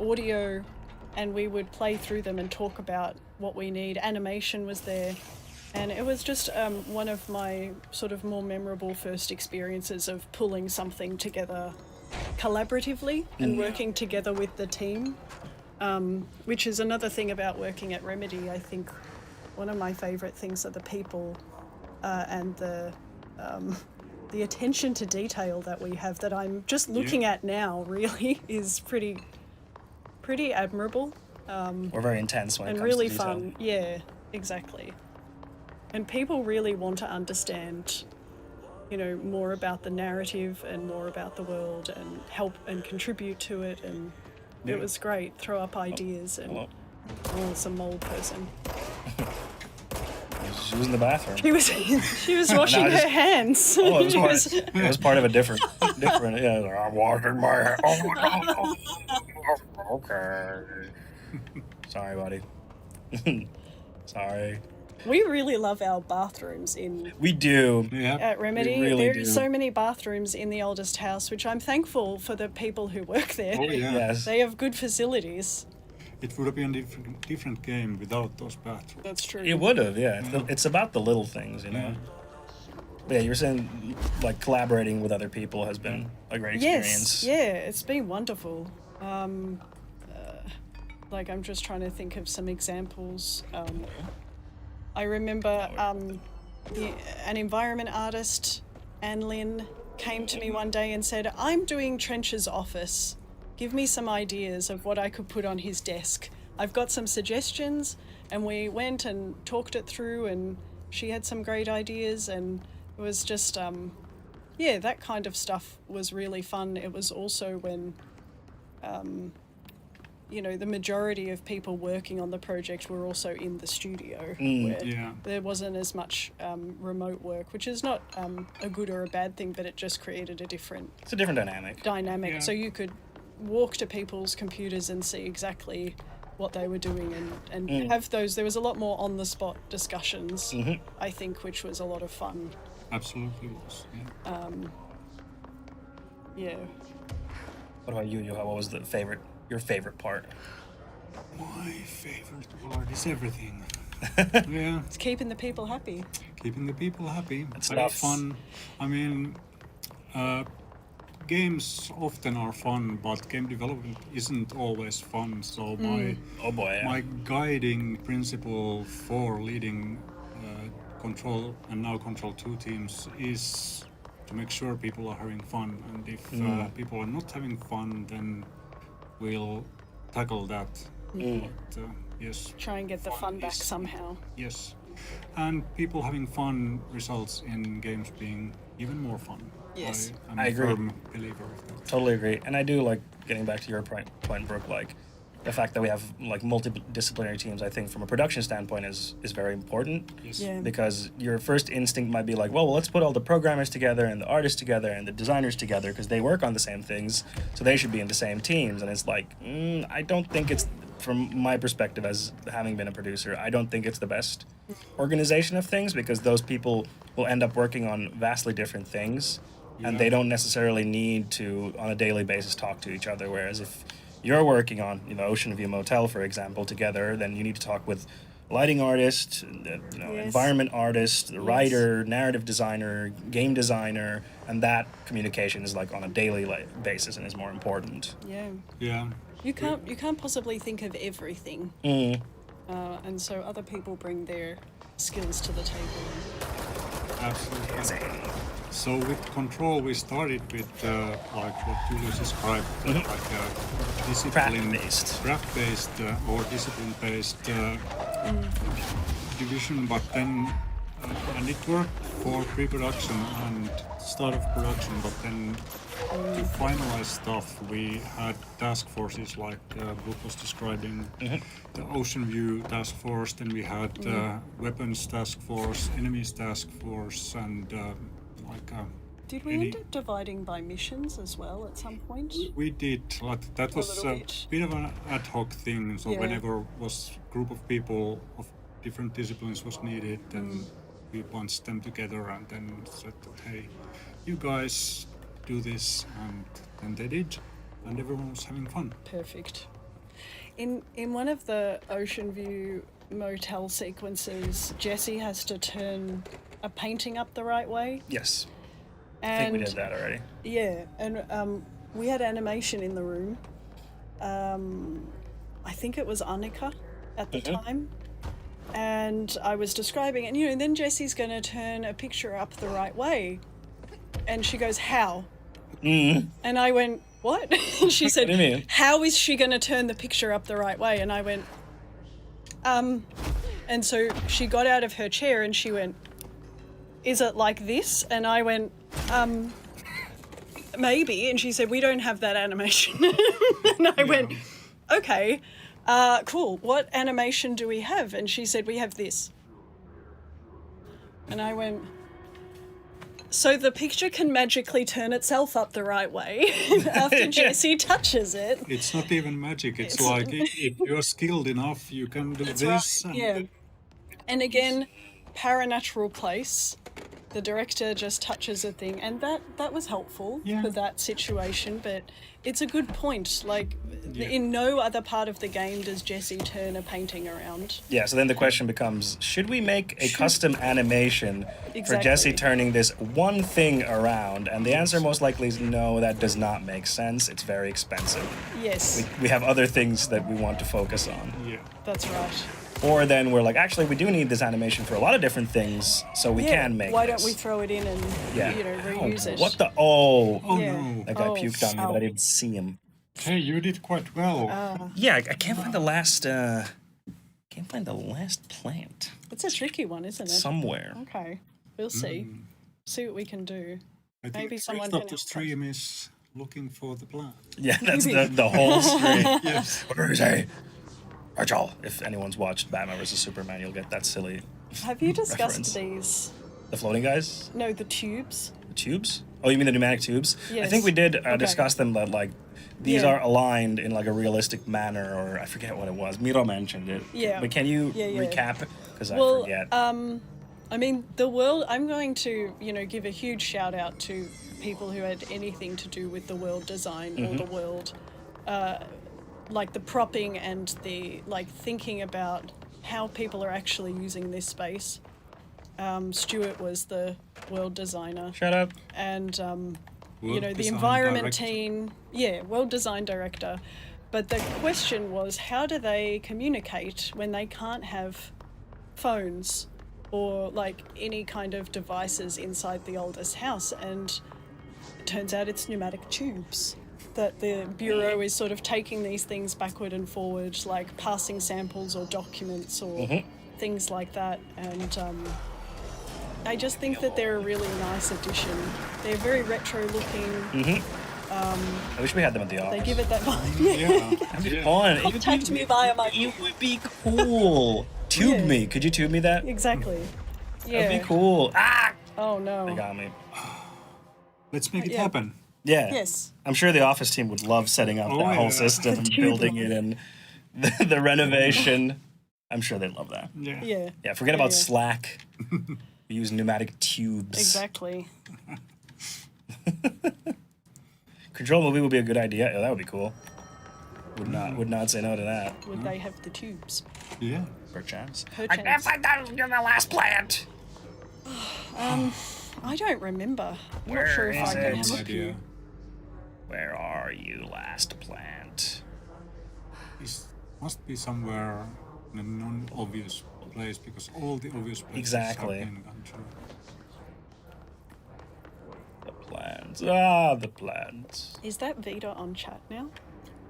Speaker 5: audio, and we would play through them and talk about what we need. Animation was there. And it was just one of my sort of more memorable first experiences of pulling something together collaboratively and working together with the team, which is another thing about working at Remedy. I think one of my favourite things are the people and the attention to detail that we have that I'm just looking at now really is pretty admirable.
Speaker 3: We're very intense when it
Speaker 5: And
Speaker 3: comes
Speaker 5: really
Speaker 3: to detail.
Speaker 5: fun. Yeah, exactly. And people really want to understand, more about the narrative and more about the world and help and contribute to it. And it was great. Throw up ideas and it's a mole person.
Speaker 3: She was in the bathroom.
Speaker 5: She was washing
Speaker 3: No, just-
Speaker 5: her hands.
Speaker 3: Oh, it was part of a different. Yeah, like, I'm washing my hands. Oh, no. Okay. Sorry, buddy. Sorry.
Speaker 5: We really love our bathrooms
Speaker 3: We do.
Speaker 4: Yeah.
Speaker 5: at Remedy.
Speaker 3: We really
Speaker 5: There
Speaker 3: do.
Speaker 5: are so many bathrooms in the oldest house, which I'm thankful for the people who work there.
Speaker 4: Oh yeah.
Speaker 3: Yes.
Speaker 5: They have good facilities.
Speaker 4: It would have been a different game without those bathrooms.
Speaker 5: That's true.
Speaker 3: It would have, yeah. It's about the little things, you know. But yeah, you were saying like collaborating with other people has been a great experience.
Speaker 5: Yes, yeah, it's been wonderful. Like, I'm just trying to think of some examples. I remember an environment artist, Anne Lynn, came to me one day and said, I'm doing Trench's office. give me some ideas of what I could put on his desk. I've got some suggestions, and we went and talked it through, and she had some great ideas, and it was just, that kind of stuff was really fun. It was also when, the majority of people working on the project were also in the studio, where there wasn't as much remote work, which is not a good or a bad thing, but it just created a different...
Speaker 3: It's a different dynamic.
Speaker 5: So you could walk to people's computers and see exactly what they were doing and have those... There was a lot more on-the-spot discussions, I think, which was a lot of fun.
Speaker 4: Absolutely was,
Speaker 5: Yeah.
Speaker 3: What about you, Juha? What was your favorite part?
Speaker 4: My favorite part is everything. Yeah.
Speaker 5: It's keeping the people happy.
Speaker 4: Keeping the people happy.
Speaker 3: It's
Speaker 4: Very
Speaker 3: nice.
Speaker 4: fun. I mean, games often are fun, but game development isn't always fun. So my guiding principle for leading Control and now Control 2 teams is to make sure people are having fun. And if people are not having fun, then we'll tackle that. But, yes.
Speaker 5: Try and get the fun back somehow.
Speaker 4: Yes. And people having fun results in games being even more fun.
Speaker 5: Yes.
Speaker 3: I agree.
Speaker 4: I'm a firm believer of that.
Speaker 3: Totally agree. And I do like, getting back to your point, Brooke, like the fact that we have like multidisciplinary teams, I think from a production standpoint is very important.
Speaker 4: Yes.
Speaker 5: Yeah.
Speaker 3: Because your first instinct might be like, well, let's put all the programmers together and the artists together and the designers together because they work on the same things, so they should be in the same teams. And it's like, I don't think it's, from my perspective as having been a producer, I don't think it's the best organization of things, because those people will end up working on vastly different things, and they don't necessarily need to, on a daily basis, talk to each other. Whereas if you're working on, Ocean View Motel, for example, together, then you need to talk with lighting artist, environment artist, the writer, narrative designer, game designer, and that communication is like on a daily basis and is more important.
Speaker 5: Yeah.
Speaker 4: Yeah.
Speaker 5: You can't possibly think of everything. And so other people bring their skills to the table.
Speaker 4: Absolutely. So with Control, we started with like what Julius described, like
Speaker 3: Craft-based.
Speaker 4: craft-based or discipline-based division, but then and it worked for pre-production and start of production, but then to finalize stuff, we had task forces like Brooke was describing, the Ocean View task force, then we had weapons task force, enemies task force, and
Speaker 5: Did we end up dividing by missions as well at some point?
Speaker 4: we did, like, that was a bit of an ad hoc thing, so whenever was group of people of different disciplines was needed, then we bunched them together and then said that, hey, you guys do this, and then they did, and everyone was having fun.
Speaker 5: Perfect. In one of the Ocean View Motel sequences, Jesse has to turn a painting up the right way.
Speaker 3: Yes.
Speaker 5: And
Speaker 3: I think we did that already.
Speaker 5: Yeah, and we had animation in the room. I think it was Annika at the time. And I was describing it, and then Jesse's going to turn a picture up the right way. And she goes, how? And I went, what? And she said,
Speaker 3: What do you mean?
Speaker 5: how is she going to turn the picture up the right way? And I went, and so she got out of her chair and she went, is it like this? And I went, maybe. And she said, we don't have that animation. And I went, okay, cool. What animation do we have? And she said, we have this. And I went, so the picture can magically turn itself up the right way after Jesse touches it.
Speaker 4: It's not even magic, it's like if you're skilled enough, you can do this.
Speaker 5: Right. Yeah. And again, paranatural place. The director just touches a thing, and that was helpful for that situation, but it's a good point. Like, in no other part of the game does Jesse turn a painting around.
Speaker 3: Yeah, so then the question becomes, should we make a custom animation for Jesse turning this one thing around? And the answer most likely is no, that does not make sense. It's very expensive.
Speaker 5: Yes.
Speaker 3: We have other things that we want to focus on.
Speaker 4: Yeah.
Speaker 5: That's right.
Speaker 3: Or then we're like, actually, we do need this animation for a lot of different things, so we can make
Speaker 5: why
Speaker 3: this.
Speaker 5: don't we throw it in and reuse it?
Speaker 3: What the? Oh,
Speaker 5: Yeah.
Speaker 4: no.
Speaker 3: that guy puked on me, but I didn't see him.
Speaker 4: Hey, you did quite well.
Speaker 3: Yeah, I can't find the last. Can't find the last plant
Speaker 5: It's a tricky one, isn't it?
Speaker 3: somewhere.
Speaker 5: Okay, we'll see. See what we can do.
Speaker 4: I think
Speaker 5: Maybe
Speaker 4: the
Speaker 5: someone
Speaker 4: rest
Speaker 5: can
Speaker 4: of the
Speaker 5: help us.
Speaker 4: stream is looking for the plant.
Speaker 3: Yeah, that's the whole stream.
Speaker 4: Yes.
Speaker 3: What do you say? Rachel, if anyone's watched Batman vs Superman, you'll get that silly.
Speaker 5: Have you discussed
Speaker 3: Reference.
Speaker 5: these?
Speaker 3: The floating guys,
Speaker 5: No, the tubes.
Speaker 3: the tubes. Oh, you mean the pneumatic tubes? I
Speaker 5: Yes.
Speaker 3: think we did
Speaker 5: Okay.
Speaker 3: discuss them, but like these
Speaker 5: Yeah.
Speaker 3: are aligned in like a realistic manner, or I forget what it was. Miro mentioned it.
Speaker 5: Yeah.
Speaker 3: But can you
Speaker 5: Yeah, yeah.
Speaker 3: recap it? Because I
Speaker 5: Well,
Speaker 3: forget.
Speaker 5: I mean, the world. I'm going to, give a huge shout out to people who had anything to do with the world design or the world, like the propping and the thinking about how people are actually using this space. Stuart was the world designer,
Speaker 3: Shut up.
Speaker 5: and
Speaker 4: World
Speaker 5: the
Speaker 4: design
Speaker 5: environment
Speaker 4: director.
Speaker 5: team, world design director. But the question was, how do they communicate when they can't have phones or any kind of devices inside the oldest house? And it turns out it's pneumatic tubes that the Bureau is sort of taking these things backward and forward, like passing samples or documents or things like that. And I just think that they're a really nice addition. They're very retro looking.
Speaker 3: I wish we had them at the office.
Speaker 5: They give it that vibe.
Speaker 4: Yeah.
Speaker 3: That'd be
Speaker 4: yeah.
Speaker 3: fun.
Speaker 5: Contact me via my...
Speaker 3: It would be cool. Tube
Speaker 5: Yeah.
Speaker 3: me. Could you tube me that?
Speaker 5: Exactly. Yeah.
Speaker 3: That'd be cool. Ah!
Speaker 5: Oh,
Speaker 3: They
Speaker 5: no.
Speaker 3: got me.
Speaker 4: Let's make it
Speaker 5: Yeah.
Speaker 4: happen.
Speaker 3: Yeah.
Speaker 5: Yes.
Speaker 3: I'm sure the office team would love setting up
Speaker 4: Oh,
Speaker 3: that
Speaker 4: yeah.
Speaker 3: whole system and building it and the renovation. I'm sure they'd love that.
Speaker 4: Yeah.
Speaker 5: Yeah.
Speaker 3: Yeah, forget about
Speaker 5: yeah.
Speaker 3: Slack. We use pneumatic tubes.
Speaker 5: Exactly.
Speaker 3: Control movie would be a good idea. Yeah, that would be cool. Would not say no to that.
Speaker 5: Would they have the tubes?
Speaker 4: Yeah.
Speaker 3: Perchance.
Speaker 5: Perchance.
Speaker 3: find out you're the last plant.
Speaker 5: I don't remember. I'm
Speaker 3: Where
Speaker 5: not sure if
Speaker 3: is
Speaker 5: I can
Speaker 3: it?
Speaker 4: No
Speaker 5: help
Speaker 4: idea.
Speaker 5: you.
Speaker 3: Where are you, last plant?
Speaker 4: It must be somewhere in a non-obvious place because all the obvious places
Speaker 3: Exactly.
Speaker 4: have been gone through.
Speaker 3: The plants. Ah, the plants.
Speaker 5: Is that Vita on chat now?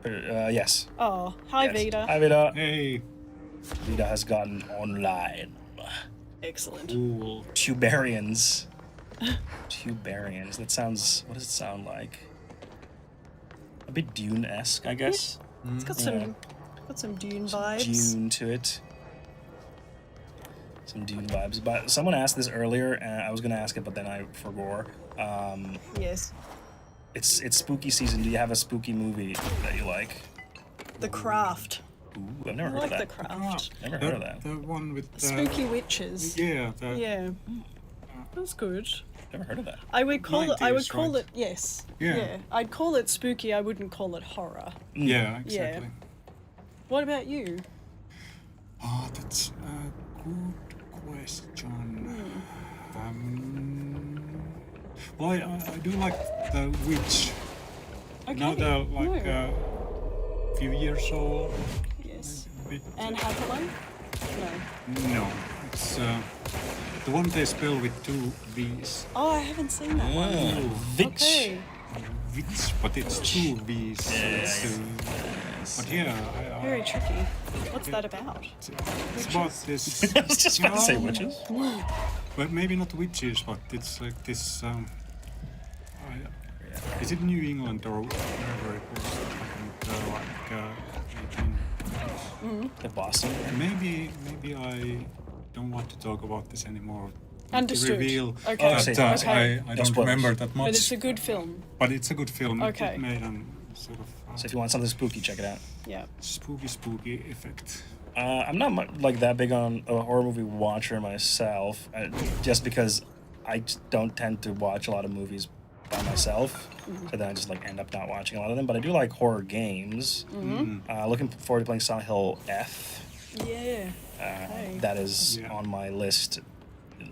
Speaker 3: Yes.
Speaker 5: Oh, hi
Speaker 3: Yes.
Speaker 5: Vita.
Speaker 3: Hi, Vida.
Speaker 4: Hey,
Speaker 3: Vida has gotten online.
Speaker 5: Excellent.
Speaker 4: cool.
Speaker 3: Tubarians. Tubarians. That sounds. What does it sound like? A bit Dune-esque, I guess.
Speaker 5: It's got
Speaker 3: Yeah.
Speaker 5: some Dune vibes.
Speaker 3: Dune to it. Some Dune vibes. But someone asked this earlier, and I was gonna ask it, but then I forgot.
Speaker 5: Yes.
Speaker 3: It's spooky season. Do you have a spooky movie that you like?
Speaker 5: The Craft.
Speaker 3: Ooh, I've never
Speaker 5: I
Speaker 3: heard
Speaker 5: like
Speaker 3: of
Speaker 5: The
Speaker 3: that.
Speaker 5: Craft.
Speaker 3: Never heard of that.
Speaker 4: The one with the...
Speaker 5: Spooky witches.
Speaker 4: Yeah, the...
Speaker 5: Yeah. That's good.
Speaker 3: Never heard of that.
Speaker 5: I would call it. I would
Speaker 4: 90s,
Speaker 5: call
Speaker 4: right?
Speaker 5: it. Yes.
Speaker 4: Yeah.
Speaker 5: I'd call it spooky. I wouldn't call it horror.
Speaker 4: Yeah, exactly.
Speaker 5: What about you?
Speaker 4: Oh, that's a good question. Well, I do like The Witch.
Speaker 5: Okay.
Speaker 4: Now they're like
Speaker 5: No.
Speaker 4: few years old.
Speaker 5: Yes.
Speaker 4: A bit,
Speaker 5: Anne Hathaway? No.
Speaker 4: no, it's the one they spell with two V's.
Speaker 5: Oh, I haven't seen that one.
Speaker 3: Oh, Vitch.
Speaker 5: Okay.
Speaker 4: Witch, but it's two V's. So it's, but yeah,
Speaker 5: Very tricky. What's that about?
Speaker 4: it's about this.
Speaker 3: I was just about to say
Speaker 4: Yeah.
Speaker 3: witches.
Speaker 4: Well, maybe not witches, but it's like this. Is it New England or wherever it was?
Speaker 3: The Boston.
Speaker 4: Maybe I don't want to talk about this anymore.
Speaker 5: Understood.
Speaker 4: To reveal
Speaker 5: Okay.
Speaker 3: Oh,
Speaker 4: that
Speaker 5: okay.
Speaker 4: I
Speaker 3: No
Speaker 4: don't
Speaker 3: spoilers.
Speaker 4: remember that much.
Speaker 5: But it's a good film.
Speaker 4: But it's a good film.
Speaker 5: Okay.
Speaker 4: It made an sort of
Speaker 3: So if you want something spooky, check it out.
Speaker 5: Yeah.
Speaker 4: spooky effect.
Speaker 3: I'm not like that big on a horror movie watcher myself, just because I just don't tend to watch a lot of movies by myself. So then I just like end up not watching a lot of them. But I do like horror games. Looking forward to playing Silent Hill F.
Speaker 5: Yeah. Okay.
Speaker 3: That is
Speaker 4: Yeah.
Speaker 3: on my list,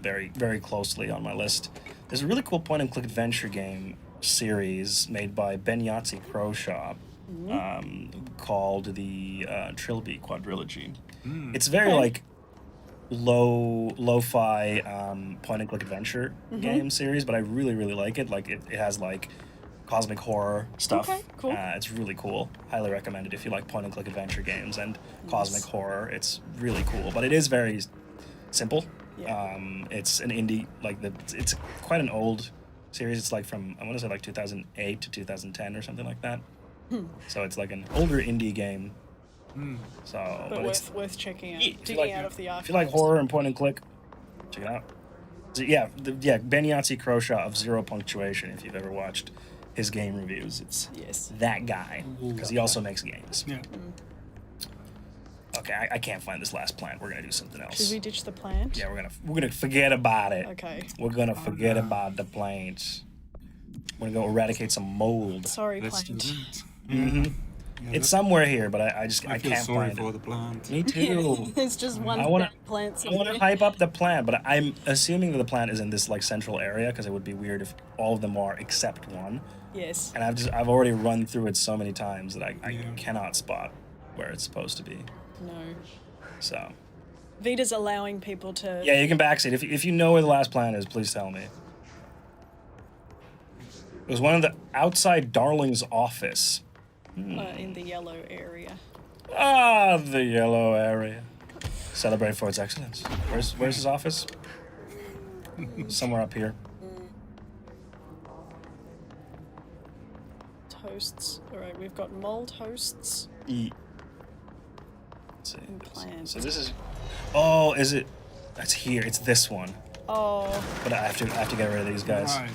Speaker 3: very, very closely on my list. There's a really cool point-and-click adventure game series made by Ben Yahtzee Crow Shop called the Trilby Quadrilogy. It's very like lo-fi point-and-click adventure game series, but I really, really like it. Like it has like cosmic horror stuff.
Speaker 5: Okay, cool.
Speaker 3: It's really cool. Highly recommended if you like point-and-click adventure games and cosmic horror. It's really cool, but it is very simple.
Speaker 5: Yeah.
Speaker 3: It's an indie, it's quite an old series. It's like from, I want to say like 2008 to 2010 or something like that. So it's like an older indie game. So,
Speaker 5: But
Speaker 3: it's
Speaker 5: worth checking out.
Speaker 3: if you
Speaker 5: Digging
Speaker 3: like-
Speaker 5: out of the archives.
Speaker 3: If you like horror and point and click, check it out. So, yeah, Benyatsi Croshaw of Zero Punctuation. If you've ever watched his game reviews, it's
Speaker 5: Yes.
Speaker 3: that guy because he also makes games.
Speaker 4: Yeah.
Speaker 3: Okay, I can't find this last plant. We're gonna do something else.
Speaker 5: Should we ditch the plant?
Speaker 3: Yeah, we're gonna forget about it.
Speaker 5: Okay.
Speaker 3: We're gonna forget about the plants. We're gonna go eradicate some mold.
Speaker 5: Sorry,
Speaker 4: Let's do
Speaker 5: plant.
Speaker 4: that. Yeah,
Speaker 3: It's somewhere here, but I
Speaker 4: I feel
Speaker 3: can't
Speaker 4: sorry
Speaker 3: find
Speaker 4: for
Speaker 3: it.
Speaker 4: the plant.
Speaker 3: Me too.
Speaker 5: There's just one
Speaker 3: I wanna-
Speaker 5: plant.
Speaker 3: I want to hype up the plant, but I'm assuming that the plant is in this like central area because it would be weird if all of them are except one.
Speaker 5: Yes.
Speaker 3: And I've already run through it so many times that I
Speaker 4: Yeah.
Speaker 3: cannot spot where it's supposed to be.
Speaker 5: No.
Speaker 3: So
Speaker 5: Vita's allowing people to.
Speaker 3: yeah, you can backseat. If you know where the last plant is, please tell me. It was one of the outside Darling's office.
Speaker 5: In the yellow area.
Speaker 3: Ah, the yellow area. Celebrate for its excellence. Where's his office? Somewhere up here.
Speaker 5: Hosts. All right, we've got mold hosts.
Speaker 3: Let's see.
Speaker 5: And plants.
Speaker 3: So this is. Oh, is it? That's here. It's this one.
Speaker 5: Oh,
Speaker 3: But I have to get rid of these guys.
Speaker 4: Right.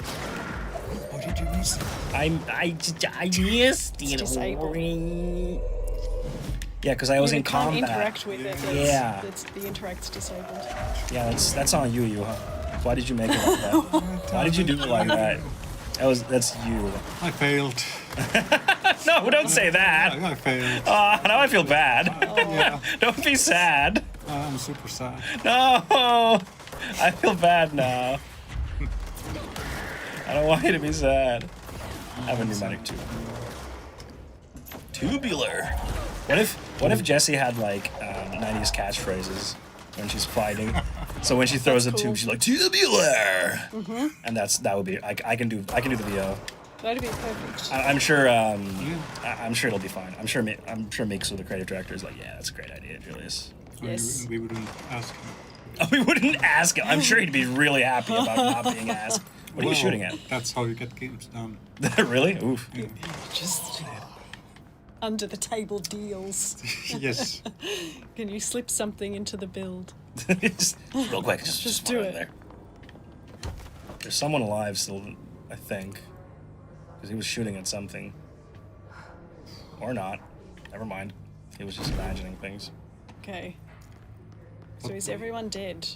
Speaker 4: Oh, did you miss it?
Speaker 3: I missed it.
Speaker 5: disabled.
Speaker 3: Yeah, because I was
Speaker 5: you
Speaker 3: in
Speaker 5: can't
Speaker 3: combat.
Speaker 5: interact with it.
Speaker 3: Yeah.
Speaker 5: The interact's disabled.
Speaker 3: Yeah, that's on you, huh? Why did you make it like that? Why did you do it like that? That's you.
Speaker 4: I failed.
Speaker 3: No, don't say that.
Speaker 4: I failed.
Speaker 3: Now I feel bad.
Speaker 4: Yeah.
Speaker 3: Don't be sad.
Speaker 4: I'm super sad.
Speaker 3: No, I feel bad now. I don't want you to be sad. I have a pneumatic tube. Tubular. What if Jessie had like 90s catchphrases when she's fighting? So when she throws a tube, she's like tubular, and that would be I can do the VO.
Speaker 5: That'd be perfect.
Speaker 3: I'm sure I'm sure it'll be fine. I'm sure Mixu, the creative director, is like, yeah, that's a great idea, Julius.
Speaker 5: Yes.
Speaker 4: We wouldn't ask him.
Speaker 3: Oh, we wouldn't ask him. I'm sure he'd be really happy about not being asked. What are you shooting at?
Speaker 4: That's how you get games done.
Speaker 3: Really? Oof.
Speaker 5: Just under the table deals.
Speaker 4: Yes.
Speaker 5: Can you slip something into the build?
Speaker 3: Just real quick, just
Speaker 5: do
Speaker 3: right
Speaker 5: it.
Speaker 3: there. There's someone alive still, I think, because he was shooting at something, or not. Never mind. He was just imagining things.
Speaker 5: Okay. So is everyone dead?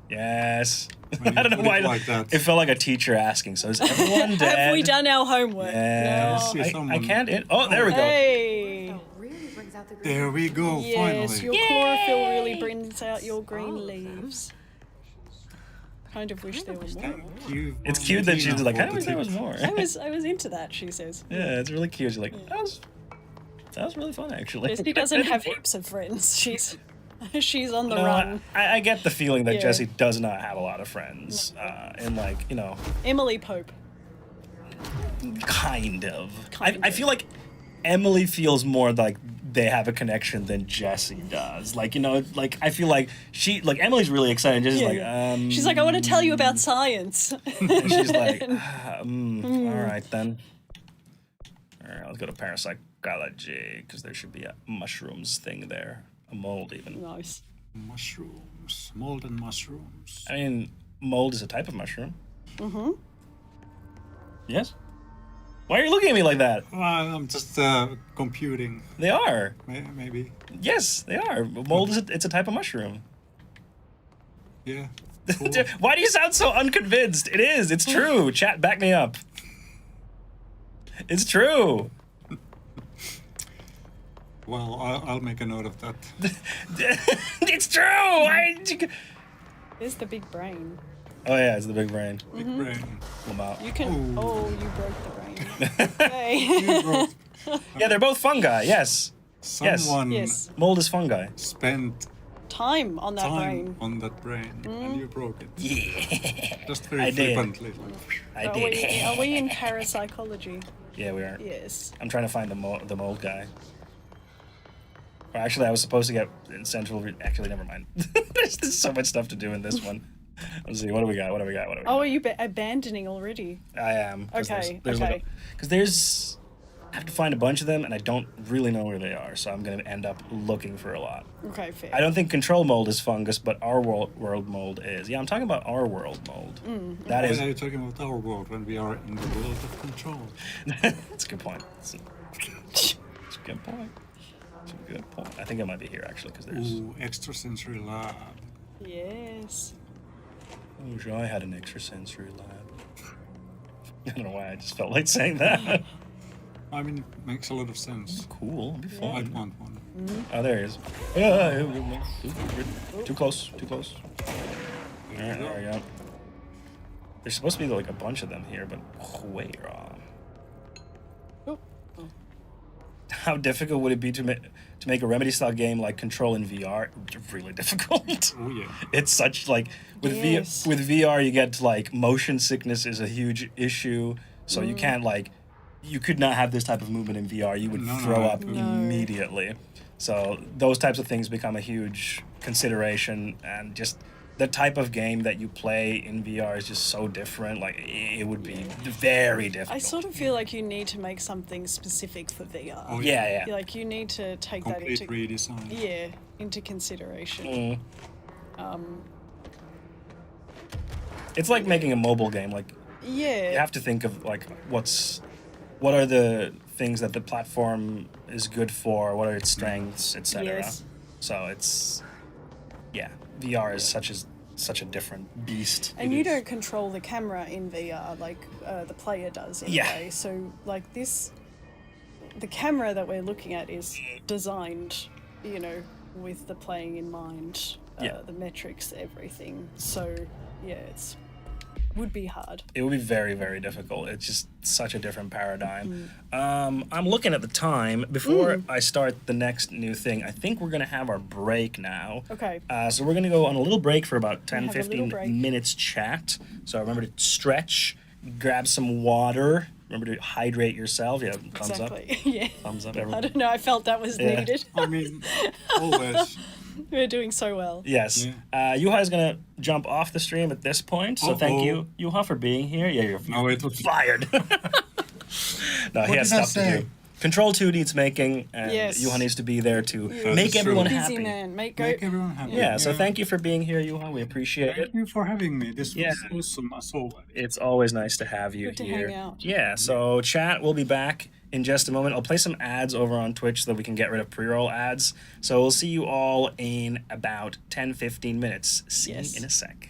Speaker 3: Yes.
Speaker 4: When you
Speaker 3: I don't know
Speaker 4: put it
Speaker 3: why
Speaker 4: like that.
Speaker 3: it felt like a teacher asking. So is everyone dead?
Speaker 5: Have we done our homework?
Speaker 3: Yes.
Speaker 5: No.
Speaker 4: See
Speaker 3: I
Speaker 4: someone-
Speaker 3: can't. Oh, there we go.
Speaker 5: Hey.
Speaker 7: Really brings out the green.
Speaker 4: There we go,
Speaker 5: Yes,
Speaker 4: finally.
Speaker 5: your chlorophyll really brings out your green leaves. Kind of wish there were more.
Speaker 4: Thank you,
Speaker 3: It's cute that she's
Speaker 4: Valentina,
Speaker 3: like,
Speaker 4: for
Speaker 3: I
Speaker 4: the
Speaker 3: wish there
Speaker 4: tip.
Speaker 3: was more.
Speaker 5: I was into that, she says.
Speaker 3: Yeah, it's really cute. You're like, that was really fun, actually.
Speaker 5: Jessie doesn't have heaps of friends. She's on the
Speaker 3: No,
Speaker 5: run.
Speaker 3: I get the feeling that
Speaker 5: Yeah.
Speaker 3: Jessie does not have a lot of friends. And, like, you know,
Speaker 5: Emily Pope.
Speaker 3: kind of.
Speaker 5: Kind
Speaker 3: I
Speaker 5: of.
Speaker 3: feel like Emily feels more like they have a connection than Jessie does. Like, you know, like, I feel like Emily's really excited. Jesse's like,
Speaker 5: She's like, I want to tell you about science.
Speaker 3: and she's like, all right then. All right, let's go to parapsychology, because there should be a mushrooms thing there. A mold, even.
Speaker 5: Nice.
Speaker 4: Mushrooms. Mold and mushrooms.
Speaker 3: I mean, mold is a type of mushroom. Mm-hmm. Yes? Why are you looking at me like that?
Speaker 4: Well, I'm just computing.
Speaker 3: They are.
Speaker 4: Maybe.
Speaker 3: Yes, they are. Mold it's a type of mushroom.
Speaker 4: Yeah. Cool.
Speaker 3: Why do you sound so unconvinced? It is. It's true. Chat, back me up. It's true.
Speaker 4: Well, I'll make a note of that.
Speaker 3: It's true.
Speaker 5: There's the big brain.
Speaker 3: Oh yeah, it's the big brain.
Speaker 4: Big brain.
Speaker 3: Lamau.
Speaker 5: You can.
Speaker 4: Oh.
Speaker 5: Oh, you broke the brain. Okay.
Speaker 4: You wrote-
Speaker 3: Yeah, they're both fungi. Yes.
Speaker 4: Someone
Speaker 5: Yes.
Speaker 3: Mold is fungi.
Speaker 4: spent
Speaker 5: time on that brain.
Speaker 4: on that brain, and you broke it.
Speaker 3: Yeah.
Speaker 4: Just very
Speaker 3: I did.
Speaker 4: flippantly.
Speaker 3: I
Speaker 5: Are
Speaker 3: did.
Speaker 5: are we in parapsychology?
Speaker 3: Yeah, we are.
Speaker 5: Yes.
Speaker 3: I'm trying to find the mold guy. Or actually, I was supposed to get in Central. Actually, never mind. There's so much stuff to do in this one. Let's see. What do we got?
Speaker 5: Oh, are you abandoning already?
Speaker 3: I am.
Speaker 5: Okay,
Speaker 3: Because
Speaker 5: okay.
Speaker 3: there's. I have to find a bunch of them, and I don't really know where they are, so I'm going to end up looking for a lot.
Speaker 5: Okay, fair.
Speaker 3: I don't think control mold is fungus, but our world mold is. Yeah, I'm talking about our world mold. That
Speaker 4: Why
Speaker 3: is.
Speaker 4: are you talking about our world when we are in the world of control?
Speaker 3: That's a good point. That's a good point. That's a good point. I think it might be here actually, because there's.
Speaker 4: Ooh, extrasensory lab.
Speaker 5: Yes.
Speaker 3: I wish I had an extrasensory lab. I don't know why I just felt like saying that.
Speaker 4: I mean, it makes a lot of sense.
Speaker 3: Cool. It'd be fun.
Speaker 4: I'd want one.
Speaker 3: Oh, there he is. Yeah, too close. Too close. All right, there we go. There's supposed to be like a bunch of them here, but where? How difficult would it be to make a Remedy style game like Control in VR? Really difficult.
Speaker 4: Oh yeah.
Speaker 3: It's such like with
Speaker 5: Yes.
Speaker 3: with VR you get like motion sickness is a huge issue, so you can't like you could not have this type of movement in VR. You would
Speaker 4: No,
Speaker 3: throw
Speaker 4: no,
Speaker 3: up
Speaker 4: no.
Speaker 3: immediately. So those types of things become a huge consideration, and just the type of game that you play in VR is just so different. Like it would be very difficult.
Speaker 5: I sort of feel like you need to make something specific for VR.
Speaker 4: Oh,
Speaker 3: yeah.
Speaker 5: Like you need to take
Speaker 4: Complete
Speaker 5: that into
Speaker 4: redesign.
Speaker 5: into consideration.
Speaker 3: It's like making a mobile game. Like
Speaker 5: Yeah.
Speaker 3: you have to think of like what are the things that the platform is good for, what are its strengths, etc.
Speaker 5: Yes.
Speaker 3: So it's VR is such a different beast.
Speaker 5: And you don't control the camera in VR like the player does anyway.
Speaker 3: Yeah.
Speaker 5: So like the camera that we're looking at is designed, with the playing in mind, the metrics, everything. So it's would be hard.
Speaker 3: It would be very, very difficult. It's just such a different paradigm. I'm looking at the time. Before I start the next new thing, I think we're going to have our break now.
Speaker 5: Okay.
Speaker 3: So we're going to go on a little break for about 10,
Speaker 5: have a little
Speaker 3: 15
Speaker 5: break.
Speaker 3: minutes chat. So remember to stretch, grab some water. Remember to hydrate yourself. Yeah, thumbs up.
Speaker 5: Exactly. Yeah.
Speaker 3: Thumbs up,
Speaker 5: I
Speaker 3: everyone.
Speaker 5: don't know. I felt that was
Speaker 3: Yeah.
Speaker 5: needed.
Speaker 4: I mean, always.
Speaker 5: We're doing so well.
Speaker 3: Yes.
Speaker 4: Yeah.
Speaker 3: Yuha is going to jump off the stream at this point. So thank you, Yuha, for being here. Yeah, you're
Speaker 4: No, it was
Speaker 3: fired. No, he has
Speaker 9: did I
Speaker 3: stuff to
Speaker 9: say?
Speaker 3: do. Control 2 needs making, and
Speaker 5: Yes.
Speaker 3: Yuha needs to be there to
Speaker 4: That's
Speaker 3: make
Speaker 4: true.
Speaker 3: everyone
Speaker 5: Busy
Speaker 3: happy.
Speaker 5: man. Make
Speaker 4: everyone happy.
Speaker 3: Yeah, so thank you for being here, Yuha. We appreciate it.
Speaker 4: Thank you for having me. This
Speaker 3: Yeah.
Speaker 4: was awesome as always.
Speaker 3: It's always nice to have you
Speaker 5: Good to
Speaker 3: here.
Speaker 5: hang out.
Speaker 3: Yeah, so chat, we'll be back in just a moment. I'll play some ads over on Twitch so that we can get rid of pre-roll ads. So we'll see you all in about 10-15 minutes. See
Speaker 5: Yes.
Speaker 3: you in a sec.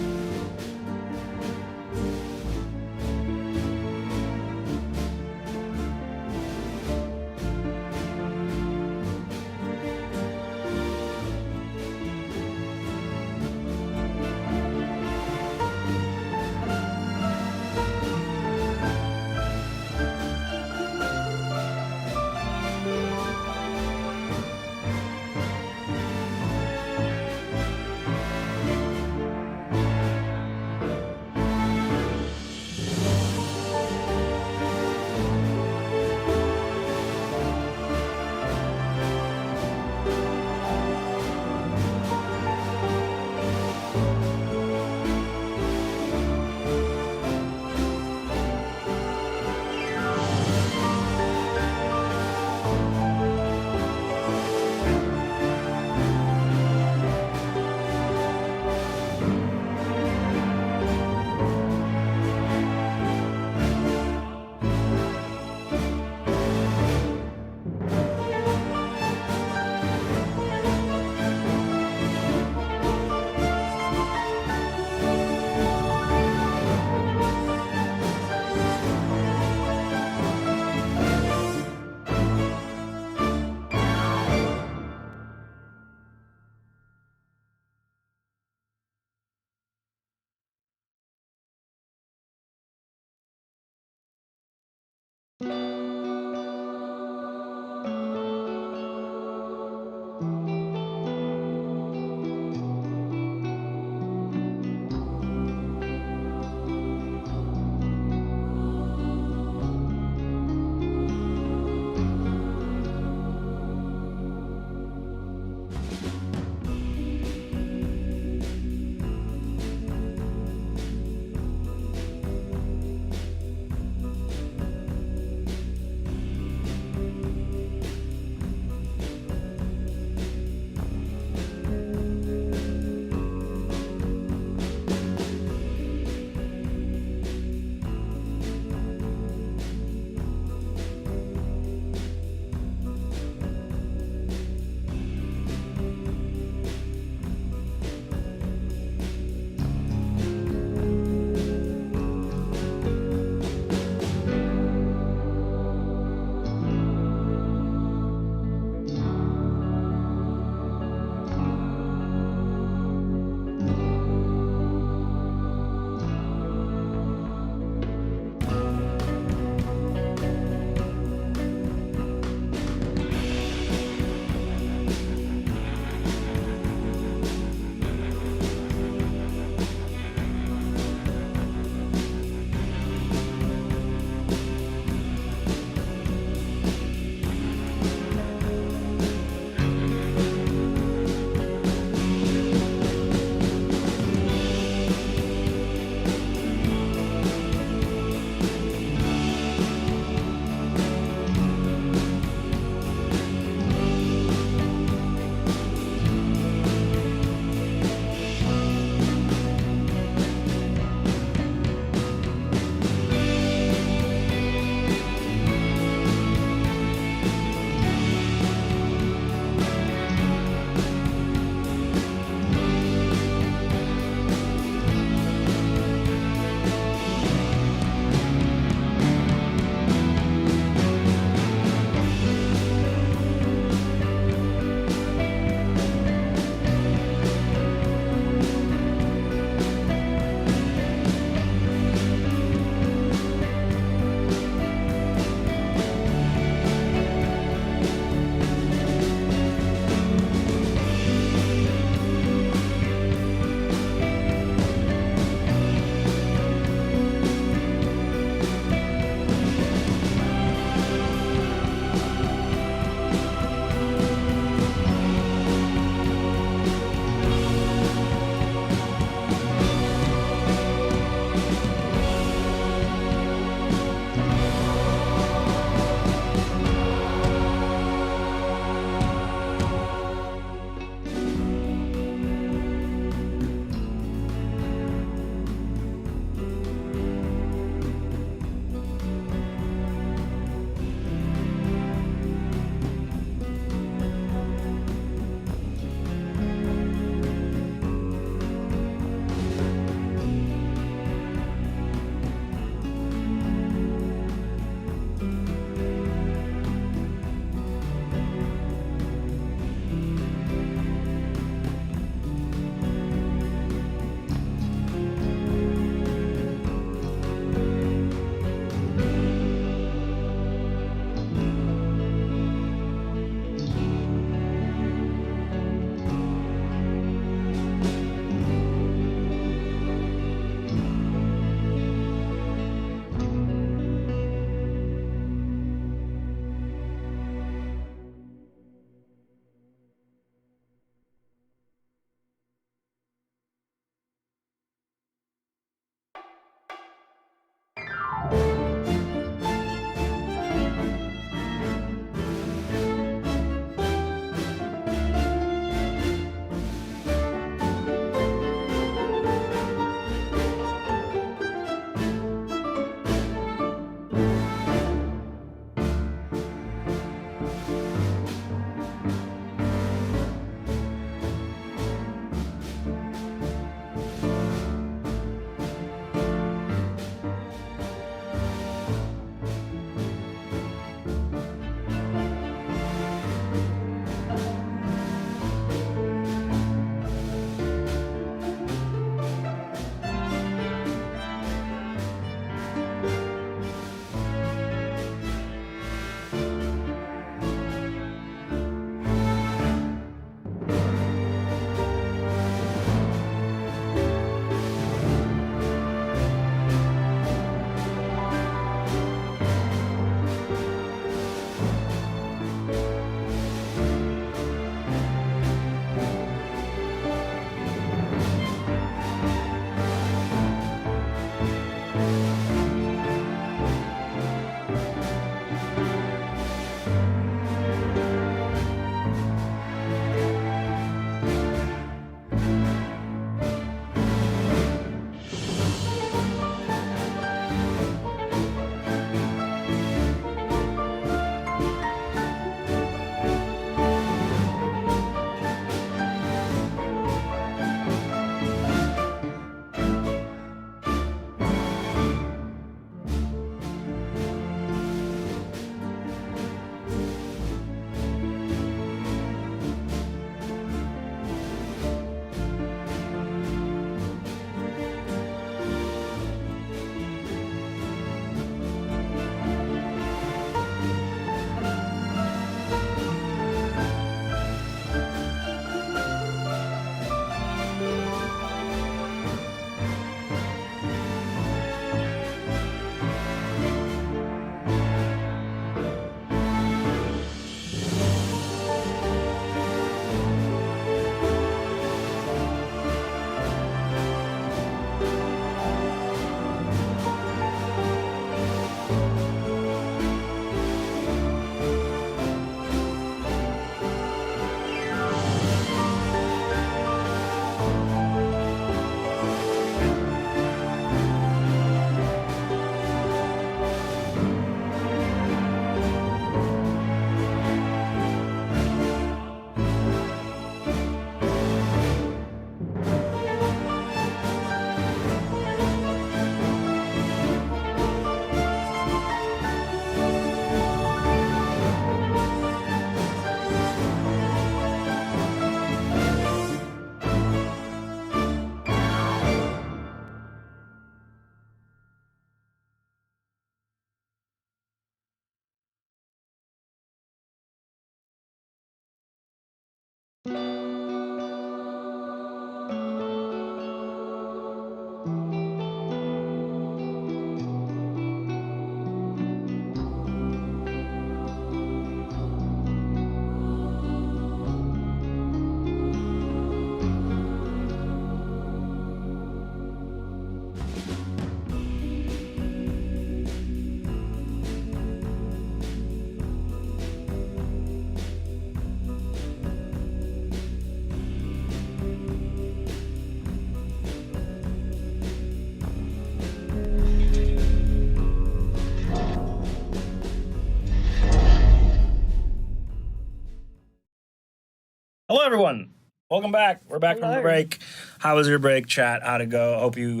Speaker 3: Hello, everyone. Welcome back. We're back from the
Speaker 5: Hello.
Speaker 3: break. How was your break, chat? How'd it go? Hope you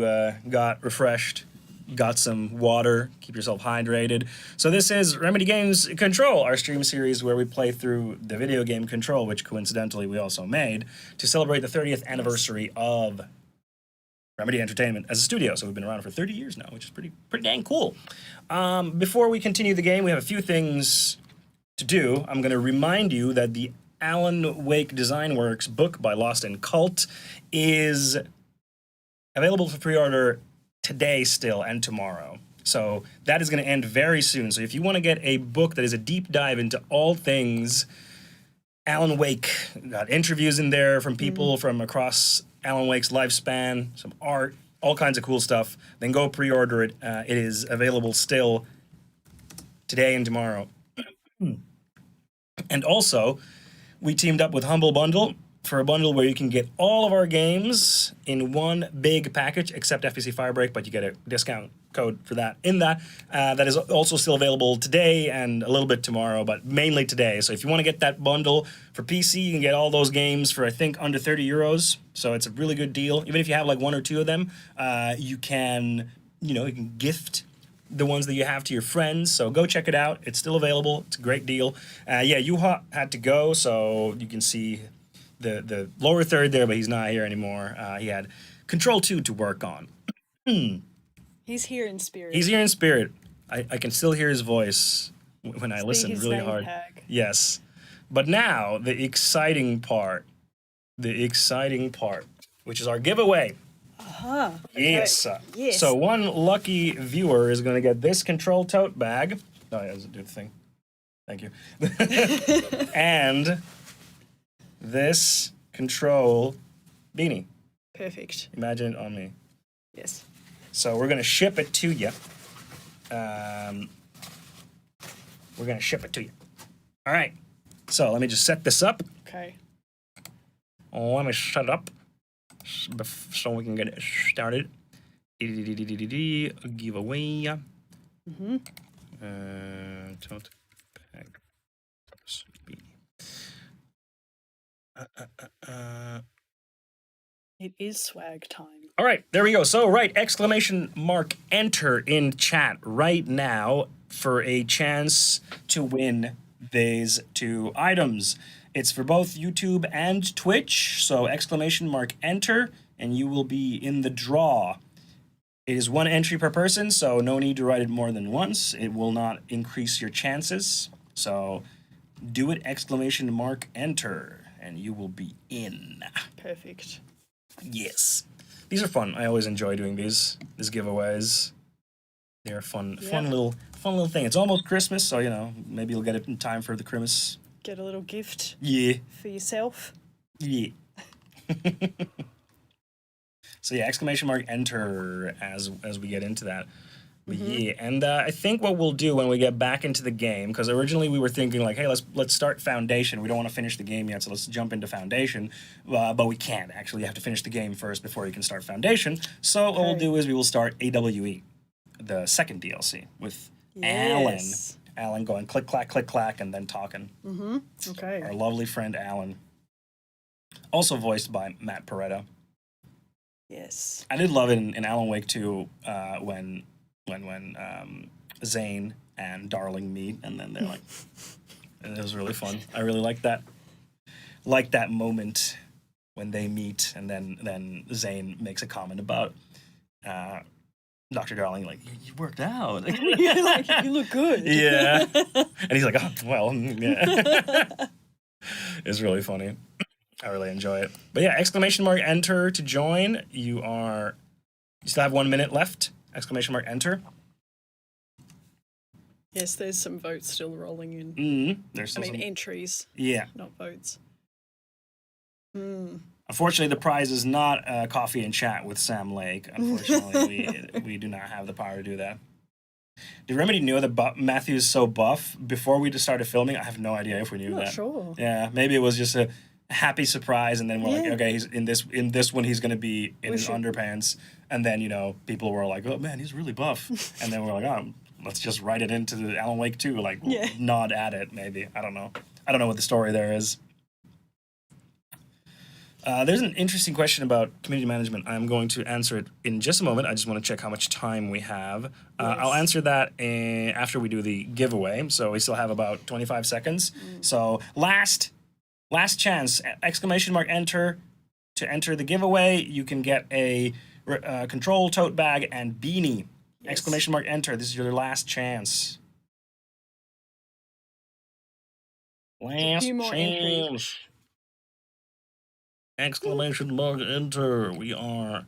Speaker 3: got refreshed, got some water, keep yourself hydrated. So this is Remedy Games Control, our stream series where we play through the video game Control, which coincidentally we also made, to celebrate the 30th anniversary of Remedy Entertainment as a studio. So we've been around for 30 years now, which is pretty dang cool. Before we continue the game, we have a few things to do. I'm going to remind you that the Alan Wake Design Works book by Lost in Cult is available for pre-order today still and tomorrow. So that is going to end very soon. So if you want to get a book that is a deep dive into all things Alan Wake, got interviews in there from people from across Alan Wake's lifespan, some art, all kinds of cool stuff, then go pre-order it. It is available still today and tomorrow. And also, we teamed up with Humble Bundle for a bundle where you can get all of our games in one big package, except FPC Firebreak, but you get a discount code for that in that. That is also still available today and a little bit tomorrow, but mainly today. So if you want to get that bundle for PC, you can get all those games for, I think, under 30 euros. So it's a really good deal. Even if you have like one or two of them, you can gift the ones that you have to your friends. So go check it out. It's still available. It's a great deal. Yuha had to go, so you can see the lower third there, but he's not here anymore. He had Control 2 to work on.
Speaker 5: He's here in spirit.
Speaker 3: He's here in spirit. I can still hear his voice when I listen
Speaker 5: his
Speaker 3: really
Speaker 5: name
Speaker 3: hard.
Speaker 5: tag.
Speaker 3: Yes. But now, the exciting part, which is our giveaway. Yes.
Speaker 5: Yes.
Speaker 3: So one lucky viewer is going to get this Control tote bag. Oh, yeah, doesn't do the thing. Thank you. And this Control beanie.
Speaker 5: Perfect.
Speaker 3: Imagine it on me.
Speaker 5: Yes.
Speaker 3: So we're going to ship it to you. All right. So let me just set this up.
Speaker 5: Okay.
Speaker 3: Let me set it up so we can get it started. Giveaway. Tote bag.
Speaker 5: It is swag time.
Speaker 3: All right, there we go. So, exclamation mark enter in chat right now for a chance to win these two items. It's for both YouTube and Twitch, so exclamation mark enter, and you will be in the draw. It is one entry per person, so no need to write it more than once. It will not increase your chances. So do it, exclamation mark enter, and you will be in.
Speaker 5: Perfect.
Speaker 3: Yes. These are fun. I always enjoy doing these giveaways. They're fun little thing. It's almost Christmas, so maybe you'll get it in time for the Christmas.
Speaker 5: Get a little gift.
Speaker 3: Yeah.
Speaker 5: For yourself.
Speaker 3: Yeah. So exclamation mark enter as we get into that. But yeah, and I think what we'll do when we get back into the game, because originally we were thinking like, hey, let's start Foundation. We don't want to finish the game yet, so let's jump into Foundation. But we can't actually. You have to finish the game first before you can start Foundation. So what we'll do is we will start AWE, the second DLC with
Speaker 5: Yes.
Speaker 3: Alan going click clack and then talking.
Speaker 5: Okay.
Speaker 3: Our lovely friend Alan, also voiced by Matt Peretta.
Speaker 5: Yes.
Speaker 3: I did love it in Alan Wake 2 when Zane and Darling meet, and then they're like, it was really fun. I really liked that moment when they meet, and then Zane makes a comment about Dr. Darling, like, you worked out.
Speaker 5: You're like, you look good.
Speaker 3: Yeah. And he's like, oh, well, yeah. It's really funny. I really enjoy it. But yeah, exclamation mark enter to join. You still have 1 minute left. Exclamation mark enter.
Speaker 5: Yes, there's some votes still rolling in.
Speaker 3: There's
Speaker 5: I
Speaker 3: still
Speaker 5: mean,
Speaker 3: some,
Speaker 5: entries,
Speaker 3: yeah.
Speaker 5: not votes.
Speaker 3: Unfortunately, the prize is not coffee and chat with Sam Lake. Unfortunately, we do not have the power to do that. Did Remedy know that Matthew is so buff before we just started filming? I have no idea if we knew
Speaker 5: Not
Speaker 3: that.
Speaker 5: sure.
Speaker 3: Yeah, maybe it was just a happy surprise, and then we're like, okay, he's in this one he's gonna be in his underpants, and then people were like, oh man, he's really buff, and then we're like, oh, let's just write it into the Alan Wake 2, like nod at it, maybe. I don't know what the story there is. There's an interesting question about community management. I'm going to answer it in just a moment. I just want to check how much time we have. I'll answer that after we do the giveaway. So we still have about 25 seconds. So last chance! Exclamation mark enter to enter the giveaway. You can get a control tote bag and beanie.
Speaker 5: Yes.
Speaker 3: Exclamation mark enter. This is your last chance. Last
Speaker 5: few more entries.
Speaker 3: chance. Exclamation mark enter. We are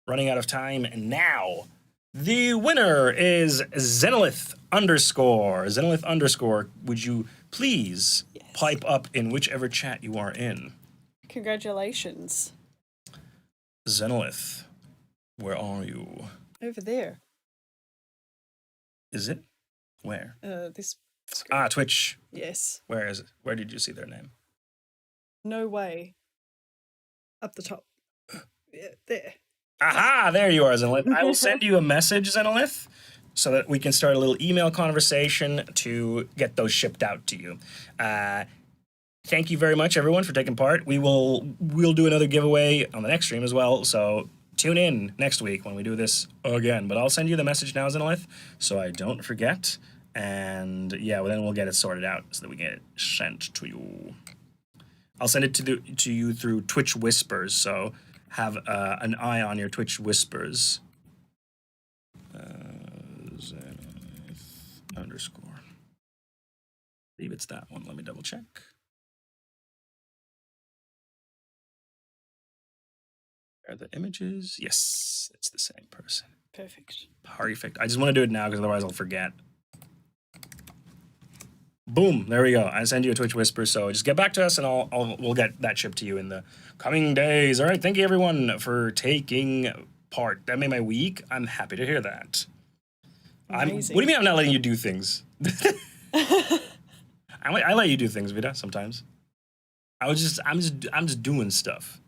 Speaker 3: running out of time. And now, the winner is Zenolith _. Zenolith _. Would you please pipe up in whichever chat you are in?
Speaker 5: Congratulations.
Speaker 3: Zenolith, where are you?
Speaker 5: Over there.
Speaker 3: Is it? Where?
Speaker 5: This screen.
Speaker 3: Twitch.
Speaker 5: Yes.
Speaker 3: Where is it? Where did you see their name?
Speaker 5: No way. Up the top. Yeah, there.
Speaker 3: Aha, there you are, Zenolith. I will send you a message, Zenolith, so that we can start a little email conversation to get those shipped out to you. Thank you very much, everyone, for taking part. We'll do another giveaway on the next stream as well, so tune in next week when we do this again. But I'll send you the message now, Zenolith, so I don't forget. And yeah, well, then we'll get it sorted out so that we get it sent to you. I'll send it to you through Twitch Whispers, so have an eye on your Twitch Whispers. Zenith _. I believe it's that one. Let me double check. Are the images? Yes, it's the same person.
Speaker 5: Perfect.
Speaker 3: Perfect. I just want to do it now because otherwise I'll forget. Boom, there we go. I send you a Twitch Whisper, so just get back to us and we'll get that shipped to you in the coming days. All right, thank you everyone for taking part. That made my week. I'm happy to hear that.
Speaker 5: Amazing.
Speaker 3: What do you mean I'm not letting you do things? I let you do things, Vida, sometimes. I'm just doing stuff.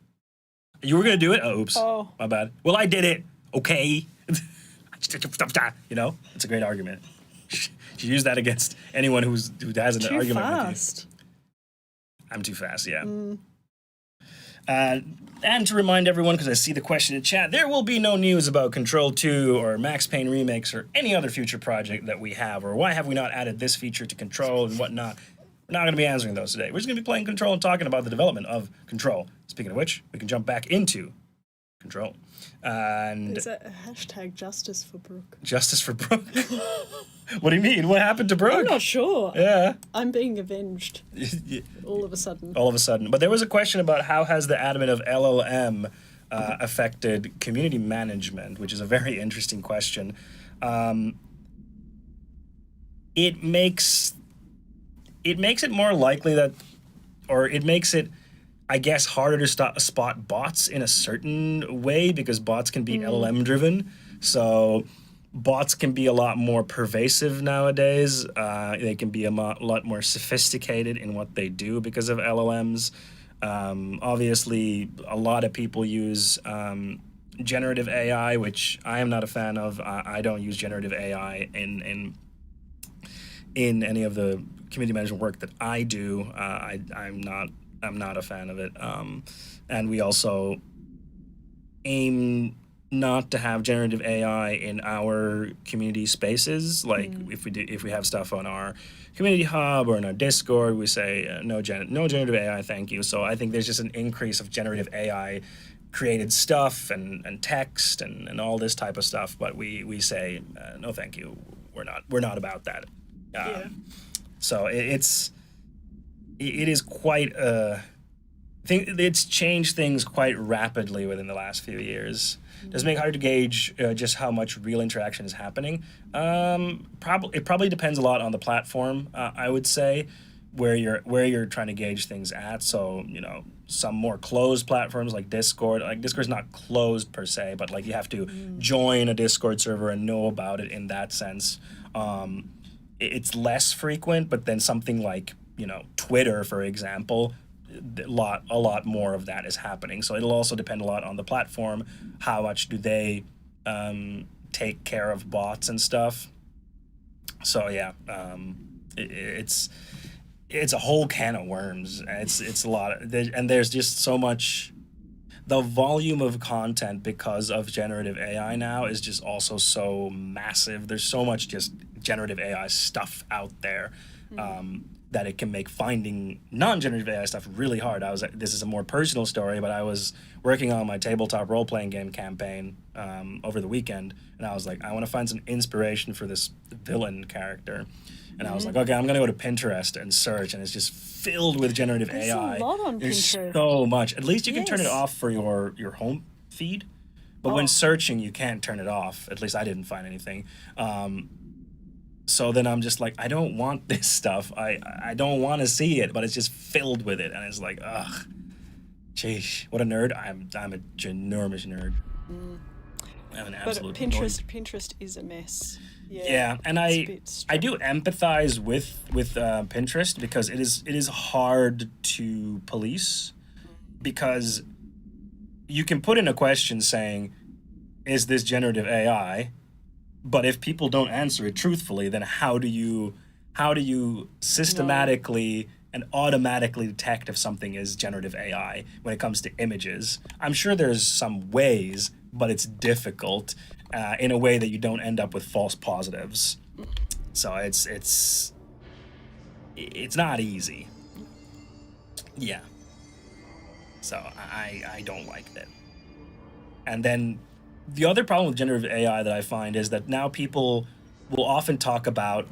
Speaker 3: You were gonna do it? Oh, oops.
Speaker 5: Oh.
Speaker 3: My bad. Well, I did it. Okay. You know, it's a great argument. You use that against anyone who has an
Speaker 5: Too
Speaker 3: argument
Speaker 5: fast.
Speaker 3: with you. I'm too fast, yeah. And to remind everyone, because I see the question in chat, there will be no news about Control 2 or Max Payne remakes or any other future project that we have, or why have we not added this feature to Control and whatnot. We're not going to be answering those today. We're just going to be playing Control and talking about the development of Control. Speaking of which, we can jump back into Control. And
Speaker 5: Is that a hashtag justice for Brooke?
Speaker 3: Justice for Brooke? What do you mean? What happened to Brooke?
Speaker 5: I'm not sure.
Speaker 3: Yeah.
Speaker 5: I'm being avenged all of a sudden.
Speaker 3: All of a sudden. But there was a question about how has the advent of LLM affected community management, which is a very interesting question. It makes it more likely that, or it makes it, I guess, harder to spot bots in a certain way because bots can be LLM driven. So bots can be a lot more pervasive nowadays. They can be a lot more sophisticated in what they do because of LLMs. Obviously, a lot of people use generative AI, which I am not a fan of. I don't use generative AI in any of the community management work that I do. I'm not a fan of it. And we also aim not to have generative AI in our community spaces. Like if we have stuff on our community hub or in our Discord, we say no generative AI, thank you. So I think there's just an increase of generative AI created stuff and text and all this type of stuff. But we say no, thank you. We're not about that. So it is quite it's changed things quite rapidly within the last few years. Does it make it hard to gauge just how much real interaction is happening? It probably depends a lot on the platform. I would say where you're trying to gauge things at. So some more closed platforms like Discord. Like Discord's not closed per se, but like you have to join a Discord server and know about it in that sense. It's less frequent, but then something like Twitter, for example, a lot more of that is happening. So it'll also depend a lot on the platform. How much do they take care of bots and stuff? So yeah, it's a whole can of worms. It's a lot, and there's just so much the volume of content because of generative AI now is just also so massive. There's so much just generative AI stuff out there that it can make finding non-generative AI stuff really hard. This is a more personal story, but I was working on my tabletop role-playing game campaign over the weekend, and I was like, I want to find some inspiration for this villain character. And I was like, okay, I'm going to go to Pinterest and search, and it's just filled with generative AI.
Speaker 5: There's a lot on
Speaker 3: There's
Speaker 5: Pinterest.
Speaker 3: so much. At least you can turn it
Speaker 5: Yes.
Speaker 3: off for your home feed. But when searching, you can't turn it off. At least I didn't find anything. So then I'm just like, I don't want this stuff. I don't want to see it, but it's just filled with it. And it's like, ugh. Jeez, what a nerd. I'm a ginormous nerd. I'm an
Speaker 5: But
Speaker 3: absolute
Speaker 5: Pinterest is a mess.
Speaker 3: Yeah, and I do empathize with Pinterest because it is hard to police, because you can put in a question saying, is this generative AI? But if people don't answer it truthfully, then how do you systematically and automatically detect if something is generative AI when it comes to images? I'm sure there's some ways, but it's difficult in a way that you don't end up with false positives. So it's not easy. Yeah. So I don't like that. And then the other problem with generative AI that I find is that now people will often talk about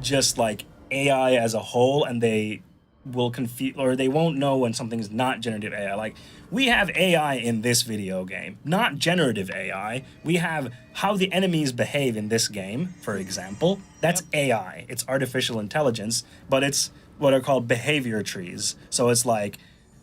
Speaker 3: just like AI as a whole, and they will confuse, or they won't know when something is not generative AI. Like, we have AI in this video game, not generative AI. We have how the enemies behave in this game, for example. That's AI. It's artificial intelligence, but it's what are called behavior trees. So it's like,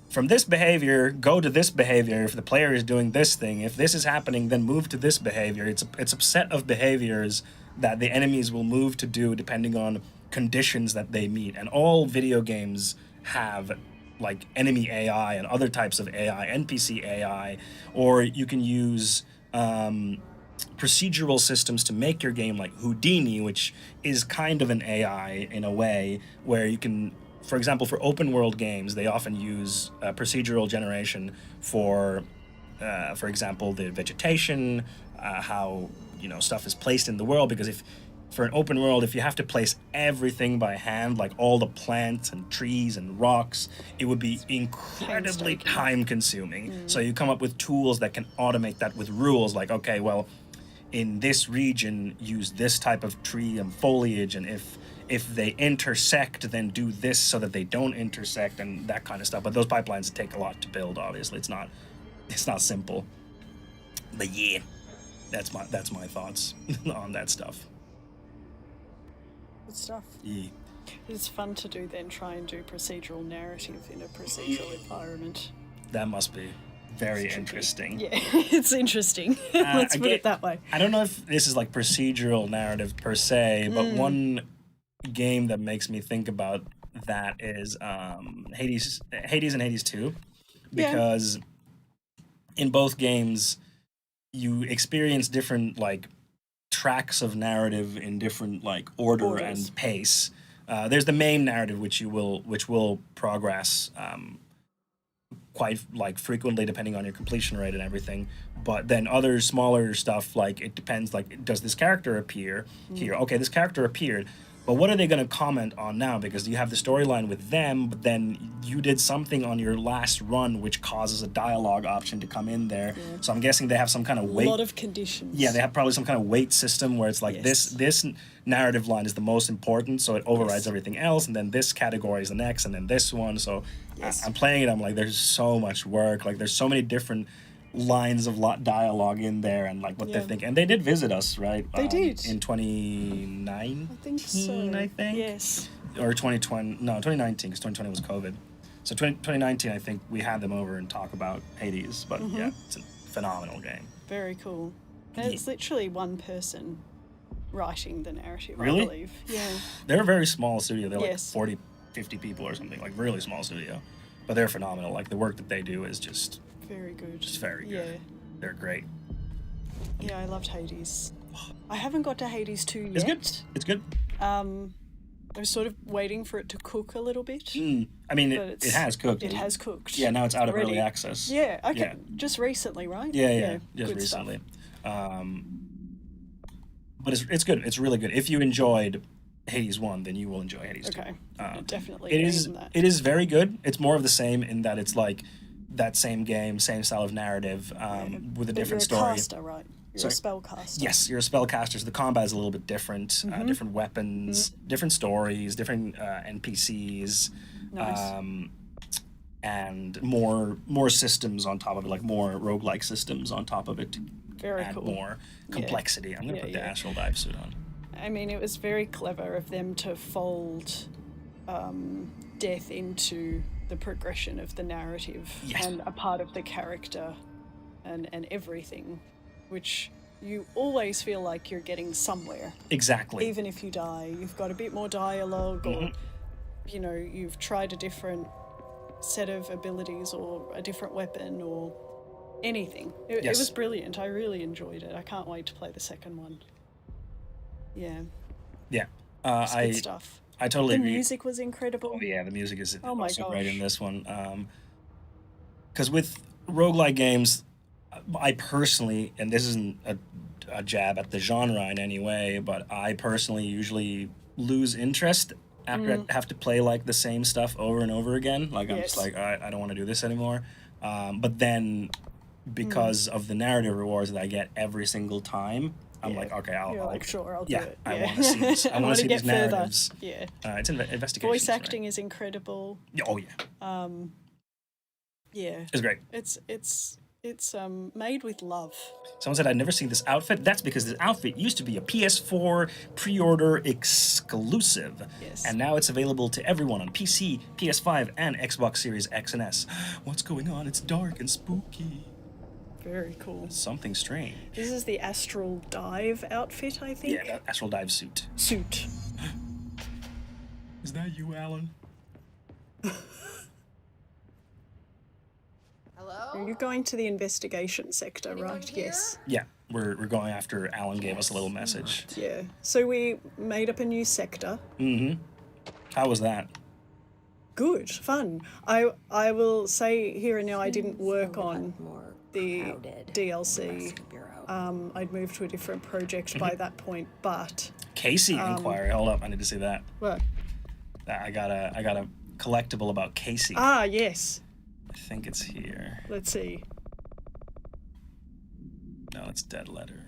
Speaker 3: from this behavior, go to this behavior if the player is doing this thing. If this is happening, then move to this behavior. It's a set of behaviors that the enemies will move to do depending on conditions that they meet. And all video games have like enemy AI and other types of AI, NPC AI, or you can use procedural systems to make your game, like Houdini, which is kind of an AI in a way, where you can, for example, for open world games, they often use procedural generation for example, the vegetation, how stuff is placed in the world. Because if for an open world, if you have to place everything by hand, like all the plants and trees and rocks, it would be incredibly time consuming. So you come up with tools that can automate that with rules, like, okay, well, in this region, use this type of tree and foliage, and if they intersect, then do this so that they don't intersect, and that kind of stuff. But those pipelines take a lot to build, obviously. It's not simple. But yeah, that's my thoughts on that stuff.
Speaker 5: Good stuff.
Speaker 3: Yeah.
Speaker 5: It's fun to do then, try and do procedural narrative in a procedural environment.
Speaker 3: That must be very interesting.
Speaker 5: Yeah, it's interesting. Let's put it that way.
Speaker 3: I don't know if this is like procedural narrative per se, but one game that makes me think about that is Hades and Hades 2, because in both games you experience different like tracks of narrative in different like order and pace. There's the main narrative which will progress quite like frequently depending on your completion rate and everything. But then other smaller stuff, like it depends, like, does this character appear here? Okay, this character appeared, but what are they going to comment on now? Because you have the storyline with them, but then you did something on your last run which causes a dialogue option to come in there. So I'm guessing they have some kind of weight.
Speaker 5: A lot of conditions.
Speaker 3: Yeah, they have probably some kind of weight system where it's like this narrative line is the most important, so it overrides everything else, and then this category is the next, and then this one. So I'm playing it, I'm like, there's so much work. Like, there's so many different lines of dialogue in there, and like what they think. And they did visit us, right?
Speaker 5: They did.
Speaker 3: In 2019,
Speaker 5: I think so.
Speaker 3: I think.
Speaker 5: Yes.
Speaker 3: Or 2020, no, 2019, because 2020 was COVID. So 2019, I think we had them over and talk about Hades. But yeah, it's a phenomenal game.
Speaker 5: Very cool. And it's literally one person writing the narrative,
Speaker 3: Really?
Speaker 5: I believe. Yeah.
Speaker 3: They're a very small studio. They're like
Speaker 5: Yes.
Speaker 3: 40, 50 people or something, like really small studio. But they're phenomenal. Like, the work that they do is just
Speaker 5: Very good.
Speaker 3: very good.
Speaker 5: Yeah.
Speaker 3: They're great.
Speaker 5: Yeah, I loved Hades. I haven't got to Hades 2 yet.
Speaker 3: It's good. It's good.
Speaker 5: I was sort of waiting for it to cook a little bit.
Speaker 3: I mean,
Speaker 5: But
Speaker 3: it has cooked.
Speaker 5: It has cooked.
Speaker 3: Yeah, now it's out of
Speaker 5: already.
Speaker 3: early access.
Speaker 5: Yeah, okay.
Speaker 3: Yeah.
Speaker 5: Just recently, right?
Speaker 3: Yeah, just
Speaker 5: good stuff.
Speaker 3: recently. But it's good. It's really good. If you enjoyed Hades 1, then you will enjoy Hades 2.
Speaker 5: Okay, definitely.
Speaker 3: It
Speaker 5: getting
Speaker 3: is
Speaker 5: that.
Speaker 3: it is very good. It's more of the same in that it's like that same game, same style of narrative, with a
Speaker 5: But
Speaker 3: different
Speaker 5: you're
Speaker 3: story.
Speaker 5: a caster, right? You're
Speaker 3: Sorry?
Speaker 5: a spellcaster.
Speaker 3: Yes, you're a spellcaster, so the combat is a little bit different. Different weapons, different stories, different NPCs,
Speaker 5: Nice.
Speaker 3: and more systems on top of it, like more roguelike systems on top of it to
Speaker 5: Very
Speaker 3: add
Speaker 5: cool.
Speaker 3: more complexity. I'm going to
Speaker 5: Yeah,
Speaker 3: put the
Speaker 5: yeah.
Speaker 3: astral dive suit on.
Speaker 5: I mean, it was very clever of them to fold death into the progression of the narrative
Speaker 3: Yes.
Speaker 5: and a part of the character and everything, which you always feel like you're getting somewhere.
Speaker 3: Exactly.
Speaker 5: Even if you die, you've got a bit more dialogue or, you know, you've tried a different set of abilities or a different weapon or anything. It
Speaker 3: Yes.
Speaker 5: was brilliant. I really enjoyed it. I can't wait to play the second one. Yeah,
Speaker 3: Yeah.
Speaker 5: it's good stuff.
Speaker 3: I totally
Speaker 5: The
Speaker 3: agree.
Speaker 5: music was incredible.
Speaker 3: Oh yeah, the music is
Speaker 5: Oh my
Speaker 3: also great in
Speaker 5: gosh.
Speaker 3: this one. Because with roguelike games, I personally, and this isn't a jab at the genre in any way, but I personally usually lose interest after I have to play like the same stuff over and over again. Like I'm just
Speaker 5: Yes.
Speaker 3: like, I don't want to do this anymore. But then because of the narrative rewards that I get every single time, I'm
Speaker 5: Yeah.
Speaker 3: like, okay,
Speaker 5: You're
Speaker 3: I'll
Speaker 5: like, sure, I'll
Speaker 3: yeah,
Speaker 5: do it.
Speaker 3: I
Speaker 5: Yeah.
Speaker 3: want to see this. I want
Speaker 5: wanna
Speaker 3: to see
Speaker 5: get
Speaker 3: these
Speaker 5: further.
Speaker 3: narratives.
Speaker 5: Yeah.
Speaker 3: It's investigation.
Speaker 5: Voice acting is incredible.
Speaker 3: Oh yeah,
Speaker 5: Yeah.
Speaker 3: it's great.
Speaker 5: It's made with love.
Speaker 3: Someone said I'd never seen this outfit. That's because this outfit used to be a PS4 pre-order exclusive.
Speaker 5: Yes.
Speaker 3: And now it's available to everyone on PC, PS5, and Xbox Series X and S. What's going on? It's dark and spooky.
Speaker 5: Very cool.
Speaker 3: Something strange.
Speaker 5: This is the Astral Dive outfit, I think.
Speaker 3: Yeah, that astral dive suit.
Speaker 5: Suit.
Speaker 3: Is that you, Alan?
Speaker 7: Hello?
Speaker 5: You're going to the investigation sector, right?
Speaker 7: here?
Speaker 5: Yes.
Speaker 3: Yeah, we're going after Alan gave us a little message.
Speaker 5: Yeah. So we made up a new sector.
Speaker 3: How was that?
Speaker 5: Good, fun. I will say here and now I didn't work on the DLC. I'd moved to a different project by that point, but
Speaker 3: Casey inquiry. Hold up, I need to see that.
Speaker 5: what?
Speaker 3: I got a collectible about Casey.
Speaker 5: Ah, yes.
Speaker 3: I think it's here.
Speaker 5: Let's see.
Speaker 3: No, it's dead letter.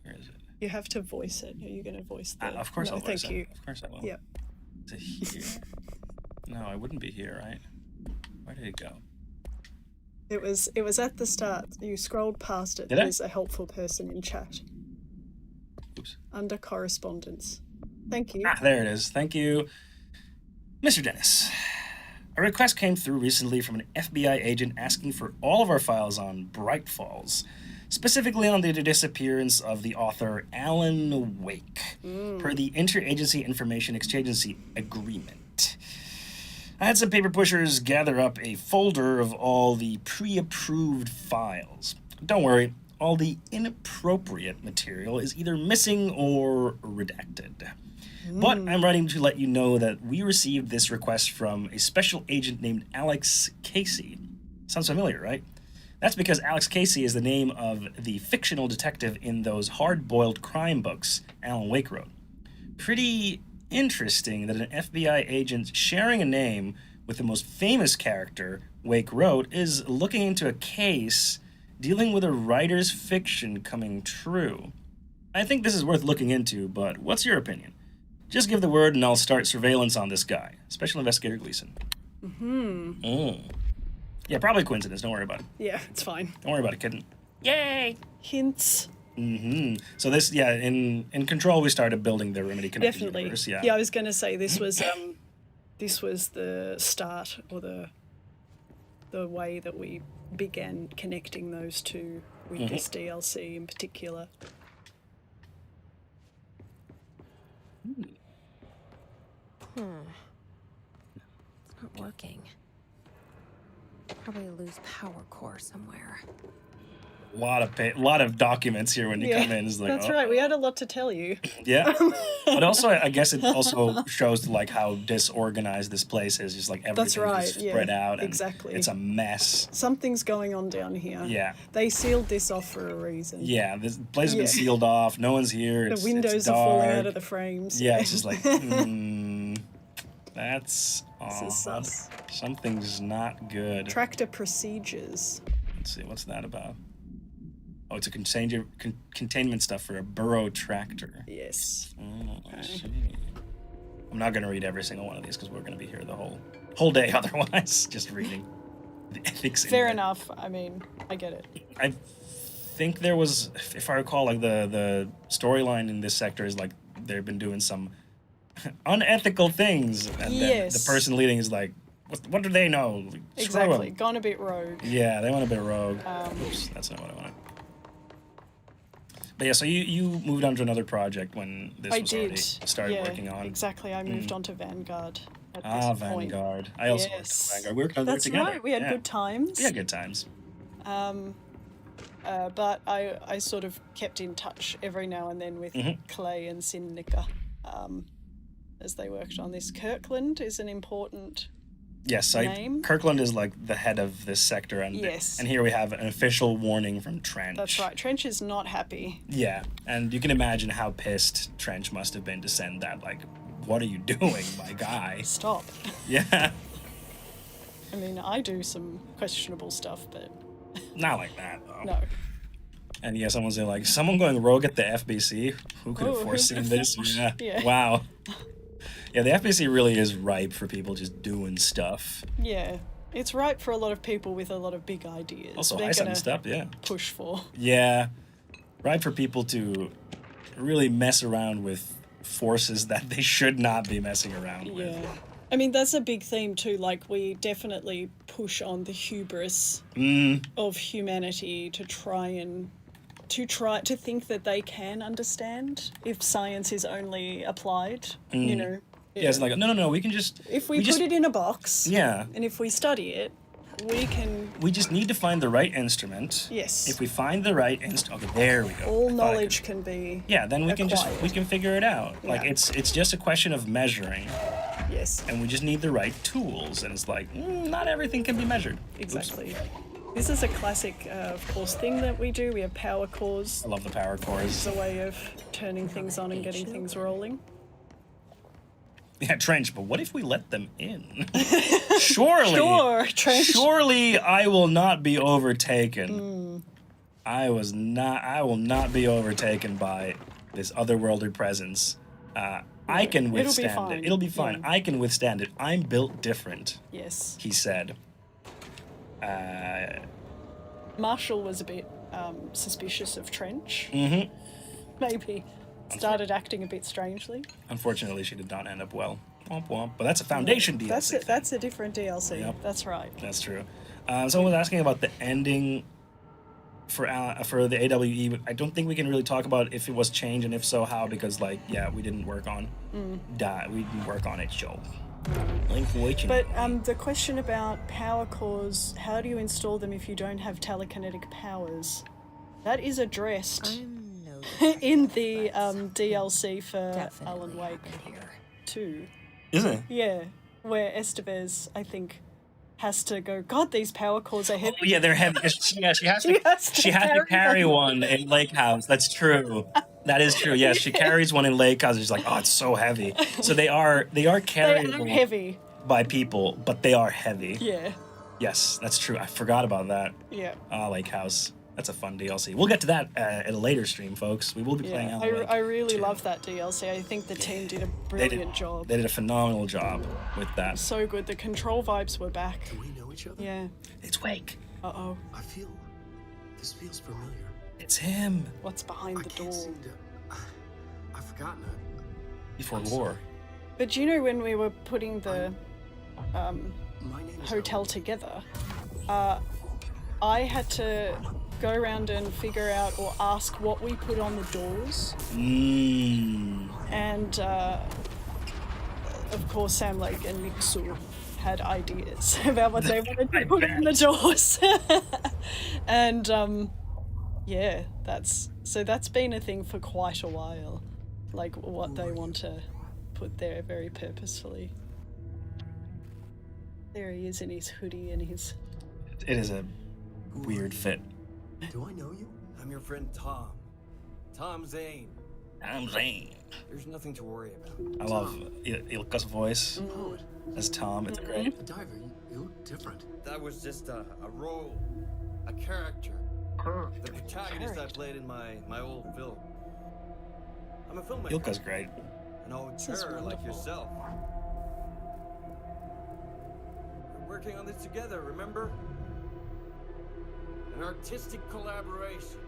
Speaker 3: Where is it?
Speaker 5: You have to voice it. Are you going to voice the?
Speaker 3: Of course
Speaker 5: no,
Speaker 3: I'll voice
Speaker 5: thank
Speaker 3: it.
Speaker 5: you.
Speaker 3: Of course I will.
Speaker 5: Yep.
Speaker 3: Is it here? No, I wouldn't be here, right? Where did it go?
Speaker 5: It was at the start. You scrolled past it.
Speaker 3: Did I?
Speaker 5: There's a helpful person in chat
Speaker 3: Oops.
Speaker 5: under correspondence. Thank you.
Speaker 3: Ah, there it is. Thank you, Mr. Dennis. A request came through recently from an FBI agent asking for all of our files on Bright Falls, specifically on the disappearance of the author Alan Wake, per the Interagency Information Exchange Agreement. I had some paper pushers gather up a folder of all the pre-approved files. Don't worry, all the inappropriate material is either missing or redacted. But I'm writing to let you know that we received this request from a special agent named Alex Casey. Sounds familiar, right? That's because Alex Casey is the name of the fictional detective in those hard-boiled crime books Alan Wake wrote. Pretty interesting that an FBI agent sharing a name with the most famous character Wake wrote is looking into a case dealing with a writer's fiction coming true. I think this is worth looking into, but what's your opinion? Just give the word and I'll start surveillance on this guy. Special Investigator Gleason. Yeah, probably coincidence. Don't worry about it.
Speaker 5: Yeah, it's fine.
Speaker 3: Don't worry about it, kitten. Yay!
Speaker 5: Hints.
Speaker 3: So this, yeah, in Control we started building the Remedy Connected
Speaker 5: Definitely.
Speaker 3: universe. Yeah.
Speaker 5: Yeah, I was going to say this was the start or the way that we began connecting those two with this DLC in particular.
Speaker 2: It's not working. Probably a loose power core somewhere.
Speaker 3: lot of documents here when you come in. It's like,
Speaker 5: that's right. We had a lot to tell you.
Speaker 3: Yeah, but also I guess it also shows like how disorganized this place is. Just like everything's
Speaker 5: right,
Speaker 3: just spread out. And
Speaker 5: exactly.
Speaker 3: It's a mess.
Speaker 5: Something's going on down here.
Speaker 3: Yeah.
Speaker 5: They sealed this off for a reason.
Speaker 3: Yeah, this place has been sealed off. No one's here.
Speaker 5: The windows are falling out of the frames.
Speaker 3: Yeah, it's just like, that's
Speaker 5: This is
Speaker 3: odd.
Speaker 5: sus.
Speaker 3: Something's not good.
Speaker 5: Tractor procedures.
Speaker 3: Let's see, what's that about? Oh, it's a containment stuff for a burrow tractor.
Speaker 5: Yes.
Speaker 3: Oh, I see. I'm not going to read every single one of these because we're going to be here the whole day otherwise, just reading the ethics.
Speaker 5: Fair enough. I mean, I get it.
Speaker 3: I think there was, if I recall, like the storyline in this sector is like they've been doing some unethical things, and then the person leading is like, what do they know? Screw
Speaker 5: Exactly.
Speaker 3: 'em.
Speaker 5: Gone a bit rogue.
Speaker 3: Yeah, they went a bit rogue. Oops, that's not what I wanted. But yeah, so you moved on to another project when this was already started working on.
Speaker 5: Exactly. I moved on to Vanguard at this point.
Speaker 3: Vanguard. I also worked on Vanguard. We worked on there together.
Speaker 5: That's right. We had good times.
Speaker 3: We had good times.
Speaker 5: But I sort of kept in touch every now and then with Clay and Sinnica as they worked on this. Kirkland is an important
Speaker 3: Yes,
Speaker 5: name.
Speaker 3: Kirkland is like the head of this sector, and and here we have an official warning from Trench.
Speaker 5: That's right. Trench is not happy.
Speaker 3: Yeah, and you can imagine how pissed Trench must have been to send that. Like, what are you doing, my guy?
Speaker 5: Stop.
Speaker 3: Yeah.
Speaker 5: I mean, I do some questionable stuff, but
Speaker 3: Not like that, though.
Speaker 5: no.
Speaker 3: And yeah, someone's like, someone going rogue at the FBC? Who could have
Speaker 5: who
Speaker 3: foreseen
Speaker 5: would've
Speaker 3: this?
Speaker 5: thought? Yeah.
Speaker 3: Wow. Yeah, the FBC really is ripe for people just doing stuff.
Speaker 5: Yeah. It's right for a lot of people with a lot of big ideas.
Speaker 3: Also,
Speaker 5: They're
Speaker 3: high sudden
Speaker 5: gonna
Speaker 3: stuff, yeah.
Speaker 5: push for.
Speaker 3: Yeah. Ripe for people to really mess around with forces that they should not be messing around with.
Speaker 5: Yeah. I mean, that's a big theme too. Like, we definitely push on the hubris of humanity to think that they can understand if science is only applied, you know.
Speaker 3: Yeah, it's like, no, we can just...
Speaker 5: If we put it in a box,
Speaker 3: Yeah.
Speaker 5: and if we study it, we can...
Speaker 3: We just need to find the right instrument.
Speaker 5: Yes.
Speaker 3: If we find the right instrument... Okay, there we go.
Speaker 5: All knowledge can be
Speaker 3: Yeah, then we can
Speaker 5: acquired.
Speaker 3: figure it out. Like,
Speaker 5: Yeah.
Speaker 3: it's just a question of measuring.
Speaker 5: Yes.
Speaker 3: And we just need the right tools. And it's like, not everything can be measured.
Speaker 5: Exactly. This is a classic, of course, thing that we do. We have power cores.
Speaker 3: I love the power cores.
Speaker 5: It's a way of turning things on and getting things rolling.
Speaker 3: Yeah, Trench, but what if we let them in? Surely.
Speaker 5: Sure, Trench.
Speaker 3: Surely I will not be overtaken. I will not be overtaken by this otherworldly presence. I can withstand
Speaker 5: fine.
Speaker 3: it. It'll be fine.
Speaker 5: Yeah.
Speaker 3: I can withstand it. I'm built different,
Speaker 5: Yes.
Speaker 3: he said.
Speaker 5: Marshall was a bit suspicious of Trench. Mm-hmm. Maybe started acting a bit strangely.
Speaker 3: Unfortunately, she did not end up well. Womp womp. But that's a Foundation DLC.
Speaker 5: That's it. That's a different DLC.
Speaker 3: Yep.
Speaker 5: That's right.
Speaker 3: That's true. Someone was asking about the ending for the AWE, but I don't think we can really talk about if it was changed and if so, how, because we didn't work on we didn't work on it, so.
Speaker 5: But the question about power cores, how do you install them if you don't have telekinetic powers? That is addressed in the DLC for Alan Wake 2.
Speaker 3: Is it?
Speaker 5: Yeah, where Estevez, I think, has to go, God, these power cores are heavy.
Speaker 3: Oh yeah, they're heavy. She has to carry one in Lake House. That's true. That is true. Yes, she carries one in Lake House. She's like, oh, it's so heavy. So they are carriable
Speaker 5: They are heavy.
Speaker 3: by people, but they are heavy.
Speaker 5: Yeah.
Speaker 3: Yes, that's true. I forgot about that.
Speaker 5: Yeah.
Speaker 3: Lake House. That's a fun DLC. We'll get to that at a later stream, folks. We will be playing
Speaker 5: Yeah,
Speaker 3: Alan Wake
Speaker 5: I really
Speaker 3: 2.
Speaker 5: love that DLC. I think the team did a brilliant job.
Speaker 3: They did a phenomenal job with that.
Speaker 5: So good. The control vibes were back.
Speaker 6: Do we know each other?
Speaker 5: Yeah.
Speaker 3: It's Wake.
Speaker 5: Uh-oh.
Speaker 6: This feels familiar.
Speaker 3: It's him.
Speaker 5: What's behind the door?
Speaker 6: I've forgotten it.
Speaker 3: Before war.
Speaker 5: But do you know when we were putting the
Speaker 6: My name is
Speaker 5: hotel together, I had to go around and figure out or ask what we put on the doors. And of course Sam Lake and Mixu had ideas about what they wanted to put on the doors. And yeah, that's been a thing for quite a while, like what they want to put there very purposefully. There he is in his hoodie and his...
Speaker 3: It is a weird fit.
Speaker 9: Do I know you? I'm your friend Tom. Tom Zane.
Speaker 3: I'm Zane.
Speaker 9: There's nothing to worry about.
Speaker 3: I love Ilka's voice as Tom. It's great.
Speaker 9: A diver, you look different. That was just a role, a character. The protagonist I played in my old film. I'm a filmmaker.
Speaker 3: Ilka's great.
Speaker 9: An auteur like yourself. We're working on this together, remember? An artistic collaboration.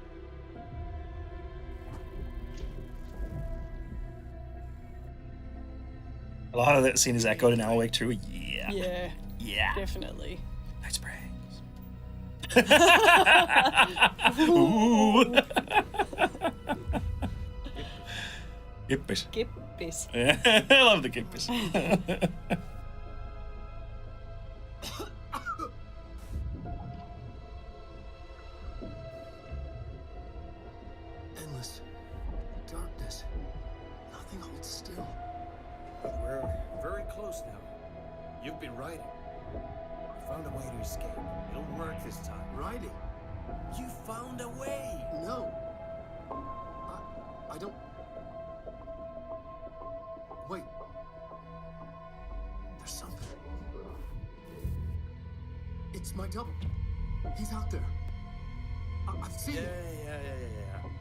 Speaker 3: A lot of that scene is echoed in Alan Wake 2. Yeah.
Speaker 5: Yeah,
Speaker 3: Yeah.
Speaker 5: definitely.
Speaker 3: Nice brains. Ooh. Gippers.
Speaker 5: Gippis.
Speaker 3: I love the gippers.
Speaker 9: Endless darkness. Nothing holds still. But we're very close now. You've been writing. You found a way to escape. It'll work this time. Writing? You found a way! No. I don't... Wait. There's something. It's my double. He's out there. I've seen him. Yeah.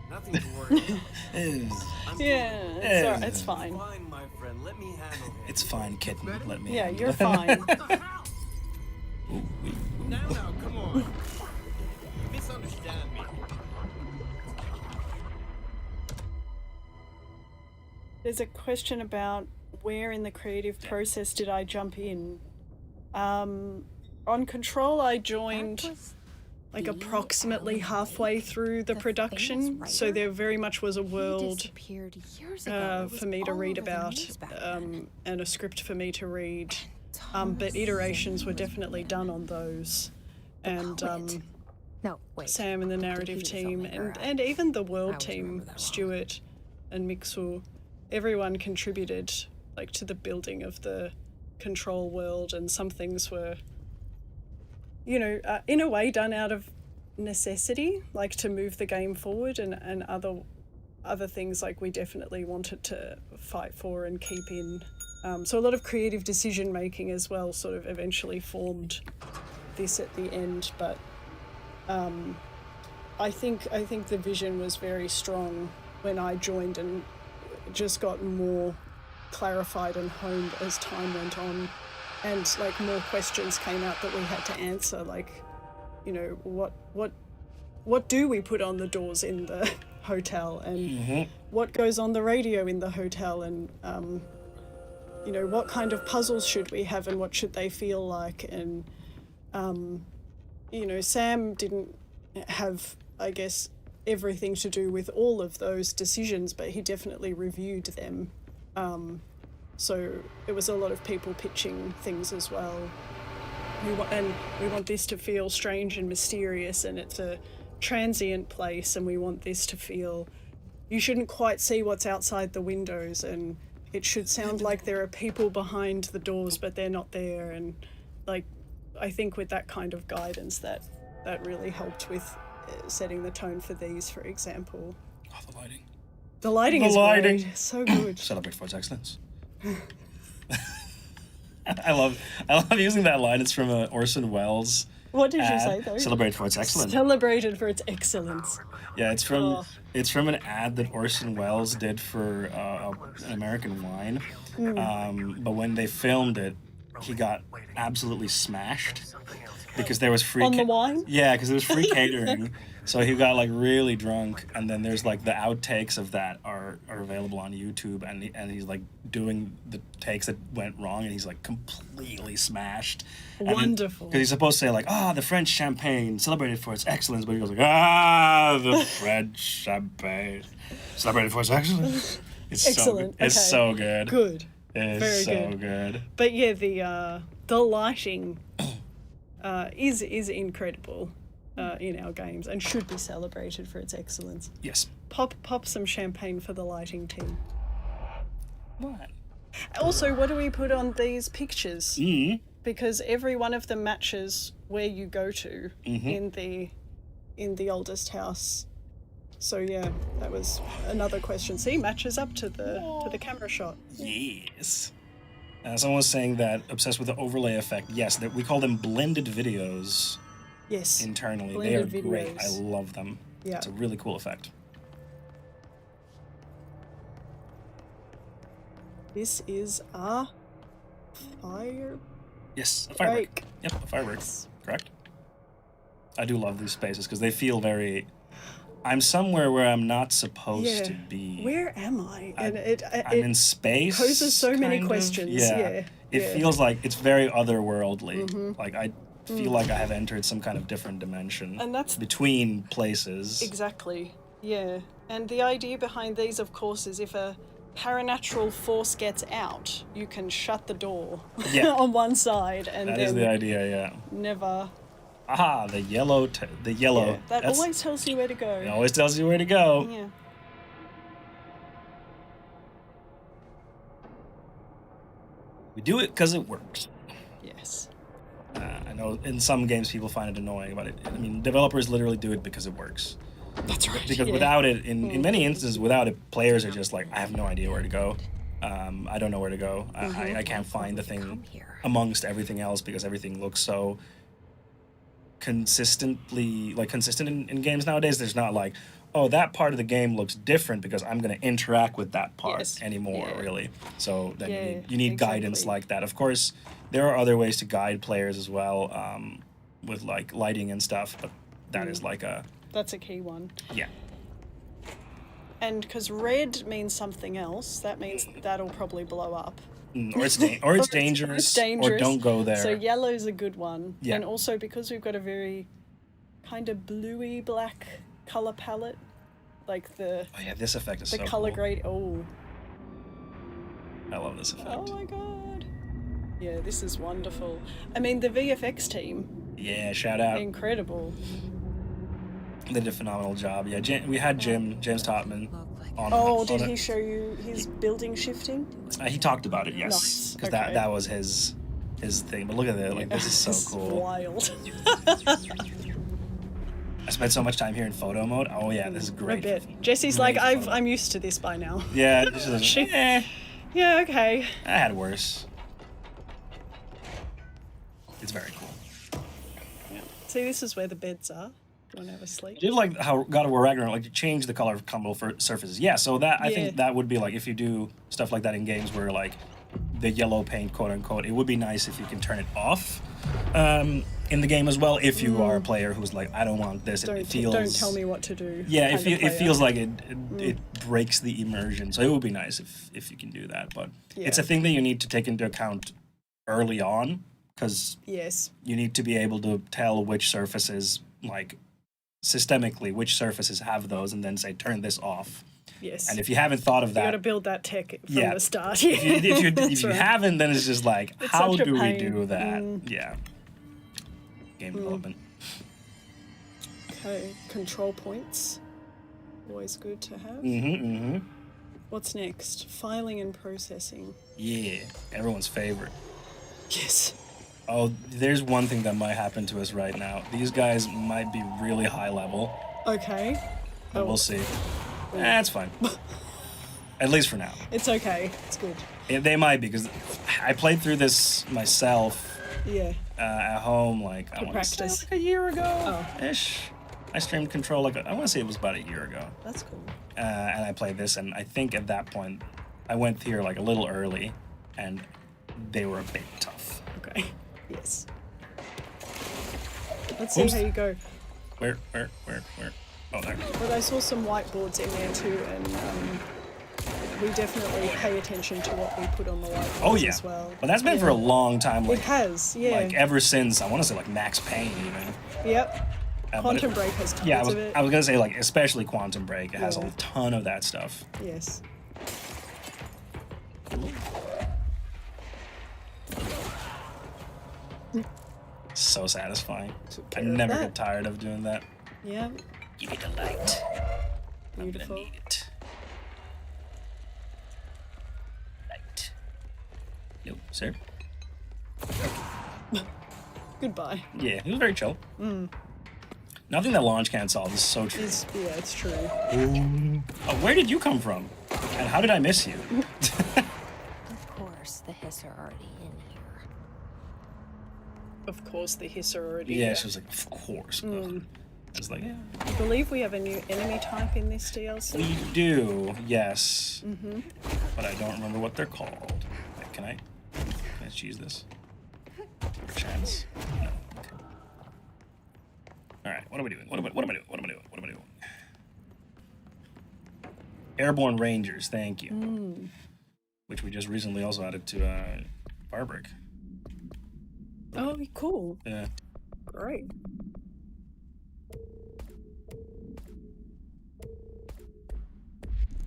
Speaker 9: Nothing to worry about.
Speaker 5: Yeah, it's all right, it's fine.
Speaker 9: Fine, my friend. Let me handle it.
Speaker 3: It's fine, kitten. Let me.
Speaker 5: Yeah,
Speaker 3: handle
Speaker 5: you're
Speaker 3: it.
Speaker 5: fine.
Speaker 9: Now, come on. You misunderstand me.
Speaker 5: There's a question about where in the creative process did I jump in? On Control, I joined like approximately halfway through the production, so there very much was a world for me to read about, and a script for me to read. But iterations were definitely done on those, and Sam and the narrative team, and even the world team, Stuart and Mixel, everyone contributed like to the building of the Control world, and some things were, you know, in a way done out of necessity, like to move the game forward, and other things like we definitely wanted to fight for and keep in. So a lot of creative decision making as well sort of eventually formed this at the end, but I think the vision was very strong when I joined, and just got more clarified and honed as time went on, and like more questions came out that we had to answer, like, you know, what do we put on the doors in the hotel, and what goes on the radio in the hotel, and you know, what kind of puzzles should we have, and what should they feel like, and you know, Sam didn't have, I guess, everything to do with all of those decisions, but he definitely reviewed them. So it was a lot of people pitching things as well. We want this to feel strange and mysterious, and it's a transient place, and we want this to feel, you shouldn't quite see what's outside the windows, and it should sound like there are people behind the doors, but they're not there. And like, I think with that kind of guidance, that really helped with setting the tone for these, for example.
Speaker 3: Oh, the lighting.
Speaker 5: The lighting is great. So good.
Speaker 3: Celebrate for its excellence. I love using that line. It's from Orson Welles.
Speaker 5: What did you
Speaker 3: ad.
Speaker 5: say though?
Speaker 3: Celebrate for its excellence.
Speaker 5: Celebrated for its excellence.
Speaker 3: Yeah, it's from an ad that Orson Welles did for an American wine. But when they filmed it, he got absolutely smashed because there was free
Speaker 5: on the wine.
Speaker 3: Yeah, because there was free catering. So he got like really drunk, and then there's like the outtakes of that are available on YouTube, and he's like doing the takes that went wrong, and he's like completely smashed.
Speaker 5: Wonderful.
Speaker 3: Because he's supposed to say like, the French champagne celebrated for its excellence, but he goes like, the French champagne celebrated for its excellence. It's
Speaker 5: excellent.
Speaker 3: So good. It's so good.
Speaker 5: Good.
Speaker 3: It's
Speaker 5: very
Speaker 3: so good.
Speaker 5: But yeah, the lighting is incredible. in our games and should be celebrated for its excellence.
Speaker 3: Yes.
Speaker 5: Pop some champagne for the lighting team.
Speaker 3: What?
Speaker 5: Also, what do we put on these pictures?
Speaker 3: Mm.
Speaker 5: Because every one of them matches where you go to in the oldest house. So yeah, that was another question. See, matches up to the camera shot.
Speaker 3: Yes. Someone was saying that obsessed with the overlay effect. Yes, that we call them blended videos.
Speaker 5: Yes.
Speaker 3: Internally,
Speaker 5: Blended
Speaker 3: they are great.
Speaker 5: videos.
Speaker 3: I love them.
Speaker 5: Yeah.
Speaker 3: It's a really cool effect.
Speaker 5: This is a fire.
Speaker 3: Yes, a firework.
Speaker 5: Break.
Speaker 3: Yep, a firework. Correct. I do love these spaces because they feel very. I'm somewhere where I'm not supposed to be.
Speaker 5: Where am I? And
Speaker 3: I'm in space.
Speaker 5: poses so many
Speaker 3: kind of.
Speaker 5: questions.
Speaker 3: Yeah. It feels like it's very otherworldly. Like I feel like I have entered some kind of different dimension.
Speaker 5: And that's
Speaker 3: between places.
Speaker 5: Exactly. Yeah. And the idea behind these, of course, is if a paranatural force gets out, you can shut the door on one side, and
Speaker 3: that
Speaker 5: then
Speaker 3: is the idea. Yeah.
Speaker 5: never.
Speaker 3: Aha, the yellow. The yellow.
Speaker 5: Yeah, that always tells you where to go.
Speaker 3: It always tells you where to go.
Speaker 5: Yeah.
Speaker 3: We do it because it works.
Speaker 5: Yes.
Speaker 3: I know in some games people find it annoying, but I mean, developers literally do it because it works.
Speaker 5: That's right.
Speaker 3: Because without it, in many instances, without it, players are just like, I have no idea where to go. I don't know where to go. I can't find the thing amongst everything else because everything looks so consistent in games nowadays. There's not like, oh, that part of the game looks different because I'm going to interact with that part anymore, really. So then you need guidance like that. Of course, there are other ways to guide players as well, with like lighting and stuff, but that is like a...
Speaker 5: That's a key one.
Speaker 3: Yeah.
Speaker 5: And because red means something else, that means that'll probably blow up.
Speaker 3: Or it's dangerous, or don't go there.
Speaker 5: So yellow's a good one.
Speaker 3: Yeah.
Speaker 5: And also because we've got a very kind of bluey black color palette, like the
Speaker 3: this effect is
Speaker 5: the
Speaker 3: so
Speaker 5: color
Speaker 3: cool.
Speaker 5: grade. Oh,
Speaker 3: I love this effect.
Speaker 5: oh my god. Yeah, this is wonderful. I mean, the VFX team.
Speaker 3: Yeah, shout out.
Speaker 5: Incredible.
Speaker 3: They did a phenomenal job. Yeah, we had James Totman on.
Speaker 5: Oh, did he show you his building shifting?
Speaker 3: He talked about it, yes,
Speaker 5: Nice.
Speaker 3: because
Speaker 5: Okay.
Speaker 3: that was his thing. But look at that, like this is so
Speaker 5: This is
Speaker 3: cool.
Speaker 5: wild.
Speaker 3: I spent so much time here in photo mode. Oh yeah, this is
Speaker 5: A
Speaker 3: great.
Speaker 5: bit. Jesse's
Speaker 3: Great
Speaker 5: like,
Speaker 3: photo.
Speaker 5: I'm used to this by now.
Speaker 3: Yeah, this is.
Speaker 5: Yeah, okay.
Speaker 3: I had worse. It's very cool.
Speaker 5: See, this is where the beds are. You want to have a sleep?
Speaker 3: I did like how God of War Ragnarok, like you change the color of combo surfaces. Yeah, so that I think that would be like if you do stuff like that in games where like the yellow paint, quote unquote, it would be nice if you can turn it off in the game as well. If you are a player who's like, I don't want this. It feels.
Speaker 5: Don't tell me what to do.
Speaker 3: Yeah,
Speaker 5: kind of
Speaker 3: it
Speaker 5: player.
Speaker 3: feels like it breaks the immersion. So it would be nice if you can do that. But it's a thing that you need to take into account early on because you need to be able to tell which surfaces like. Systemically, which surfaces have those, and then say turn this off.
Speaker 5: Yes.
Speaker 3: And if you haven't thought of that,
Speaker 5: You got to build that tech from the start.
Speaker 3: if you haven't, then it's just like,
Speaker 5: It's
Speaker 3: how
Speaker 5: such a
Speaker 3: do we
Speaker 5: pain.
Speaker 3: do that? Yeah. Game development.
Speaker 5: Okay, control points. Always good to have.
Speaker 3: Mm-hmm.
Speaker 5: What's next? Filing and processing.
Speaker 3: Yeah, everyone's favorite.
Speaker 5: Yes.
Speaker 3: Oh, there's one thing that might happen to us right now. These guys might be really high level.
Speaker 5: Okay.
Speaker 3: But we'll see. It's fine. At least for now.
Speaker 5: It's okay. It's good.
Speaker 3: They might be, because I played through this myself
Speaker 5: Yeah.
Speaker 3: at home, like, I want to
Speaker 5: practice.
Speaker 3: say like a year ago-ish. I streamed Control, like, I want to say it was about a year ago.
Speaker 5: That's cool.
Speaker 3: And I played this, and I think at that point, I went here, like, a little early, and they were a bit tough.
Speaker 5: Okay. Yes. Let's see how you go.
Speaker 3: Where? Oh, there.
Speaker 5: But I saw some whiteboards in there too, and we definitely pay attention to what we put on the whiteboards
Speaker 3: Oh, yeah.
Speaker 5: as well.
Speaker 3: But that's been for a long time. Like,
Speaker 5: It has, yeah.
Speaker 3: Like, ever since, I want to say, like, Max Payne, even.
Speaker 5: Yep.
Speaker 3: But
Speaker 5: Quantum Break has tons
Speaker 3: Yeah,
Speaker 5: of it.
Speaker 3: I was going to say, like, especially Quantum Break. It has
Speaker 5: Yeah.
Speaker 3: a ton of that stuff.
Speaker 5: Yes.
Speaker 3: So satisfying.
Speaker 5: Took
Speaker 3: I
Speaker 5: care of
Speaker 3: never
Speaker 5: that.
Speaker 3: get tired of doing that.
Speaker 5: Yeah.
Speaker 3: Give me the light.
Speaker 5: Beautiful.
Speaker 3: I'm gonna need it. Light. No, sir.
Speaker 5: Goodbye.
Speaker 3: Yeah, he was very chill. Nothing that launch can't solve is so true.
Speaker 5: Yeah, it's true.
Speaker 3: Oh, where did you come from? And how did I miss you?
Speaker 7: Of course, the Hiss are already in here.
Speaker 5: Of course, the Hiss are already
Speaker 3: Yeah,
Speaker 5: here.
Speaker 3: she was like, of course. I was like, yeah.
Speaker 5: I believe we have a new enemy type in this DLC.
Speaker 3: We do, yes. But I don't remember what they're called. Wait, can I just use this? Chance? No. Okay. All right. What am I doing? What am I doing? Airborne Rangers. Thank you. Which we just recently also added to Barbrick.
Speaker 5: Oh, cool.
Speaker 3: Yeah.
Speaker 5: Great.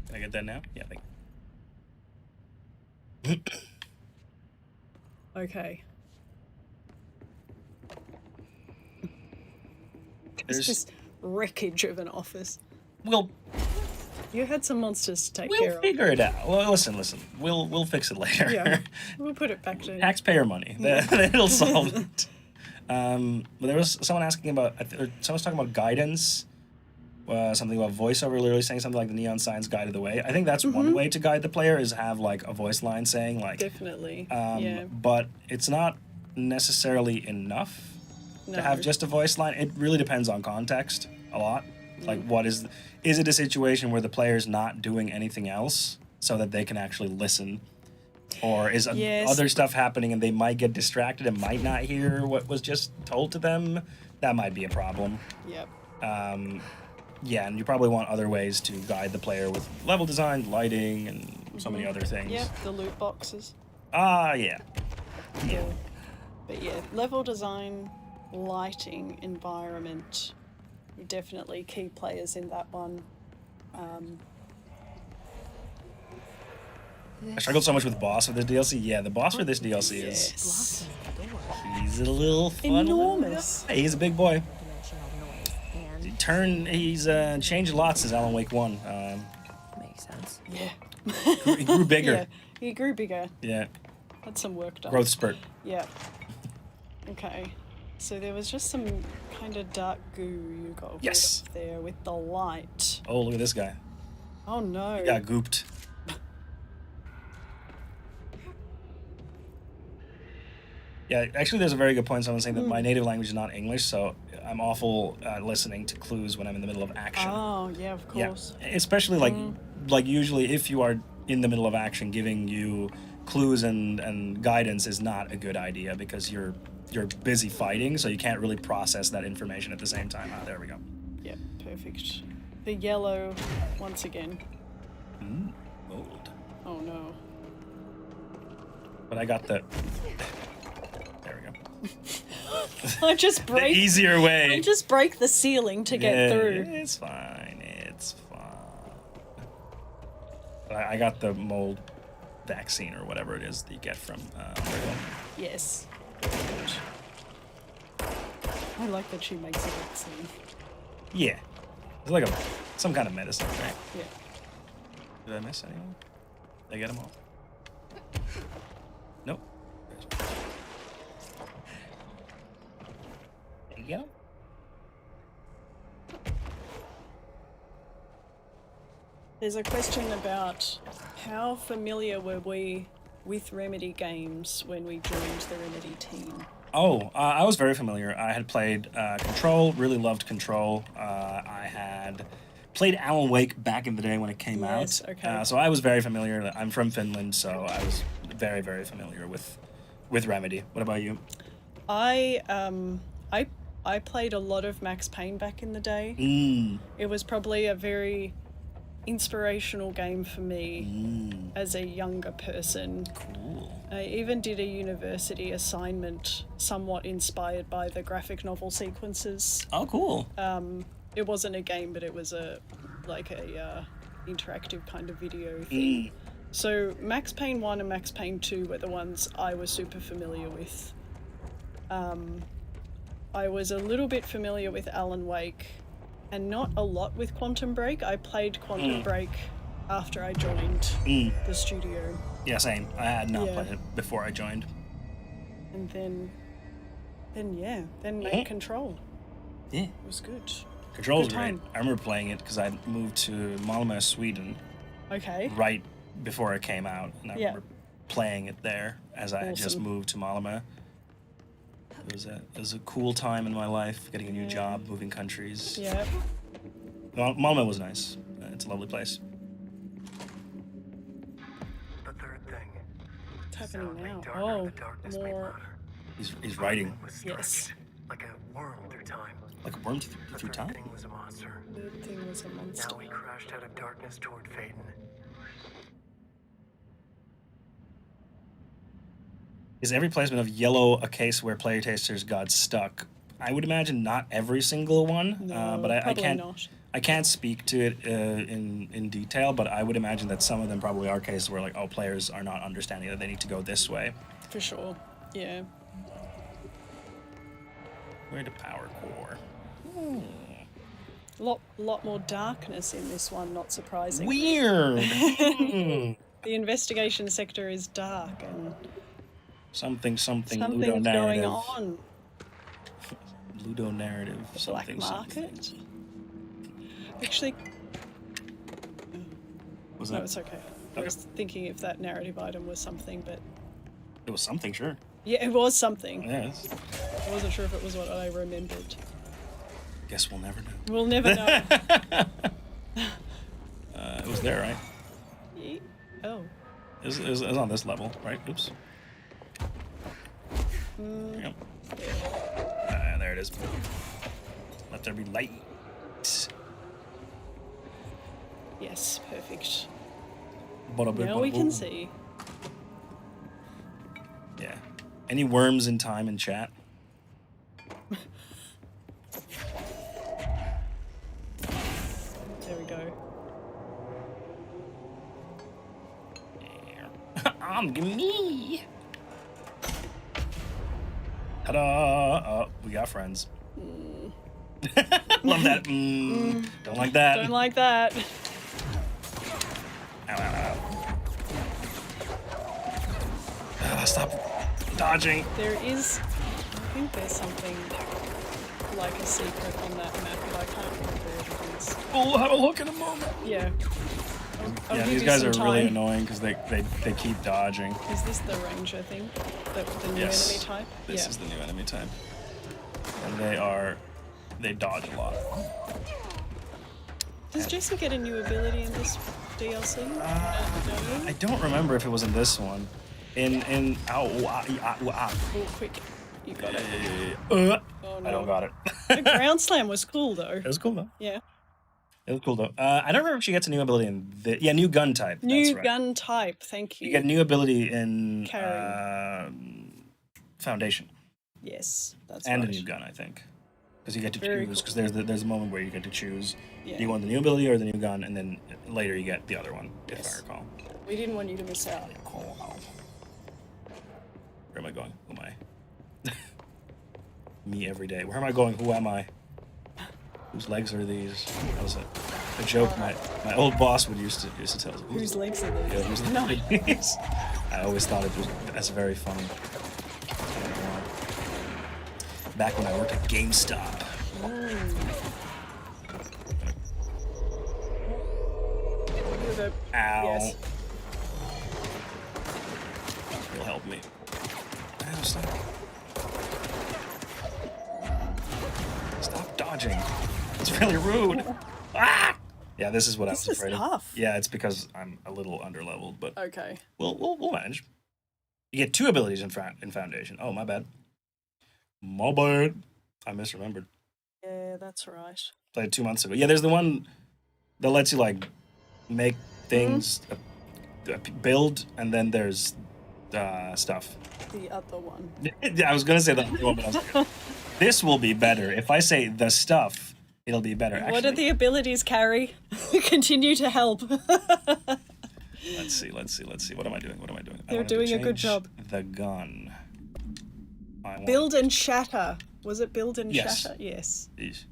Speaker 3: Can I get that now? Yeah.
Speaker 5: Okay.
Speaker 3: There's
Speaker 5: It's just wreckage of an office.
Speaker 3: we'll
Speaker 5: You had some monsters to take care
Speaker 3: we'll figure it out. Well, listen. We'll fix it later.
Speaker 5: of. Yeah. We'll put it back to...
Speaker 3: Taxpayer money. It'll solve it. But there was someone asking about. Someone's talking about guidance. Something about voiceover, literally saying something like the neon signs guided the way. I think that's one way to guide the player is have like a voice line saying like.
Speaker 5: Definitely. Yeah.
Speaker 3: But it's not necessarily enough to have just a voice line. It really depends on context a lot. Like, what is it a situation where the player's not doing anything else so that they can actually listen? Or is other stuff happening and they might get distracted and might not hear what was just told to them? That might be a problem.
Speaker 5: Yep.
Speaker 3: Yeah, and you probably want other ways to guide the player with level design, lighting, and so many other things.
Speaker 5: Yep, the loot boxes.
Speaker 3: Yeah. Yeah.
Speaker 5: But yeah, level design, lighting, environment, definitely key players in that one.
Speaker 3: I struggled so much with the boss of this DLC. Yeah, the boss for this DLC is...
Speaker 5: Yes.
Speaker 3: He's a little fun.
Speaker 5: Enormous.
Speaker 3: Hey, he's a big boy. He's changed lots since Alan Wake 1.
Speaker 7: Makes sense.
Speaker 5: Yeah.
Speaker 3: He grew bigger.
Speaker 5: Yeah, he grew bigger.
Speaker 3: Yeah.
Speaker 5: Had some work done.
Speaker 3: Growth spurt.
Speaker 5: Yeah. Okay. So there was just some kind of dark goo you got rid
Speaker 3: Yes.
Speaker 5: of there with the light.
Speaker 3: Oh, look at this guy.
Speaker 5: Oh no.
Speaker 3: He got gooped. Yeah, actually, there's a very good point. Someone saying that my native language is not English, so I'm awful listening to clues when I'm in the middle of action.
Speaker 5: Oh yeah, of course.
Speaker 3: Yeah, especially like usually if you are in the middle of action, giving you clues and guidance is not a good idea because you're busy fighting, so you can't really process that information at the same time. Ah, there we go.
Speaker 5: Yeah, perfect. The yellow, once again.
Speaker 3: Gold.
Speaker 5: Oh no.
Speaker 3: But I got the. There we go.
Speaker 5: I just
Speaker 3: The
Speaker 5: break.
Speaker 3: easier way.
Speaker 5: I just break the ceiling to get through.
Speaker 3: It's fine. It's fine. But I got the mold vaccine or whatever it is that you get from Umbrella.
Speaker 5: Yes. Good. I like that she makes a vaccine.
Speaker 3: Yeah. It's like some kind of medicine, right?
Speaker 5: Yeah.
Speaker 3: Did I miss anyone? Did I get them all? Nope. There's one. There you go.
Speaker 5: There's a question about how familiar were we with Remedy games when we joined the Remedy team?
Speaker 3: Oh, I was very familiar. I had played Control, really loved Control. I had played Alan Wake back in the day when it came
Speaker 5: Yes,
Speaker 3: out.
Speaker 5: okay.
Speaker 3: So I was very familiar. I'm from Finland, so I was very, very familiar with Remedy. What about you?
Speaker 5: I played a lot of Max Payne back in the day. It was probably a very inspirational game for me as a younger person.
Speaker 3: Cool.
Speaker 5: I even did a university assignment somewhat inspired by the graphic novel sequences.
Speaker 3: Oh, cool.
Speaker 5: It wasn't a game, but it was a interactive kind of video thing. So Max Payne 1 and Max Payne 2 were the ones I was super familiar with. I was a little bit familiar with Alan Wake and not a lot with Quantum Break. I played Quantum Break after I joined the studio.
Speaker 3: Yeah, same. I had not
Speaker 5: Yeah.
Speaker 3: played it before I joined.
Speaker 5: And then made Control.
Speaker 3: Yeah.
Speaker 5: It was good.
Speaker 3: Control's
Speaker 5: Good
Speaker 3: great.
Speaker 5: time.
Speaker 3: I remember playing it because I moved to Malmö, Sweden,
Speaker 5: Okay.
Speaker 3: right before it came out. And I
Speaker 5: Yeah.
Speaker 3: remember playing it there as I had just
Speaker 5: Awesome.
Speaker 3: moved to Malmö. It was a cool time in my life, getting a new job, moving countries.
Speaker 5: Yeah.
Speaker 3: Malmö was nice. It's a lovely place.
Speaker 8: The third thing.
Speaker 5: What's happening now?
Speaker 8: Darker,
Speaker 5: Oh,
Speaker 8: the darkness made
Speaker 5: more.
Speaker 8: louder.
Speaker 3: He's writing
Speaker 8: Was
Speaker 5: Yes.
Speaker 8: stretched like a worm through time.
Speaker 3: like a worm
Speaker 8: The
Speaker 3: through
Speaker 8: third
Speaker 3: time.
Speaker 8: thing was a monster.
Speaker 5: Third thing was a monster.
Speaker 8: Now we crashed out of darkness toward Phaeton.
Speaker 3: Is every placement of yellow a case where player tasters got stuck? I would imagine not every single one,
Speaker 5: No,
Speaker 3: but I
Speaker 5: probably
Speaker 3: can't.
Speaker 5: not.
Speaker 3: I can't speak to it in detail, but I would imagine that some of them probably are cases where like, oh, players are not understanding that they need to go this way.
Speaker 5: For sure. Yeah.
Speaker 3: Where the power core?
Speaker 5: Lot more darkness in this one, not surprising.
Speaker 3: Weird.
Speaker 5: The investigation sector is dark and
Speaker 3: something Ludo
Speaker 5: something's going
Speaker 3: narrative.
Speaker 5: on.
Speaker 3: Ludo narrative.
Speaker 5: Black
Speaker 3: Something.
Speaker 5: market? Actually,
Speaker 3: Was
Speaker 5: no,
Speaker 3: that?
Speaker 5: it's okay. I was thinking if that narrative item was something, but
Speaker 3: It was something, sure.
Speaker 5: yeah, it was something.
Speaker 3: Yes.
Speaker 5: I wasn't sure if it was what I remembered.
Speaker 3: Guess we'll never know.
Speaker 5: We'll never know.
Speaker 3: It was there, right?
Speaker 5: Oh.
Speaker 3: It was on this level, right? Oops. Yep. There it is. Let there be light.
Speaker 5: Yes, perfect.
Speaker 3: Bada bing,
Speaker 5: Now
Speaker 3: bada
Speaker 5: we can
Speaker 3: boom.
Speaker 5: see.
Speaker 3: Yeah. Any worms in time in chat?
Speaker 5: There we go.
Speaker 3: Me. Ta-da! Oh, we got friends. Love that. Don't like that.
Speaker 5: Don't like that.
Speaker 3: Ow, ow, ow. Stop dodging.
Speaker 5: There is, I think there's something like a secret on that map, but I can't remember what it is.
Speaker 3: We'll have a look in a moment.
Speaker 5: Yeah. I'll
Speaker 3: Yeah,
Speaker 5: give
Speaker 3: these
Speaker 5: you
Speaker 3: guys
Speaker 5: some
Speaker 3: are really
Speaker 5: time.
Speaker 3: annoying because they keep dodging.
Speaker 5: Is this the ranger thing? The new
Speaker 3: Yes.
Speaker 5: enemy type?
Speaker 3: This
Speaker 5: yeah.
Speaker 3: is the new enemy type. And they dodge a lot.
Speaker 5: Does Jesse get a new ability in this DLC?
Speaker 3: I don't remember if it was in this one. In
Speaker 5: Oh, quick. You got it.
Speaker 3: Oh,
Speaker 5: Oh, no.
Speaker 3: I don't got it.
Speaker 5: The ground slam was cool, though.
Speaker 3: It was cool though.
Speaker 5: Yeah.
Speaker 3: It was cool though. I don't remember if she gets a new ability in new gun type.
Speaker 5: New
Speaker 3: that's right.
Speaker 5: gun type, thank you.
Speaker 3: You get a new ability in
Speaker 5: Carry.
Speaker 3: Foundation
Speaker 5: Yes, that's
Speaker 3: and
Speaker 5: right.
Speaker 3: a new gun, I think, because you get to
Speaker 5: Very
Speaker 3: choose. Because
Speaker 5: cool.
Speaker 3: there's a moment where you get to choose.
Speaker 5: Yeah.
Speaker 3: Do you want the new ability or the new gun, and then later you get the other one, if I
Speaker 5: Yes.
Speaker 3: recall.
Speaker 5: We didn't want you to miss out.
Speaker 3: Where am I going? Who am I? Me every day. Where am I going? Who am I? Whose legs are these? That was a joke my old boss would used to tell us.
Speaker 5: Whose legs are
Speaker 3: Yeah,
Speaker 5: these?
Speaker 3: whose
Speaker 5: No.
Speaker 3: legs? I always thought it was that's very funny. Back when I worked at GameStop.
Speaker 5: With a-
Speaker 3: Ow.
Speaker 5: Yes.
Speaker 3: You'll help me. Ow, stop dodging. It's really rude. Ah! Yeah, this is what I was
Speaker 5: This is
Speaker 3: afraid of.
Speaker 5: tough.
Speaker 3: Yeah, it's because I'm a little underleveled, but
Speaker 5: Okay.
Speaker 3: we'll manage. You get two abilities in Foundation. Oh, my bad. My bad. I misremembered.
Speaker 5: Yeah, that's right.
Speaker 3: Played it 2 months ago. Yeah, there's the one that lets you like make things, build, and then there's stuff.
Speaker 5: The other one.
Speaker 3: I was gonna say that one, but I was like, this will be better. If I say the stuff, it'll be better.
Speaker 5: What are
Speaker 3: Actually,
Speaker 5: the abilities, Carrie? Continue to help.
Speaker 3: let's see. What am I doing? I
Speaker 5: They're
Speaker 3: wanted to
Speaker 5: doing a good
Speaker 3: change
Speaker 5: job.
Speaker 3: The gun. I want
Speaker 5: Build and shatter. Was it build and
Speaker 3: Yes.
Speaker 5: shatter? Yes.
Speaker 3: Eesh.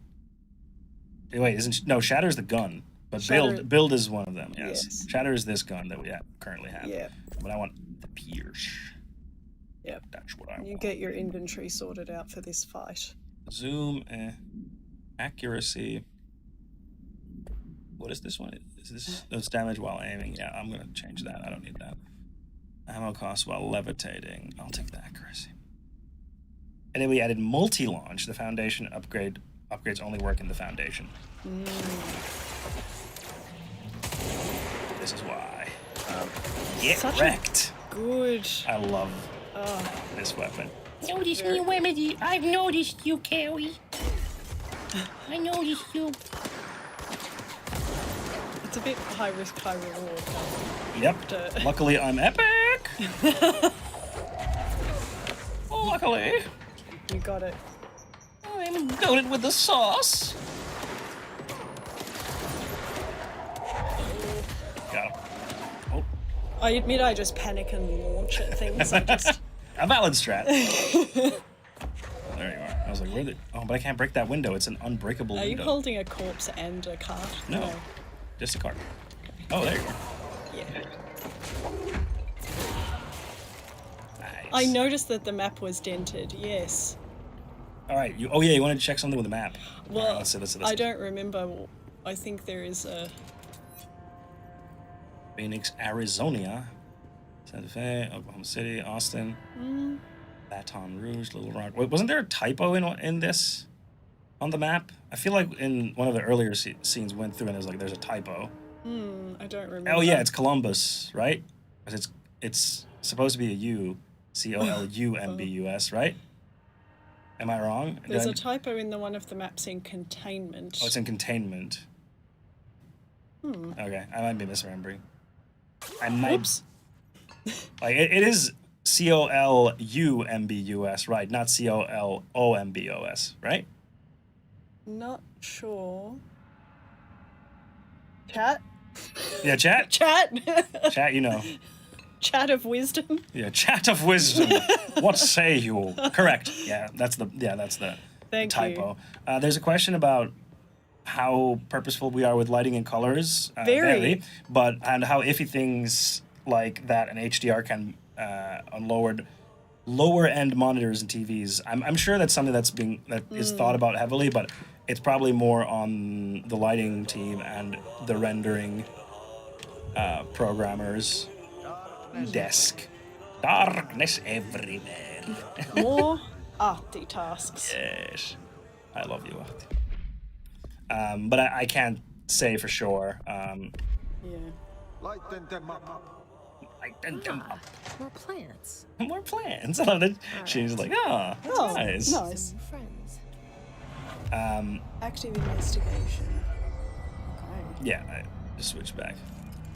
Speaker 3: Wait, no, Shatter's the gun, but
Speaker 5: Shatter-
Speaker 3: build is one of them. Yes.
Speaker 5: Yes.
Speaker 3: Shatter is this gun that we currently have.
Speaker 5: Yeah.
Speaker 3: But I want the Pierce.
Speaker 5: Yep.
Speaker 3: That's what I
Speaker 5: You
Speaker 3: want.
Speaker 5: get your inventory sorted out for this fight.
Speaker 3: Zoom, accuracy. What is this one? Is this it's damage while aiming? Yeah, I'm gonna change that. I don't need that. Ammo cost while levitating. I'll take the accuracy. And then we added multi-launch. The foundation upgrades only work in the foundation. This is why. Get
Speaker 5: Such a
Speaker 3: wrecked.
Speaker 5: Good.
Speaker 3: I love this weapon.
Speaker 10: Notice me, Remedy. I've noticed you, Carrie. I noticed you.
Speaker 5: It's a bit high risk, high reward.
Speaker 3: Yep. Luckily, I'm epic. Luckily,
Speaker 5: You got it.
Speaker 3: I'm goated with the sauce. Got him. Oh,
Speaker 5: I admit I just panic and launch at things. I just...
Speaker 3: a valid strat. There you are. I was like, where the? Oh, but I can't break that window. It's an unbreakable
Speaker 5: Are you
Speaker 3: window.
Speaker 5: holding a corpse and a cart?
Speaker 3: No, just a card. Oh, there you go.
Speaker 5: Yeah.
Speaker 3: Nice.
Speaker 5: I noticed that the map was dented, yes.
Speaker 3: All right. You wanted to check something with the map.
Speaker 5: Well,
Speaker 3: All right, let's see.
Speaker 5: I don't remember. I think there is a...
Speaker 3: Phoenix, Arizona, Santa Fe, Oklahoma City, Austin, Baton Rouge, Little Rock. Wait, wasn't there a typo in this on the map? I feel like in one of the earlier scenes went through and it was like, there's a typo.
Speaker 5: I don't remember.
Speaker 3: Oh yeah, it's Columbus, right? 'Cause it's supposed to be a U, COLUMBUS, right? Am I wrong?
Speaker 5: There's a typo in the one of the maps in containment.
Speaker 3: Oh, it's in containment. Okay, I might be misremembering. I might.
Speaker 5: Oops.
Speaker 3: Like it is COLUMBUS, right? Not COLOMBOS, right?
Speaker 5: Not sure. Chat?
Speaker 3: Yeah, chat.
Speaker 5: Chat?
Speaker 3: Chat, you know.
Speaker 5: Chat of wisdom?
Speaker 3: Yeah, chat of wisdom. What say you? Correct. Yeah, that's the
Speaker 5: Thank
Speaker 3: typo. There's a question about how purposeful we are with lighting and colors.
Speaker 5: Very.
Speaker 3: And how iffy things like that and HDR can on lower end monitors and TVs. I'm sure that's something that is thought about heavily, but it's probably more on the lighting team and the rendering programmers desk. Darkness everywhere.
Speaker 5: More arty tasks.
Speaker 3: Yes, I love you, Ahti. But I can't say for sure.
Speaker 5: Yeah.
Speaker 9: Lighten them up.
Speaker 7: More plants.
Speaker 3: More plans. I love it. She's like, that's nice.
Speaker 5: Nice.
Speaker 7: Some friends.
Speaker 5: Active investigation. Okay.
Speaker 3: Yeah, I just switch back.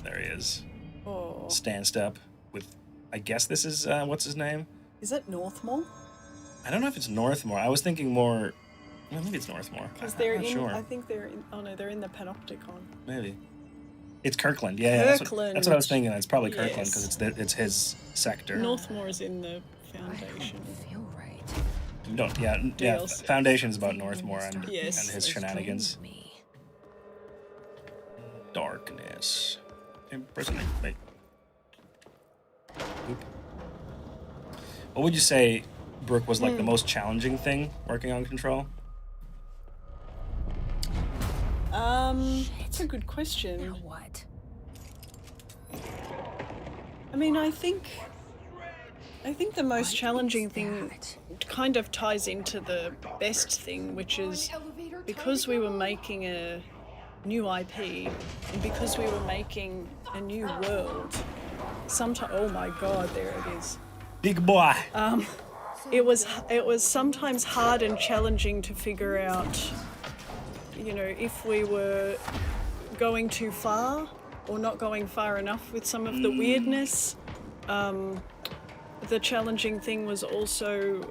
Speaker 3: There he is.
Speaker 5: Oh.
Speaker 3: Stand step with, I guess this is, what's his name?
Speaker 5: Is it Northmore?
Speaker 3: I don't know if it's Northmore. I was thinking more, well, maybe it's Northmore.
Speaker 5: Because
Speaker 3: I'm
Speaker 5: they're
Speaker 3: not
Speaker 5: in,
Speaker 3: sure.
Speaker 5: I think they're in, oh no, they're in the Panopticon.
Speaker 3: Maybe. It's Kirkland. Yeah,
Speaker 5: Kirkland.
Speaker 3: That's what I was thinking. It's probably Kirkland
Speaker 5: Yes.
Speaker 3: because it's his sector.
Speaker 5: Northmore is in the Foundation.
Speaker 7: Feel right.
Speaker 3: You don't, yeah.
Speaker 5: DLC.
Speaker 3: Foundation is about Northmore and
Speaker 5: Yes.
Speaker 3: his shenanigans.
Speaker 7: Me.
Speaker 3: Darkness. Imprisoning. Wait. Oop. What would you say, Brooke, was like the most challenging thing working on Control?
Speaker 5: That's a good question.
Speaker 7: Now what?
Speaker 5: I mean, I think the most challenging thing kind of ties into the best thing, which is because we were making a new IP and because we were making a new world. Oh my God, there it is.
Speaker 3: Big boy.
Speaker 5: It was sometimes hard and challenging to figure out, you know, if we were going too far or not going far enough with some of the weirdness. The challenging thing was also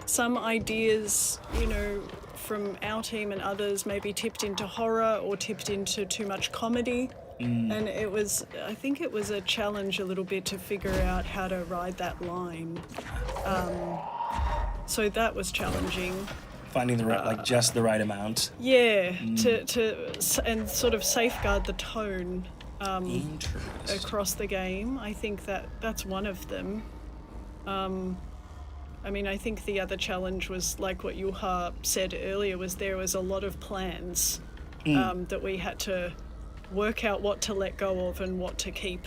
Speaker 5: some ideas, you know, from our team and others maybe tipped into horror or tipped into too much comedy. And I think it was a challenge a little bit to figure out how to ride that line. So that was challenging.
Speaker 3: Finding the right, like just the right amount.
Speaker 5: Yeah, and sort of safeguard the tone across the game. I think that's one of them. I mean, I think the other challenge was, like what Yuha said earlier, was there was a lot of plans that we had to work out what to let go of and what to keep.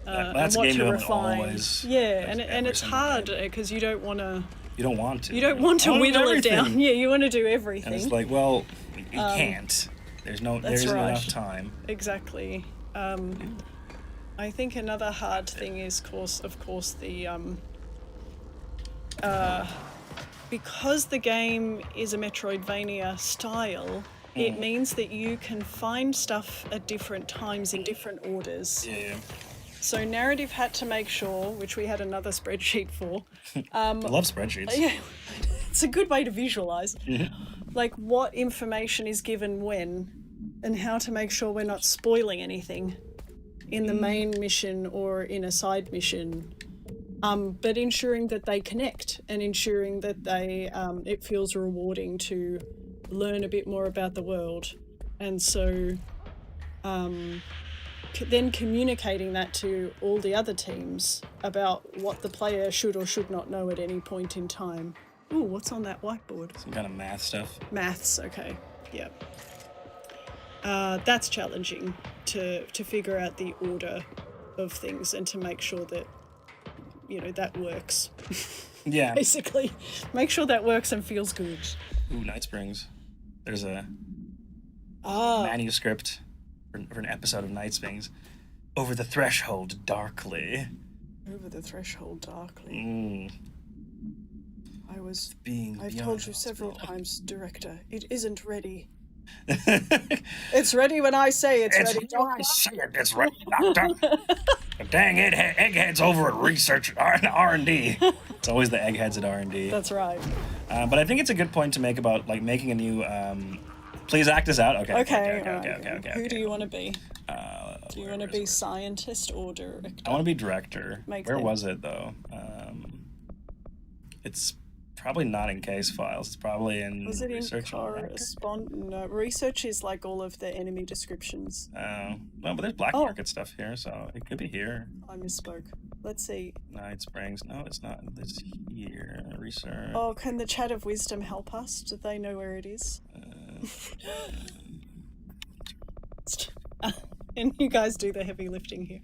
Speaker 3: That's
Speaker 5: and what
Speaker 3: game
Speaker 5: to
Speaker 3: development
Speaker 5: refine.
Speaker 3: always.
Speaker 5: Yeah, and it's hard because you don't want to.
Speaker 3: You don't want to.
Speaker 5: You don't want to whittle it down. Yeah, you want to do everything.
Speaker 3: And it's like, well, you can't. There isn't enough time.
Speaker 5: Exactly. I think another hard thing is, of course, the because the game is a Metroidvania style, it means that you can find stuff at different times in different orders.
Speaker 3: Yeah.
Speaker 5: So narrative had to make sure, which we had another spreadsheet for.
Speaker 3: I love spreadsheets.
Speaker 5: Yeah, it's a good way to visualize, like what information is given when, and how to make sure we're not spoiling anything in the main mission or in a side mission. But ensuring that they connect and ensuring that they it feels rewarding to learn a bit more about the world, and so then communicating that to all the other teams about what the player should or should not know at any point in time. Ooh, what's on that whiteboard?
Speaker 3: Some kind of math stuff.
Speaker 5: Maths, okay, yeah. That's challenging to figure out the order of things and to make sure that that works.
Speaker 3: Yeah.
Speaker 5: Basically, make sure that works and feels good.
Speaker 3: Ooh, Night Springs. There's a manuscript for an episode of Night Springs. Over the threshold darkly.
Speaker 5: Over the threshold darkly. I've told you several times, Director, it isn't ready. It's ready when I say it's ready.
Speaker 3: It's when I say it's ready, Doctor. The dang eggheads over at research R&D. It's always the eggheads at R&D.
Speaker 5: That's right.
Speaker 3: But I think it's a good point to make about like making a new. Please act this out. Okay.
Speaker 5: Who do you want to be? Do you want to be scientist or director?
Speaker 3: I want to be director. Where was it though? It's probably not in case files. It's probably in
Speaker 5: Was it
Speaker 3: research.
Speaker 5: No, research is like all of the enemy descriptions.
Speaker 3: No, but there's black market stuff here, so it could be here.
Speaker 5: I misspoke. Let's see.
Speaker 3: Night Springs. No, it's not. It's here. Research.
Speaker 5: Oh, can the chat of wisdom help us? Do they know where it is? And you guys do the heavy lifting here.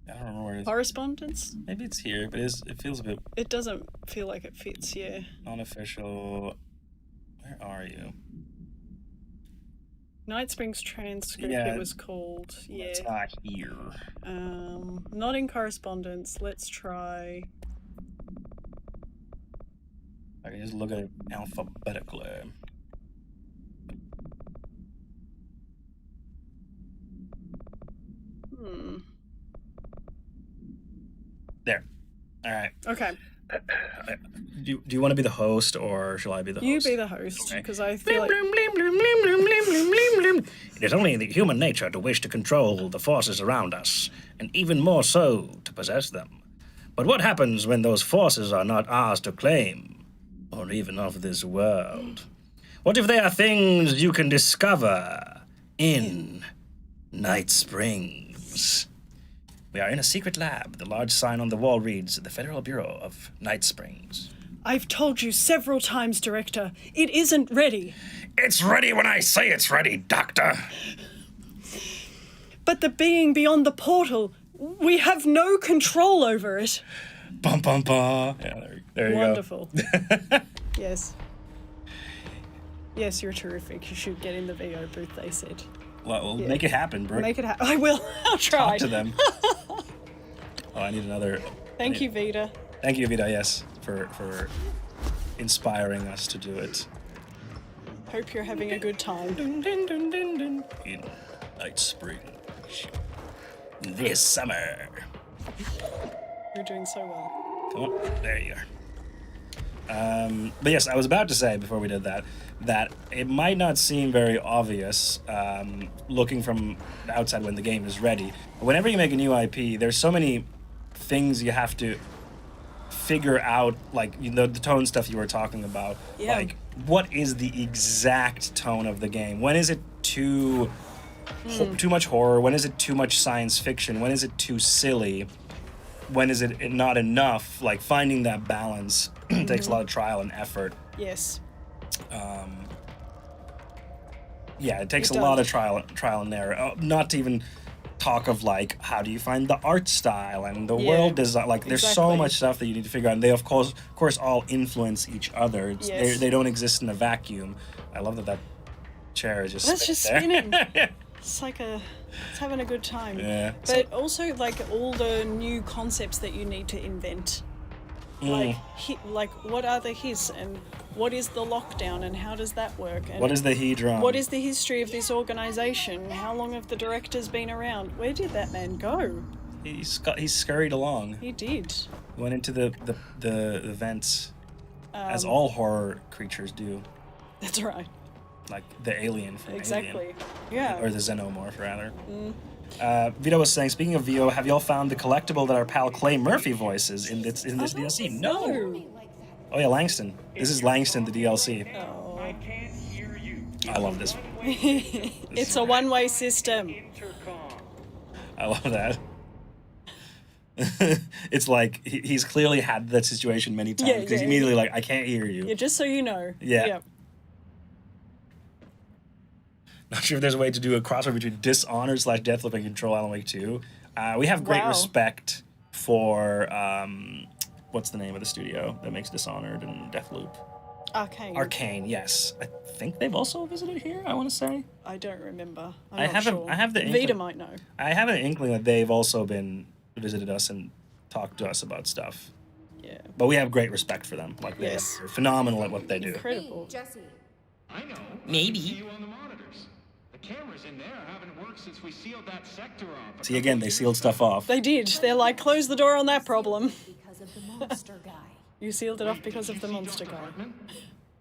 Speaker 3: I don't remember where it is.
Speaker 5: Correspondence?
Speaker 3: Maybe it's here, but it feels a bit...
Speaker 5: It doesn't feel like it fits, yeah.
Speaker 3: Non-official... Where are you?
Speaker 5: Night Springs transcript, it was called. Yeah.
Speaker 3: It's not here.
Speaker 5: Not in correspondence. Let's try...
Speaker 3: I can just look at it alphabetically. There. All right.
Speaker 5: Okay.
Speaker 3: Do you want to be the host, or shall I be the host?
Speaker 5: You be the host, because I feel like...
Speaker 1: It is only the human nature to wish to control the forces around us, and even more so to possess them. But what happens when those forces are not ours to claim, or even of this world? What if they are things you can discover in Night Springs? We are in a secret lab. The large sign on the wall reads, the Federal Bureau of Night Springs.
Speaker 5: I've told you several times, Director, it isn't ready.
Speaker 1: It's ready when I say it's ready, Doctor.
Speaker 5: But the being beyond the portal, we have no control over it.
Speaker 3: Bum, bum, bum. Yeah, there you
Speaker 5: Wonderful. Yes. Yes, you're terrific. You should get in the VO booth, they said.
Speaker 3: Well, make it happen, Brooke.
Speaker 5: Make it happen. I will. I'll try.
Speaker 3: Talk to them. I need another...
Speaker 5: Thank you, Vita.
Speaker 3: Thank you, Vita, yes, for inspiring us to do it.
Speaker 5: Hope you're having a good time.
Speaker 3: In Night Springs. This summer.
Speaker 5: You're doing so well.
Speaker 3: Come on, there you are. But yes, I was about to say before we did that it might not seem very obvious looking from the outside when the game is ready. But whenever you make a new IP, there's so many things you have to figure out, like, you know, the tone stuff you were talking about.
Speaker 5: Yeah.
Speaker 3: Like, what is the exact tone of the game? When is it too much horror? When is it too much science fiction? When is it too silly? When is it not enough? Like, finding that balance takes a lot of trial and effort.
Speaker 5: Yes.
Speaker 3: Yeah, it takes
Speaker 5: It
Speaker 3: a lot of
Speaker 5: does.
Speaker 3: trial and error. Not to even talk of, like, how do you find the art style and the
Speaker 5: Yeah,
Speaker 3: world design. Like, there's so
Speaker 5: exactly.
Speaker 3: much stuff that you need to figure out. And they, of course all influence each other.
Speaker 5: Yes.
Speaker 3: They don't exist in a vacuum. I love that chair is just
Speaker 5: That's just
Speaker 3: spinning there.
Speaker 5: spinning. It's like it's having a good time.
Speaker 3: Yeah.
Speaker 5: But also, like, all the new concepts that you need to invent. Like, what are the his, and what is the lockdown, and how does that work? And
Speaker 3: What is the hedron?
Speaker 5: what is the history of this organization? How long have the directors been around? Where did that man go?
Speaker 3: He scurried along.
Speaker 5: He did.
Speaker 3: Went into the vents, as all horror creatures do.
Speaker 5: That's right.
Speaker 3: Like the alien from
Speaker 5: Exactly.
Speaker 3: Alien.
Speaker 5: Yeah.
Speaker 3: Or the xenomorph, rather. Vito was saying, speaking of VO, have y'all found the collectible that our pal Clay Murphy voices in this DLC? No. Oh yeah, Langston. This is Langston, the DLC.
Speaker 5: Oh.
Speaker 3: I love this.
Speaker 5: It's a one-way system.
Speaker 3: I love that. It's like he's clearly had that situation many times
Speaker 5: Yeah,
Speaker 3: because he's
Speaker 5: yeah.
Speaker 3: immediately like, I can't hear you.
Speaker 5: Yeah, just so you know.
Speaker 3: Yeah. Not sure if there's a way to do a crossover between Dishonored / Deathloop and Control Alan Wake 2. We have great
Speaker 5: Wow.
Speaker 3: respect for what's the name of the studio that makes Dishonored and Deathloop?
Speaker 5: Arcane.
Speaker 3: Arcane, yes. I think they've also visited here, I want to say.
Speaker 5: I don't remember.
Speaker 3: I
Speaker 5: I'm not
Speaker 3: haven't-
Speaker 5: sure.
Speaker 3: I have the
Speaker 5: Vita
Speaker 3: inkling-
Speaker 5: might know.
Speaker 3: I have an inkling that they've also visited us and talked to us about stuff.
Speaker 5: Yeah.
Speaker 3: But we have great respect for them. Like, they're
Speaker 5: Yes.
Speaker 3: phenomenal at what they do.
Speaker 5: Incredible.
Speaker 7: Jesse.
Speaker 9: I know.
Speaker 10: Maybe.
Speaker 9: See you on the monitors. The cameras in there haven't worked since we sealed that sector off.
Speaker 3: See, again, they sealed stuff off.
Speaker 5: They did. They're like, close the door on that problem.
Speaker 7: Because of the monster guy.
Speaker 5: You sealed it off because of the monster guy.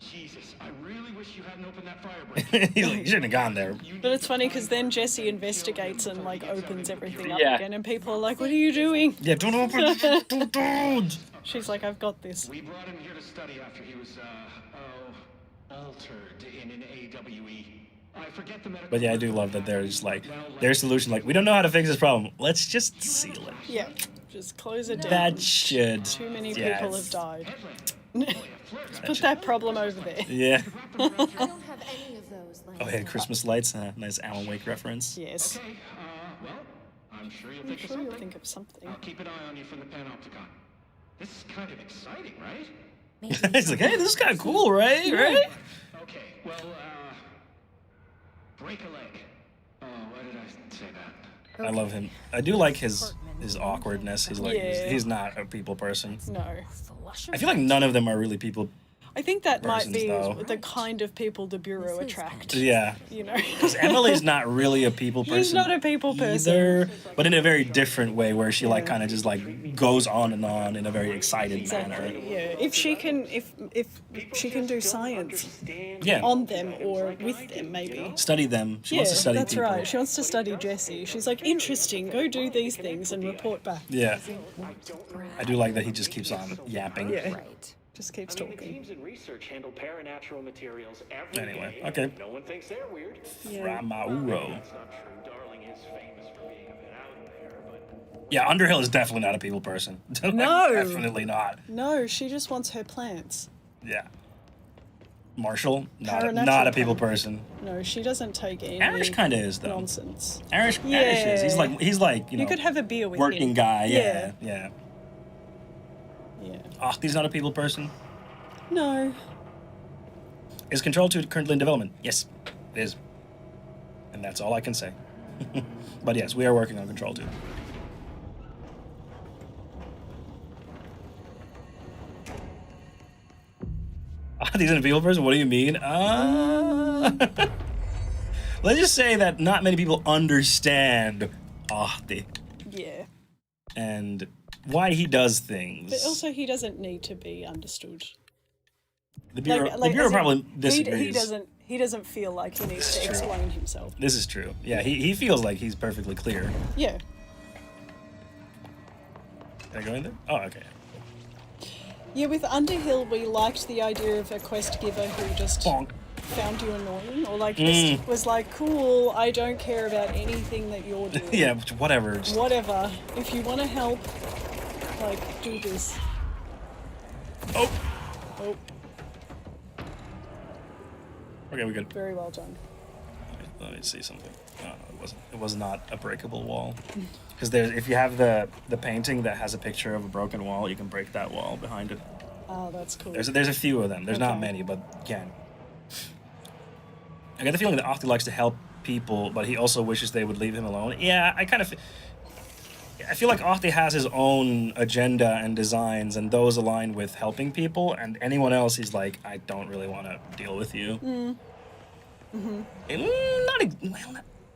Speaker 9: Jesus, I really wish you hadn't opened that fire break.
Speaker 3: He's like, you shouldn't have gone there.
Speaker 5: But it's funny because then Jesse investigates and like opens everything up
Speaker 3: Yeah.
Speaker 5: again, and people are like, "What are you doing?"
Speaker 3: Yeah, don't open it. Don't.
Speaker 5: She's like, "I've got this."
Speaker 9: We brought him here to study after he was, altered in an AWE. I forget the medical
Speaker 3: But yeah, I do love that there's like their solution. Like, we don't know how to fix this problem. Let's just seal it.
Speaker 5: Yeah, just close it down.
Speaker 3: That should.
Speaker 5: Too many
Speaker 3: yes.
Speaker 5: people have died. Put that problem over there.
Speaker 3: Yeah.
Speaker 7: I don't have any of those.
Speaker 3: Oh, yeah, Christmas lights. Nice Alan Wake reference.
Speaker 5: Yes.
Speaker 9: Okay, well, I'm sure you'll
Speaker 5: I'm
Speaker 9: think of
Speaker 5: sure you'll
Speaker 9: something.
Speaker 5: think of something.
Speaker 9: I'll keep an eye on you from the Panopticon. This is kind of exciting, right?
Speaker 3: He's like, hey, this is kind of cool, right? Right?
Speaker 9: Okay, well, break a leg. Oh, why did I say that?
Speaker 3: I love him. I do like his awkwardness. He's like,
Speaker 5: Yeah.
Speaker 3: he's not a people person.
Speaker 5: No.
Speaker 3: I feel like none of them are really people.
Speaker 5: I think that might
Speaker 3: Persons,
Speaker 5: be
Speaker 3: though.
Speaker 5: the kind of people the Bureau attract.
Speaker 3: Yeah.
Speaker 5: You know?
Speaker 3: Because Emily's not really a people person.
Speaker 5: He's not a people person.
Speaker 3: either, but in a very different way, where she like kind of just like goes on and on in a very excited manner.
Speaker 5: Exactly. Yeah. If she can, if she can do science
Speaker 3: Yeah.
Speaker 5: on them or with them, maybe.
Speaker 3: Study them. She
Speaker 5: Yeah,
Speaker 3: wants to study
Speaker 5: that's
Speaker 3: people.
Speaker 5: right. She wants to study Jesse. She's like, interesting. Go do these things and report back.
Speaker 3: Yeah. I do like that he just keeps on yapping.
Speaker 5: Yeah.
Speaker 7: Right.
Speaker 5: Just keeps
Speaker 11: I mean,
Speaker 5: talking.
Speaker 11: teams in research handle paranatural materials every
Speaker 3: Anyway,
Speaker 11: day.
Speaker 3: okay.
Speaker 11: No one thinks they're weird.
Speaker 3: Ramauro.
Speaker 11: That's not true. Darling is famous for being a bit out there, but
Speaker 3: Yeah, Underhill is definitely not a people person. Like,
Speaker 5: No.
Speaker 3: Definitely not.
Speaker 5: No, she just wants her plants.
Speaker 3: Yeah. Marshall, not
Speaker 5: Paranatural
Speaker 3: a people
Speaker 5: power.
Speaker 3: person.
Speaker 5: No, she doesn't take any
Speaker 3: Arish kind of is though.
Speaker 5: nonsense.
Speaker 3: Arish is. He's like you know.
Speaker 5: You could have a beer with
Speaker 3: working
Speaker 5: him.
Speaker 3: guy. Yeah. Yeah.
Speaker 5: Yeah.
Speaker 3: Oh, he's not a people person.
Speaker 5: No.
Speaker 3: Is Control 2 currently in development? Yes, it is. And that's all I can say. But yes, we are working on Control 2. He's a people person? What do you mean? Let's just say that not many people understand Ahti
Speaker 5: Yeah.
Speaker 3: and why he does things.
Speaker 5: But also, he doesn't need to be understood.
Speaker 3: The Bureau,
Speaker 5: Like,
Speaker 3: the Bureau
Speaker 5: as in,
Speaker 3: probably disagrees.
Speaker 5: He doesn't feel like he needs to explain himself.
Speaker 3: This is true. Yeah, he feels like he's perfectly clear.
Speaker 5: Yeah.
Speaker 3: Can I go in there? Oh, okay.
Speaker 5: Yeah, with Underhill, we liked the idea of a quest giver who just
Speaker 3: Bonk.
Speaker 5: found you annoying, or like just was like, cool, I don't care about anything that you're doing.
Speaker 3: Yeah, whatever. Just...
Speaker 5: Whatever. If you want to help, like, do this.
Speaker 3: Oh.
Speaker 5: Oh,
Speaker 3: Okay, we're good.
Speaker 5: very well done.
Speaker 3: Let me see something. No, it wasn't. It was not a breakable wall. Because if you have the painting that has a picture of a broken wall, you can break that wall behind it.
Speaker 5: Oh, that's cool.
Speaker 3: There's a few of them. There's not
Speaker 5: Okay.
Speaker 3: many, but you can. I get the feeling that Ahti likes to help people, but he also wishes they would leave him alone. Yeah, I feel like Ahti has his own agenda and designs, and those align with helping people, and anyone else, he's like, I don't really want to deal with you.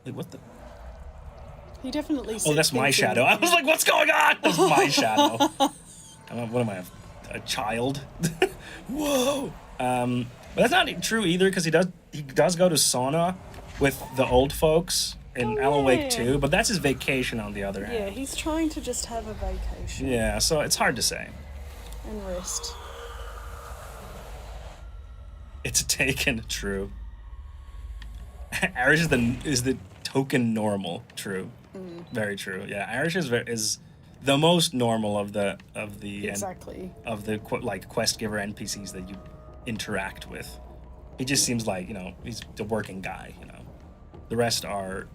Speaker 3: Like, what the?
Speaker 5: He definitely.
Speaker 3: Oh, that's my shadow. I was like, what's going on? That's my shadow. What am I, a child? Whoa. But that's not true either, because he does go to sauna with the old folks in Alan Wake 2, but that's his vacation on the other hand.
Speaker 5: Yeah, he's trying to just have a vacation
Speaker 3: Yeah, so it's hard to say.
Speaker 5: and rest.
Speaker 3: It's taken, true. Irish is the token normal, true. Very true. Yeah, Irish is the most normal of the
Speaker 5: Exactly.
Speaker 3: of the like quest giver NPCs that you interact with. He just seems like, he's the working guy, The rest are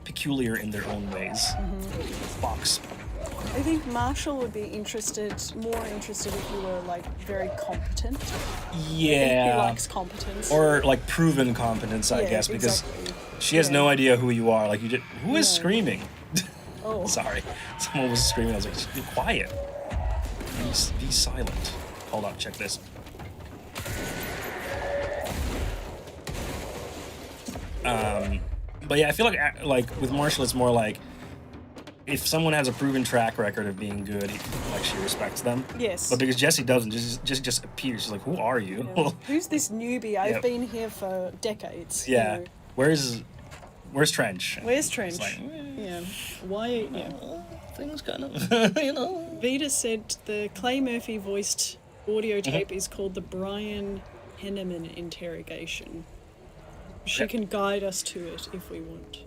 Speaker 3: peculiar in their own ways. Fox.
Speaker 5: I think Marshall would be more interested if you were like very competent.
Speaker 3: Yeah.
Speaker 5: He likes competence.
Speaker 3: Or like proven competence, I
Speaker 5: Yeah,
Speaker 3: guess, because
Speaker 5: exactly.
Speaker 3: she has no idea who you are. Like who is
Speaker 5: No.
Speaker 3: screaming?
Speaker 5: Oh.
Speaker 3: Sorry, someone was screaming. I was like, just be quiet. Be silent. Hold on, check this. But yeah, I feel like with Marshall, it's more like if someone has a proven track record of being good, like she respects them.
Speaker 5: Yes.
Speaker 3: But because Jesse doesn't, just appears. She's like, who are you?
Speaker 5: Yeah. Who's this newbie? I've
Speaker 3: Yep.
Speaker 5: been here for decades.
Speaker 3: Yeah. Where's Trench?
Speaker 5: Where's Trench?
Speaker 3: It's like,
Speaker 5: Yeah. Why? Yeah.
Speaker 3: things kind of,
Speaker 5: Vita said the Clay Murphy voiced audio tape is called the Brian Henneman interrogation. She
Speaker 3: Yep.
Speaker 5: can guide us to it if we want.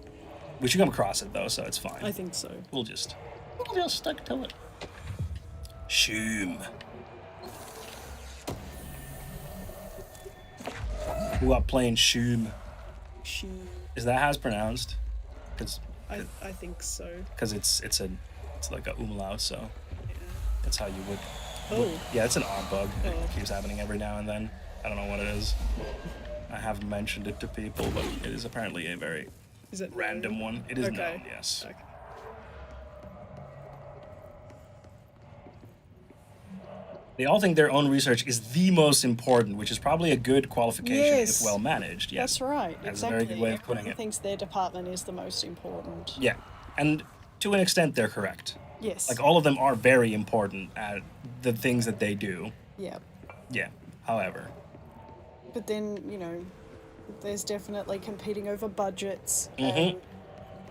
Speaker 3: We should come across it though, so it's fine.
Speaker 5: I think so.
Speaker 3: We'll just stick to it. Shoom. Who are playing Shoom?
Speaker 5: She.
Speaker 3: Is that how it's pronounced? Because
Speaker 5: I think so.
Speaker 3: it's like a umlaut, so that's how you would.
Speaker 5: Oh.
Speaker 3: Yeah, it's an odd bug.
Speaker 5: Oh.
Speaker 3: It keeps happening every now and then. I don't know what it is. I haven't mentioned it to people, but it is apparently a very
Speaker 5: Is it
Speaker 3: random one. It is
Speaker 5: Okay.
Speaker 3: known, yes.
Speaker 5: Okay.
Speaker 3: They all think their own research is the most important, which is probably a good qualification
Speaker 5: Yes.
Speaker 3: if well managed. Yes.
Speaker 5: That's right.
Speaker 3: That's
Speaker 5: exactly.
Speaker 3: a very good way of putting
Speaker 5: Everyone
Speaker 3: it.
Speaker 5: thinks their department is the most important.
Speaker 3: Yeah, and to an extent, they're correct.
Speaker 5: Yes.
Speaker 3: Like all of them are very important at the things that they do.
Speaker 5: Yeah.
Speaker 3: Yeah. However,
Speaker 5: But then, there's definitely competing over budgets.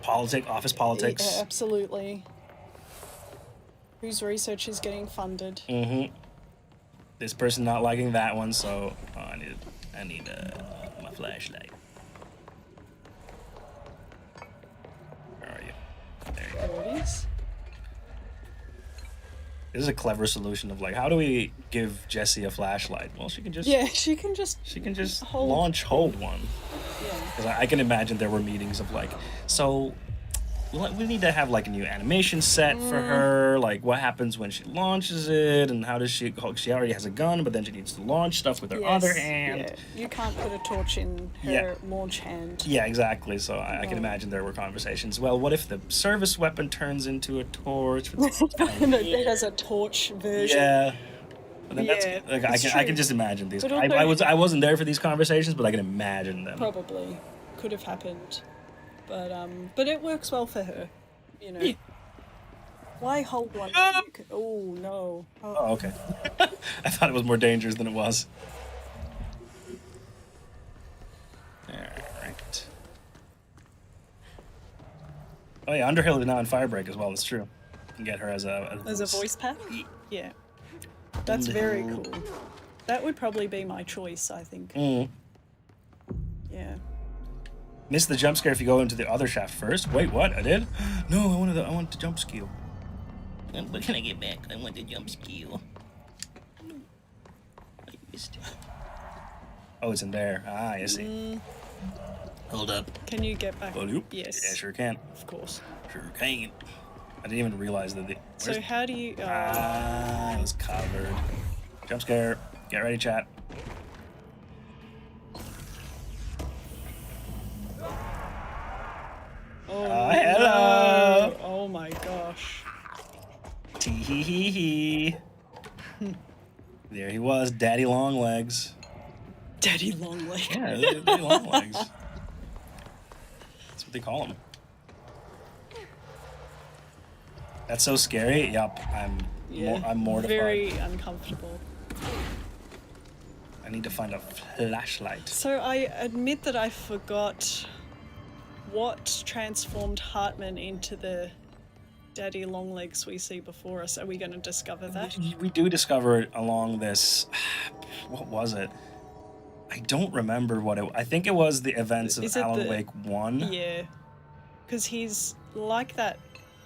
Speaker 3: office politics.
Speaker 5: Yeah, absolutely. Whose research is getting funded?
Speaker 3: This person not liking that one, so I need my flashlight. Where are you? There you go.
Speaker 5: There it is.
Speaker 3: This is a clever solution of like, how do we give Jessie a flashlight? Well, she can just
Speaker 5: She can just
Speaker 3: hold one.
Speaker 5: Yeah.
Speaker 3: Because I can imagine there were meetings of like, so we need to have like a new animation set for her. Like, what happens when she launches it, and how does she already has a gun, but then she needs to launch stuff with her other hand.
Speaker 5: Yeah. You can't put a torch in her
Speaker 3: Yeah.
Speaker 5: launch hand.
Speaker 3: Yeah, exactly. So I can imagine there were conversations. Well, what if the service weapon turns into a torch?
Speaker 5: And it has a torch version.
Speaker 3: Yeah. But then
Speaker 5: Yeah,
Speaker 3: that's like
Speaker 5: that's
Speaker 3: I
Speaker 5: true.
Speaker 3: can just imagine these.
Speaker 5: But also-
Speaker 3: I wasn't there for these conversations, but I can imagine them.
Speaker 5: Probably could have happened, but it works well for her.
Speaker 3: Yeah.
Speaker 5: Why hold one? Oh no.
Speaker 3: Oh, okay. I thought it was more dangerous than it was. Alright. Oh yeah, Underhill is now in Firebreak as well, that's true. You can get her as a
Speaker 5: As a voice pack? Yeah. That's very cool. That would probably be my choice, I think. Yeah.
Speaker 3: Miss the jump scare if you go into the other shaft first. Wait, what? I did? No, I want the jump skill.
Speaker 10: But can I get back? I want the jump skill. I missed it.
Speaker 3: Oh, it's in there. Ah, I see.
Speaker 10: Hold up.
Speaker 5: Can you get back?
Speaker 3: Oh,
Speaker 5: Yes.
Speaker 3: Yeah, sure can.
Speaker 5: Of course.
Speaker 3: Sure can. I didn't even realize that
Speaker 5: So how do you...
Speaker 3: Ah, it was covered. Jump scare. Get ready, chat.
Speaker 5: Oh,
Speaker 3: hello.
Speaker 5: no. Oh my gosh.
Speaker 3: Tee-hee-hee-hee. There he was, Daddy Longlegs.
Speaker 5: Daddy Longleg.
Speaker 3: Yeah, Daddy Longlegs. That's what they call him. That's so scary. Yup, I'm mortified.
Speaker 5: Very uncomfortable.
Speaker 3: I need to find a flashlight.
Speaker 5: So I admit that I forgot what transformed Hartman into the Daddy Longlegs we see before us. Are we going to discover that?
Speaker 3: We do discover it along this. What was it? I don't remember what it. I think it was the events of
Speaker 5: Is it
Speaker 3: Alan Wake 1.
Speaker 5: Yeah, because he's like that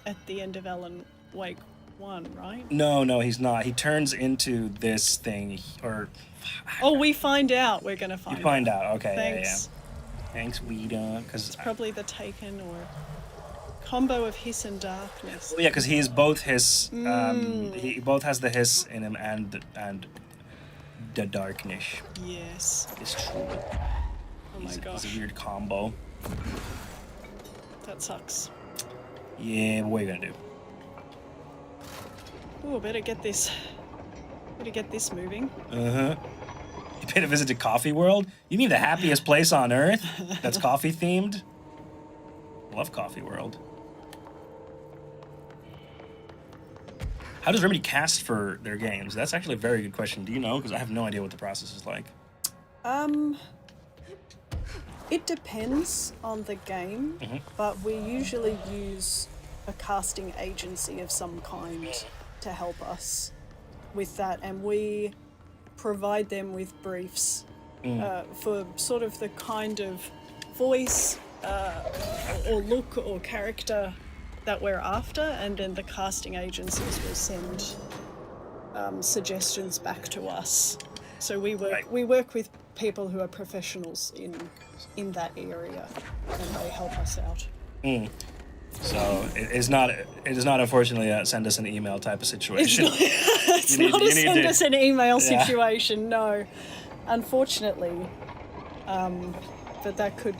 Speaker 5: at the end of Alan Wake 1, right?
Speaker 3: No, he's not. He turns into this thing, or
Speaker 5: Oh, we find out. We're going to find out.
Speaker 3: you find out. Okay,
Speaker 5: Thanks.
Speaker 3: yeah. Thanks, Wida. Because
Speaker 5: Probably the Taken or combo of hiss and darkness.
Speaker 3: yeah, because he is both his. He both has the hiss in him and the darkness.
Speaker 5: Yes.
Speaker 3: It's true.
Speaker 5: Oh my
Speaker 3: It's
Speaker 5: gosh.
Speaker 3: a weird combo.
Speaker 5: That sucks.
Speaker 3: Yeah, what are you gonna do?
Speaker 5: Oh, better get this moving.
Speaker 3: You paid a visit to Coffee World? You mean the happiest place on earth that's coffee themed? Love Coffee World. How does Remedy cast for their games? That's actually a very good question. Do you know? Because I have no idea what the process is like.
Speaker 5: It depends on the game, but we usually use a casting agency of some kind to help us with that, and we provide them with briefs for sort of the kind of voice or look or character that we're after, and then the casting agencies will send suggestions back to us. So we work with people who are professionals in that area, and they help us out.
Speaker 3: So it is not unfortunately a send us an email type of situation.
Speaker 5: It's not a send us an email situation, no. Unfortunately. But that could,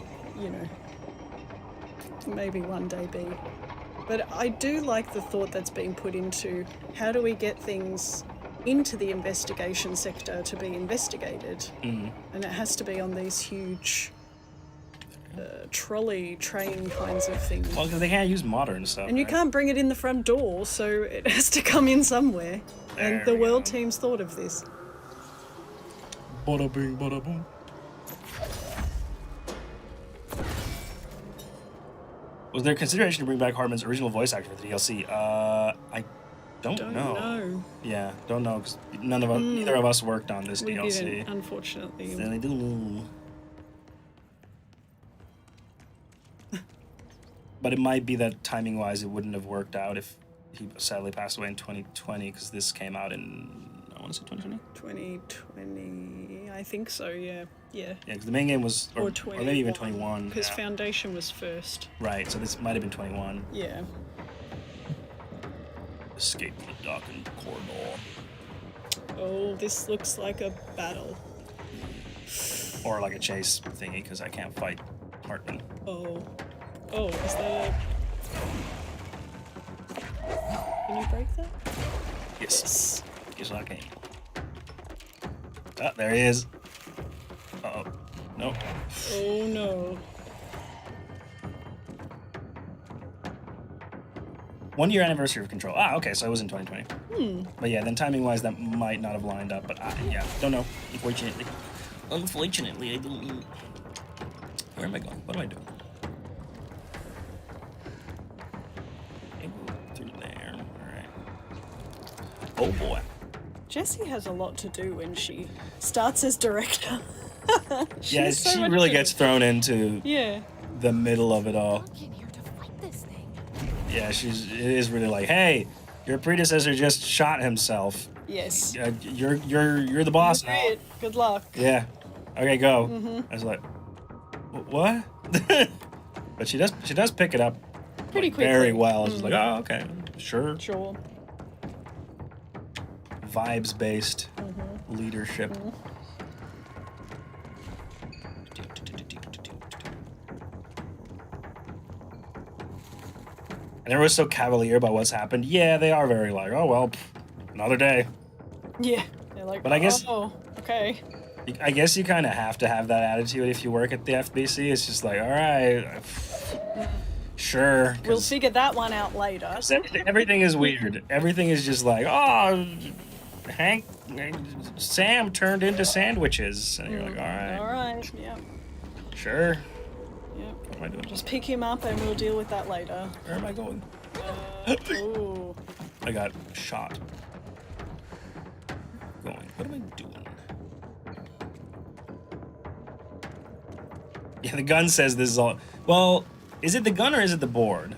Speaker 5: maybe one day be. But I do like the thought that's been put into how do we get things into the investigation sector to be investigated. And it has to be on these huge trolley train kinds of things.
Speaker 3: Well, because they can't use modern stuff.
Speaker 5: And you can't bring it in the front door, so it has to come in somewhere. And the world team's thought of this.
Speaker 3: Bada bing, bada boom. Was there consideration to bring back Hartman's original voice actor for the DLC? I don't know. Yeah, don't know, because neither of us worked on this
Speaker 5: We
Speaker 3: DLC.
Speaker 5: didn't, unfortunately.
Speaker 3: Then I don't know. But it might be that timing-wise it wouldn't have worked out if he sadly passed away in 2020, because this came out in, I want to say 2020?
Speaker 5: 2020, I think so, yeah. Yeah,
Speaker 3: because the main game was, or maybe even 21.
Speaker 5: Because Foundation was first.
Speaker 3: Right, so this might have been 21.
Speaker 5: Yeah.
Speaker 3: Escape the darkened corridor.
Speaker 5: Oh, this looks like a battle.
Speaker 3: Or like a chase thingy, because I can't fight Hartman.
Speaker 5: Oh, is that a... Can you break that?
Speaker 3: Yes. Yes, I can. Ah, there he is. Uh-oh. Nope.
Speaker 5: Oh, no.
Speaker 3: 1 year anniversary of Control. Ah, okay, so it was in 2020. But yeah, then timing-wise, that might not have lined up, but yeah, don't know, unfortunately.
Speaker 10: Unfortunately, I don't know.
Speaker 3: Where am I going? What am I doing? Through there. Alright. Oh boy.
Speaker 5: Jessie has a lot to do when she starts as director. She
Speaker 3: Yeah,
Speaker 5: has so
Speaker 3: she
Speaker 5: much
Speaker 3: really
Speaker 5: to do.
Speaker 3: gets thrown into
Speaker 5: Yeah.
Speaker 3: the middle of it all.
Speaker 7: Came here to fight this thing.
Speaker 3: Yeah, it is really like, hey, your predecessor just shot himself.
Speaker 5: Yes.
Speaker 3: You're the boss
Speaker 5: You're
Speaker 3: now.
Speaker 5: it. Good luck.
Speaker 3: Yeah. Okay, go.
Speaker 5: Mm-hmm.
Speaker 3: I was like, what? But she does pick it up
Speaker 5: Pretty quickly.
Speaker 3: very well. She's like, oh, okay, sure.
Speaker 5: Sure.
Speaker 3: Vibes based leadership. And everyone's so cavalier about what's happened. Yeah, they are very like, oh well, another day.
Speaker 5: Yeah. They're like,
Speaker 3: But I guess-
Speaker 5: oh, okay.
Speaker 3: I guess you kind of have to have that attitude if you work at the FBC. It's just like, all right, sure.
Speaker 5: We'll figure that one out later.
Speaker 3: Everything is weird. Everything is just like, oh, Sam turned into sandwiches. And you're like, all right,
Speaker 5: All right. Yeah.
Speaker 3: sure.
Speaker 5: Yeah.
Speaker 3: What am I doing?
Speaker 5: Just pick him up and we'll deal with that later.
Speaker 3: Where am I going?
Speaker 5: Ooh.
Speaker 3: I got shot. Going. What am I doing? Yeah, the gun says this is all. Well, is it the gun or is it the board?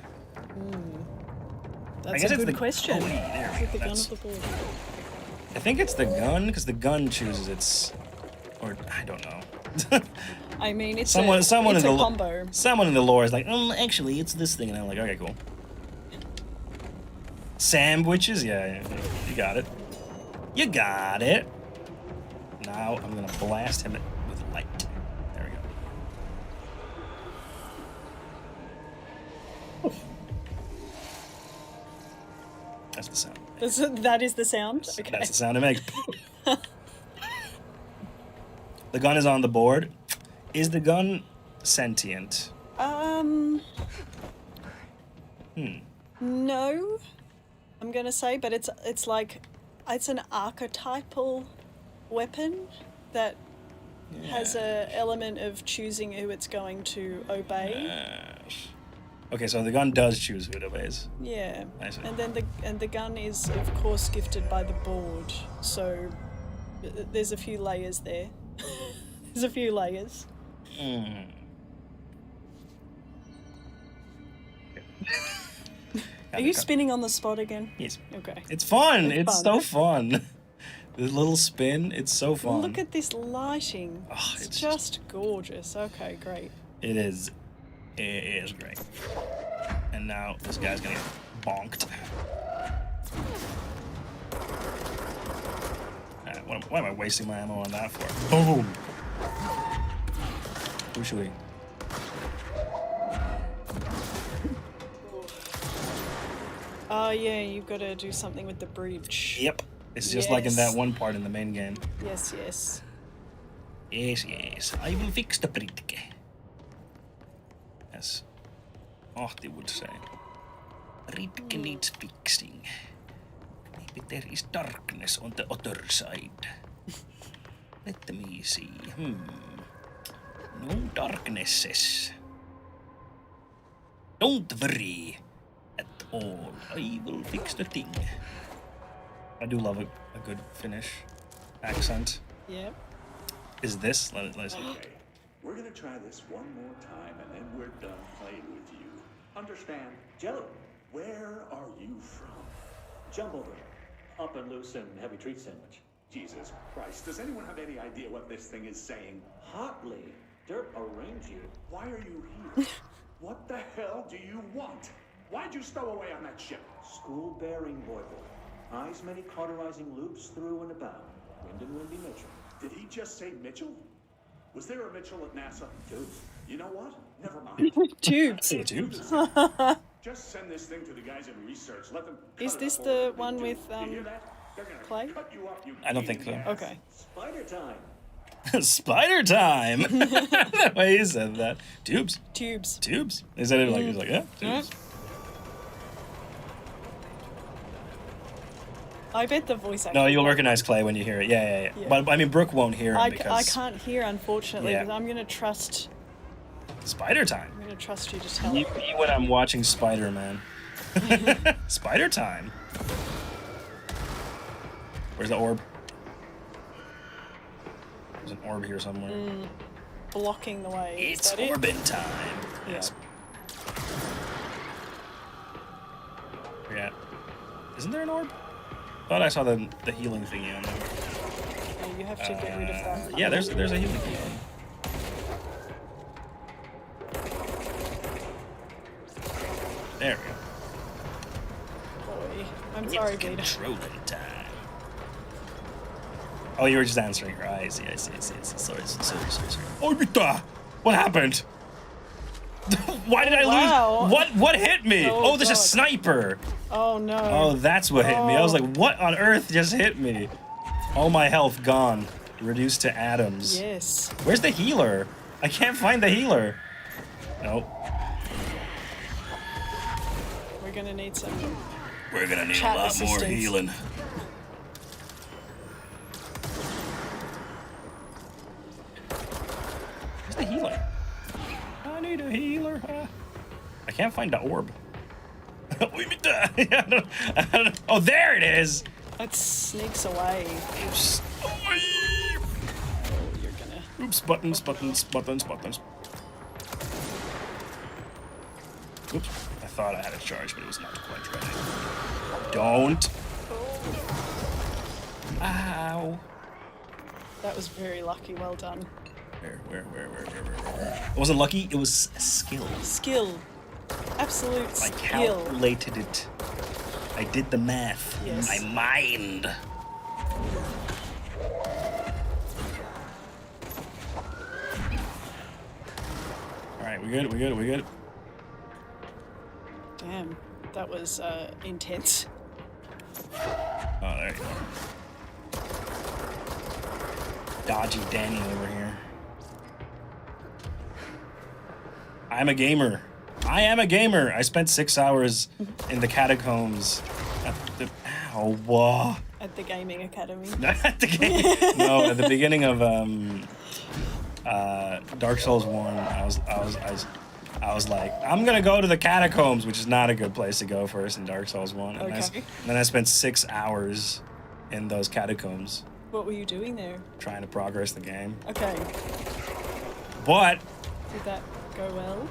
Speaker 5: That's
Speaker 3: guess
Speaker 5: a
Speaker 3: it's
Speaker 5: good
Speaker 3: the-
Speaker 5: question.
Speaker 3: oh, wait, there we
Speaker 5: Is it the
Speaker 3: go.
Speaker 5: gun
Speaker 3: That's-
Speaker 5: of the board?
Speaker 3: I think it's the gun because the gun chooses its, or I don't know.
Speaker 5: I mean, it's
Speaker 3: Someone
Speaker 5: it's
Speaker 3: in
Speaker 5: a
Speaker 3: the
Speaker 5: combo.
Speaker 3: someone in the lore is like, actually, it's this thing, and I'm like, okay, cool. Sandwiches, yeah, you got it. You got it. Now I'm gonna blast him with light. There we go. That's the sound.
Speaker 5: That is the sound? Okay.
Speaker 3: That's the sound it makes. The gun is on the board. Is the gun sentient?
Speaker 5: No, I'm gonna say, but it's like it's an archetypal weapon that has a element of choosing who it's going to obey.
Speaker 3: Okay, so the gun does choose who it obeys.
Speaker 5: Yeah,
Speaker 3: I see.
Speaker 5: and then the gun is of course gifted by the board, so there's a few layers there. There's a few layers. Are you spinning on the spot again?
Speaker 3: Yes.
Speaker 5: Okay.
Speaker 3: It's fun.
Speaker 5: It's
Speaker 3: It's
Speaker 5: fun.
Speaker 3: so fun. The little spin, it's so fun.
Speaker 5: Look at this lighting.
Speaker 3: Oh,
Speaker 5: it's
Speaker 3: it's
Speaker 5: just gorgeous. Okay, great.
Speaker 3: It is. It is great. And now this guy's gonna get bonked. Why am I wasting my ammo on that for? Boom! Who should we?
Speaker 5: Oh yeah, you've got to do something with the bridge.
Speaker 3: Yep. It's just like in
Speaker 5: Yes.
Speaker 3: that one part in the main game.
Speaker 5: Yes, yes.
Speaker 3: Yes. I will fix the bridge. As Ahti would say. Bridge needs fixing. Maybe there is darkness on the other side. Let me see. No darknesses. Don't worry at all. I will fix the thing. I do love a good Finnish accent.
Speaker 5: Yep.
Speaker 3: Is this? Let's see.
Speaker 11: Okay, we're gonna try this one more time and then we're done playing with you. Understand? Joe, where are you from?
Speaker 12: Jumbledore. Up and loose and heavy treat sandwich.
Speaker 11: Jesus Christ, does anyone have any idea what this thing is saying?
Speaker 12: Hotly. Dirt arrange you.
Speaker 11: Why are you here? What the hell do you want? Why'd you stow away on that ship?
Speaker 12: School bearing boiler. Eyes many cauterizing loops through and about. Wind and Windy Mitchell.
Speaker 11: Did he just say Mitchell? Was there a Mitchell at NASA?
Speaker 12: Tubes.
Speaker 11: You know what? Never mind.
Speaker 5: Tubes.
Speaker 3: Tubes.
Speaker 11: Just send this thing to the guys in research. Let them.
Speaker 5: Is
Speaker 11: cut it
Speaker 5: this
Speaker 11: up
Speaker 5: the
Speaker 11: over what
Speaker 5: one
Speaker 11: they
Speaker 5: with,
Speaker 11: do. You hear that? They're gonna
Speaker 5: Clay?
Speaker 11: cut you up, you
Speaker 3: I don't think so.
Speaker 11: maniacs.
Speaker 5: Okay.
Speaker 12: Spider time.
Speaker 3: Spider time! The way he said that. Tubes.
Speaker 5: Tubes.
Speaker 3: Tubes. He said it like, he's like, yeah, tubes.
Speaker 5: I bet the voice actor.
Speaker 3: No, you'll recognize Clay when you hear it. Yeah.
Speaker 5: Yeah.
Speaker 3: But, I mean, Brooke won't hear him
Speaker 5: I
Speaker 3: because
Speaker 5: can't hear, unfortunately,
Speaker 3: Yeah.
Speaker 5: but I'm going to trust.
Speaker 3: Spider time.
Speaker 5: I'm going to trust you to tell
Speaker 3: You,
Speaker 5: me.
Speaker 3: you when I'm watching Spider-Man. Spider time. Where's the orb? There's an orb here somewhere.
Speaker 5: Blocking the way.
Speaker 3: It's orbin time.
Speaker 5: Yeah.
Speaker 3: Yes. Yeah. Isn't there an orb? Thought I saw the healing thingy on there.
Speaker 5: You have to get rid of that.
Speaker 3: Yeah, there's a healing thingy on. There we go.
Speaker 5: Boy, I'm sorry, Vita.
Speaker 3: Controlling time. Oh, you were just answering her. I see. Sorry. Oh, Vita! What happened? Why did I lose? What hit me? Oh, there's a sniper.
Speaker 5: Oh no.
Speaker 3: Oh, that's what hit me. I was like, what on earth just hit me? All my health gone. Reduced to atoms.
Speaker 5: Yes.
Speaker 3: Where's the healer? I can't find the healer. Nope.
Speaker 5: We're gonna need some.
Speaker 3: We're gonna need a
Speaker 5: chat
Speaker 3: lot more
Speaker 5: assistance.
Speaker 3: healing. Where's the healer? I need a healer. I can't find the orb. Oh, there it is.
Speaker 5: It sneaks away.
Speaker 3: Oops.
Speaker 5: Oh, you're gonna.
Speaker 3: Oops, buttons. Oops, I thought I had it charged, but it was not quite ready. Don't. Ow.
Speaker 5: That was very lucky. Well done.
Speaker 3: Where? It wasn't lucky, it was skill.
Speaker 5: Skill. Absolute
Speaker 3: I
Speaker 5: skill.
Speaker 3: calculated it. I did the math in
Speaker 5: Yes.
Speaker 3: my mind. Alright, we good?
Speaker 5: Damn, that was intense.
Speaker 3: Oh, there you go. Dodgy Danny over here. I'm a gamer. I am a gamer. I spent 6 hours in the catacombs at the
Speaker 5: At the gaming academy.
Speaker 3: at the game. No, at the beginning of Dark Souls 1, I was like, I'm gonna go to the catacombs, which is not a good place to go first in Dark Souls 1. And then I spent 6 hours in those catacombs.
Speaker 5: What were you doing there?
Speaker 3: Trying to progress the game.
Speaker 5: Okay.
Speaker 3: But
Speaker 5: Did that go well?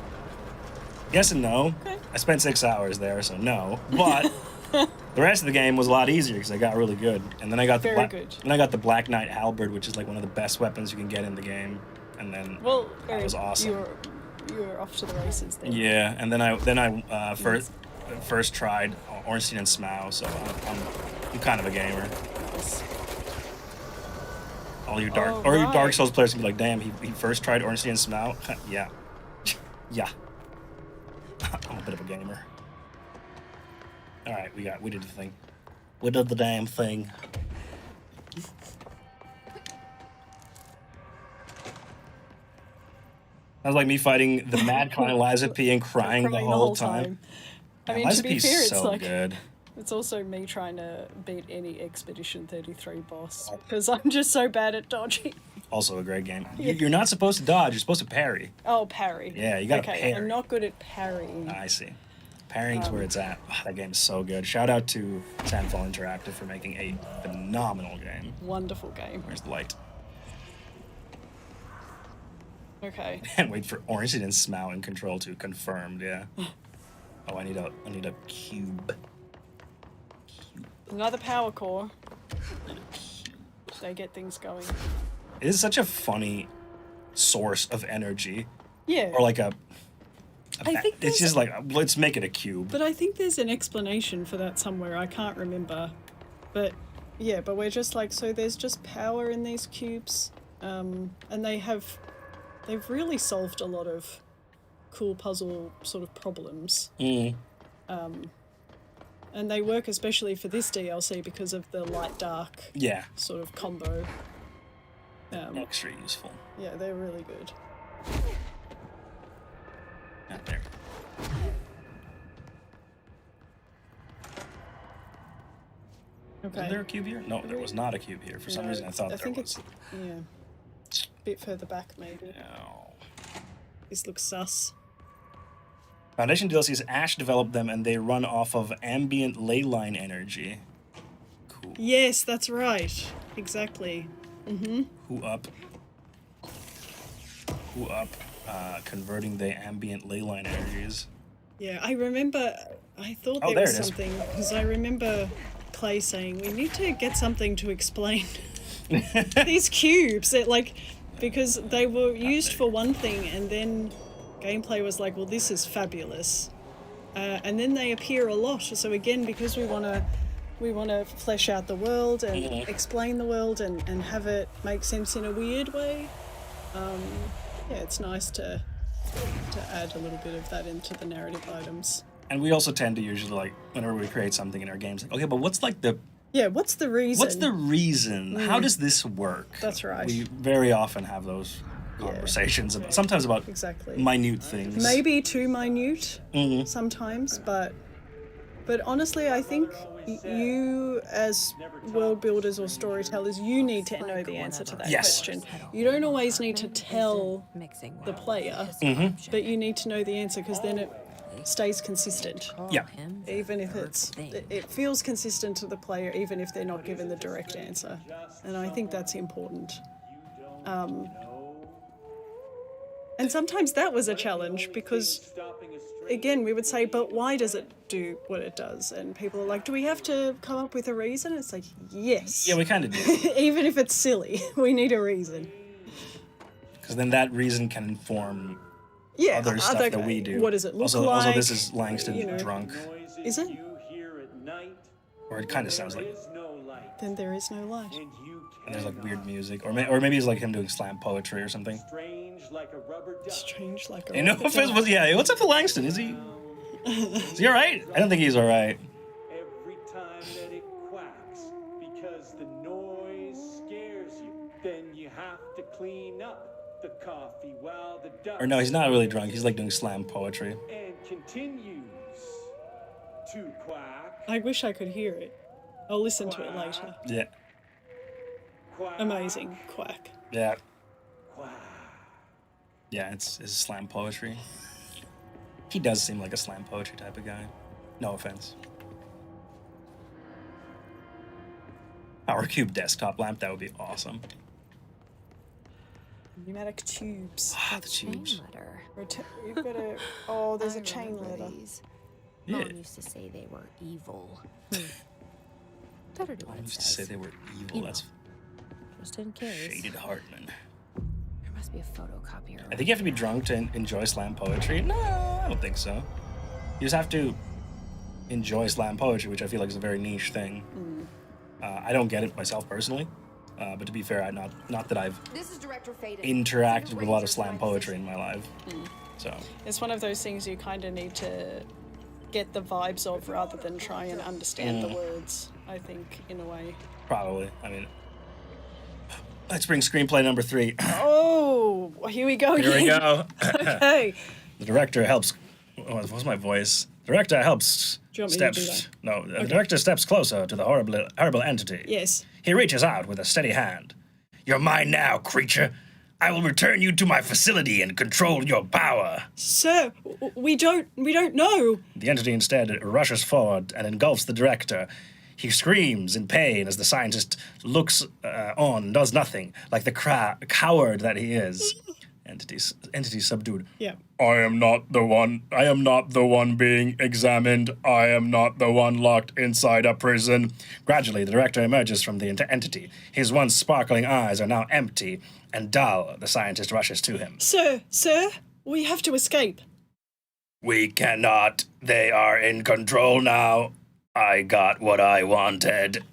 Speaker 3: yes and no.
Speaker 5: Okay.
Speaker 3: I spent 6 hours there, so no. But the rest of the game was a lot easier because I got really good. And then I got the Black Knight Halberd, which is like one of the best weapons you can get in the game. And then that was awesome.
Speaker 5: You were off to the races then.
Speaker 3: Yeah, and then I first tried Ornstein and Smough, so I'm kind of a gamer.
Speaker 5: Nice.
Speaker 3: All you Dark Souls players can be like, damn, he first tried Ornstein and Smough? Yeah. Yeah. I'm a bit of a gamer. Alright, we did the thing. We did the damn thing. That was like me fighting the mad clown Lazapy and crying the whole time.
Speaker 5: I mean, to be fair, it's
Speaker 3: so
Speaker 5: like
Speaker 3: good.
Speaker 5: it's also me trying to beat any Expedition 33 boss because I'm just so bad at dodging.
Speaker 3: Also a great game. You're not supposed to dodge, you're supposed to parry.
Speaker 5: Oh, parry.
Speaker 3: Yeah, you gotta
Speaker 5: okay,
Speaker 3: parry.
Speaker 5: I'm not good at parrying.
Speaker 3: I see. Parrying's where it's at. Oh, that game is so good. Shout out to Sandfall Interactive for making a phenomenal game.
Speaker 5: Wonderful game.
Speaker 3: Where's the light?
Speaker 5: Okay.
Speaker 3: And wait for Ornstein and Smough in Control 2 confirmed. Yeah. Oh, I need a cube.
Speaker 5: Another power core. They get things going.
Speaker 3: It is such a funny source of energy.
Speaker 5: Yeah.
Speaker 3: Or like
Speaker 5: I think
Speaker 3: it's just like, let's make it a cube.
Speaker 5: But I think there's an explanation for that somewhere. I can't remember. But yeah, but we're just like, so there's just power in these cubes. And they've really solved a lot of cool puzzle sort of problems. And they work especially for this DLC because of the light-dark sort of combo.
Speaker 3: Extra useful.
Speaker 5: Yeah, they're really good.
Speaker 3: Not there.
Speaker 5: Okay.
Speaker 3: Was there a cube here? No, there was not a cube here. For some reason, I thought there was.
Speaker 5: Yeah. A bit further back, maybe.
Speaker 3: No.
Speaker 5: This looks sus.
Speaker 3: Foundation DLCs, Ash developed them, and they run off of ambient ley line energy. Cool.
Speaker 5: Yes, that's right. Exactly.
Speaker 3: Who up? Converting the ambient leyline energies.
Speaker 5: Yeah, I remember. I thought
Speaker 3: Oh,
Speaker 5: there
Speaker 3: there
Speaker 5: was
Speaker 3: it is.
Speaker 5: something because I remember Clay saying we need to get something to explain these cubes. That because they were used for one thing, and then gameplay was like, well, this is fabulous, and then they appear a lot. So again, because we want to flesh out the world and explain the world and have it make sense in a weird way. Yeah, it's nice to add a little bit of that into the narrative items.
Speaker 3: And we also tend to usually, like, whenever we create something in our games, like, okay, but what's like the...
Speaker 5: Yeah, what's the reason?
Speaker 3: What's the reason? How does this work?
Speaker 5: That's right.
Speaker 3: We very often have those conversations, sometimes about
Speaker 5: Exactly.
Speaker 3: minute things.
Speaker 5: Maybe too minute sometimes, but honestly, I think you as world builders or storytellers, you need to know the answer to that question. You don't always need to tell the player, but you need to know the answer because then it stays consistent.
Speaker 3: Yeah.
Speaker 5: Even if it feels consistent to the player, even if they're not given the direct answer. And I think that's important. And sometimes that was a challenge because, again, we would say, but why does it do what it does? And people are like, do we have to come up with a reason? It's like, yes.
Speaker 3: Yeah, we kind of do.
Speaker 5: Even if it's silly, we need a reason.
Speaker 3: Because then that reason can inform other stuff that we do.
Speaker 5: What does it look
Speaker 3: also,
Speaker 5: like?
Speaker 3: Also, this is Langston drunk.
Speaker 5: Is it?
Speaker 3: Or it kind of sounds like...
Speaker 5: Then there is no light.
Speaker 3: And there's like weird music. Or maybe it's like him doing slam poetry or something.
Speaker 5: Strange like a rubber
Speaker 3: You know, what's up with Langston? Is he alright? I don't think he's alright.
Speaker 12: Every time that it quacks, because the noise scares you, then you have to clean up the coffee while the dust...
Speaker 3: Or no, he's not really drunk. He's like doing slam poetry.
Speaker 12: And continues to quack.
Speaker 5: I wish I could hear it. I'll listen to it later.
Speaker 3: Yeah.
Speaker 5: Amazing. Quack.
Speaker 3: Yeah. Yeah, it's slam poetry. He does seem like a slam poetry type of guy. No offense. Power cube desktop lamp, that would be awesome.
Speaker 5: Pneumatic tubes.
Speaker 3: Ah, the tubes.
Speaker 5: You've got a... Oh, there's a chain letter.
Speaker 3: Yeah.
Speaker 13: Mom used to say they were evil. Let her do what
Speaker 3: I
Speaker 13: it
Speaker 3: used to
Speaker 13: says.
Speaker 3: say they were evil. That's
Speaker 13: Just in case.
Speaker 3: shaded Hartman.
Speaker 13: There must be a photocopier.
Speaker 3: I think you have to be drunk to enjoy slam poetry. No, I don't think so. You just have to enjoy slam poetry, which I feel like is a very niche thing. I don't get it myself personally, but to be fair, not that I've interacted with a lot of slam poetry in my life. So
Speaker 5: It's one of those things you kind of need to get the vibes of rather than try and understand the words, I think, in a way.
Speaker 3: probably, I mean, let's bring screenplay number 3.
Speaker 5: Oh, here we go
Speaker 3: Here we go.
Speaker 5: Okay.
Speaker 3: The director helps. What was my voice? Director helps.
Speaker 5: Do you want me to do
Speaker 3: steps.
Speaker 5: that?
Speaker 3: No, the director steps closer to the horrible entity.
Speaker 5: Yes.
Speaker 3: He reaches out with a steady hand. You're mine now, creature. I will return you to my facility and control your power.
Speaker 5: Sir, we don't know.
Speaker 3: The entity instead rushes forward and engulfs the director. He screams in pain as the scientist looks on, does nothing, like the coward that he is. Entity subdued.
Speaker 5: Yeah.
Speaker 3: I am not the one being examined. I am not the one locked inside a prison. Gradually, the director emerges from the entity. His once sparkling eyes are now empty and dull. The scientist rushes to him.
Speaker 5: Sir, we have to escape.
Speaker 3: We cannot. They are in control now. I got what I wanted.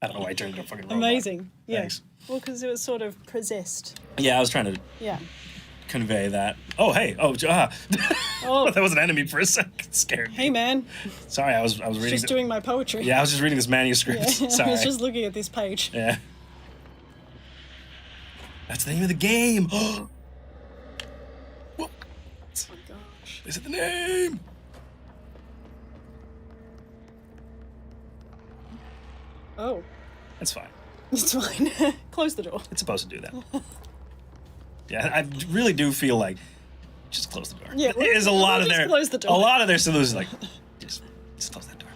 Speaker 3: I don't know why I turned into a fucking robot.
Speaker 5: Amazing. Yeah.
Speaker 3: Thanks.
Speaker 5: Well, because it was sort of possessed.
Speaker 3: Yeah, I was trying to
Speaker 5: Yeah.
Speaker 3: convey that. Oh, hey. Oh. That was an enemy for a second. Scared me.
Speaker 5: Hey, man.
Speaker 3: Sorry, I was reading.
Speaker 5: Just doing my poetry.
Speaker 3: Yeah, I was just reading this manuscript.
Speaker 5: Yeah,
Speaker 3: Sorry.
Speaker 5: I was just looking at this page.
Speaker 3: Yeah. That's the name of the game. What?
Speaker 5: Oh my gosh.
Speaker 3: Is it the name?
Speaker 5: Oh.
Speaker 3: That's fine.
Speaker 5: It's fine. Close the door.
Speaker 3: It's supposed to do that. Yeah, I really do feel like just close the door.
Speaker 5: Yeah,
Speaker 3: there's a lot of
Speaker 5: just
Speaker 3: their
Speaker 5: close the door.
Speaker 3: a lot of their solutions like just close that door.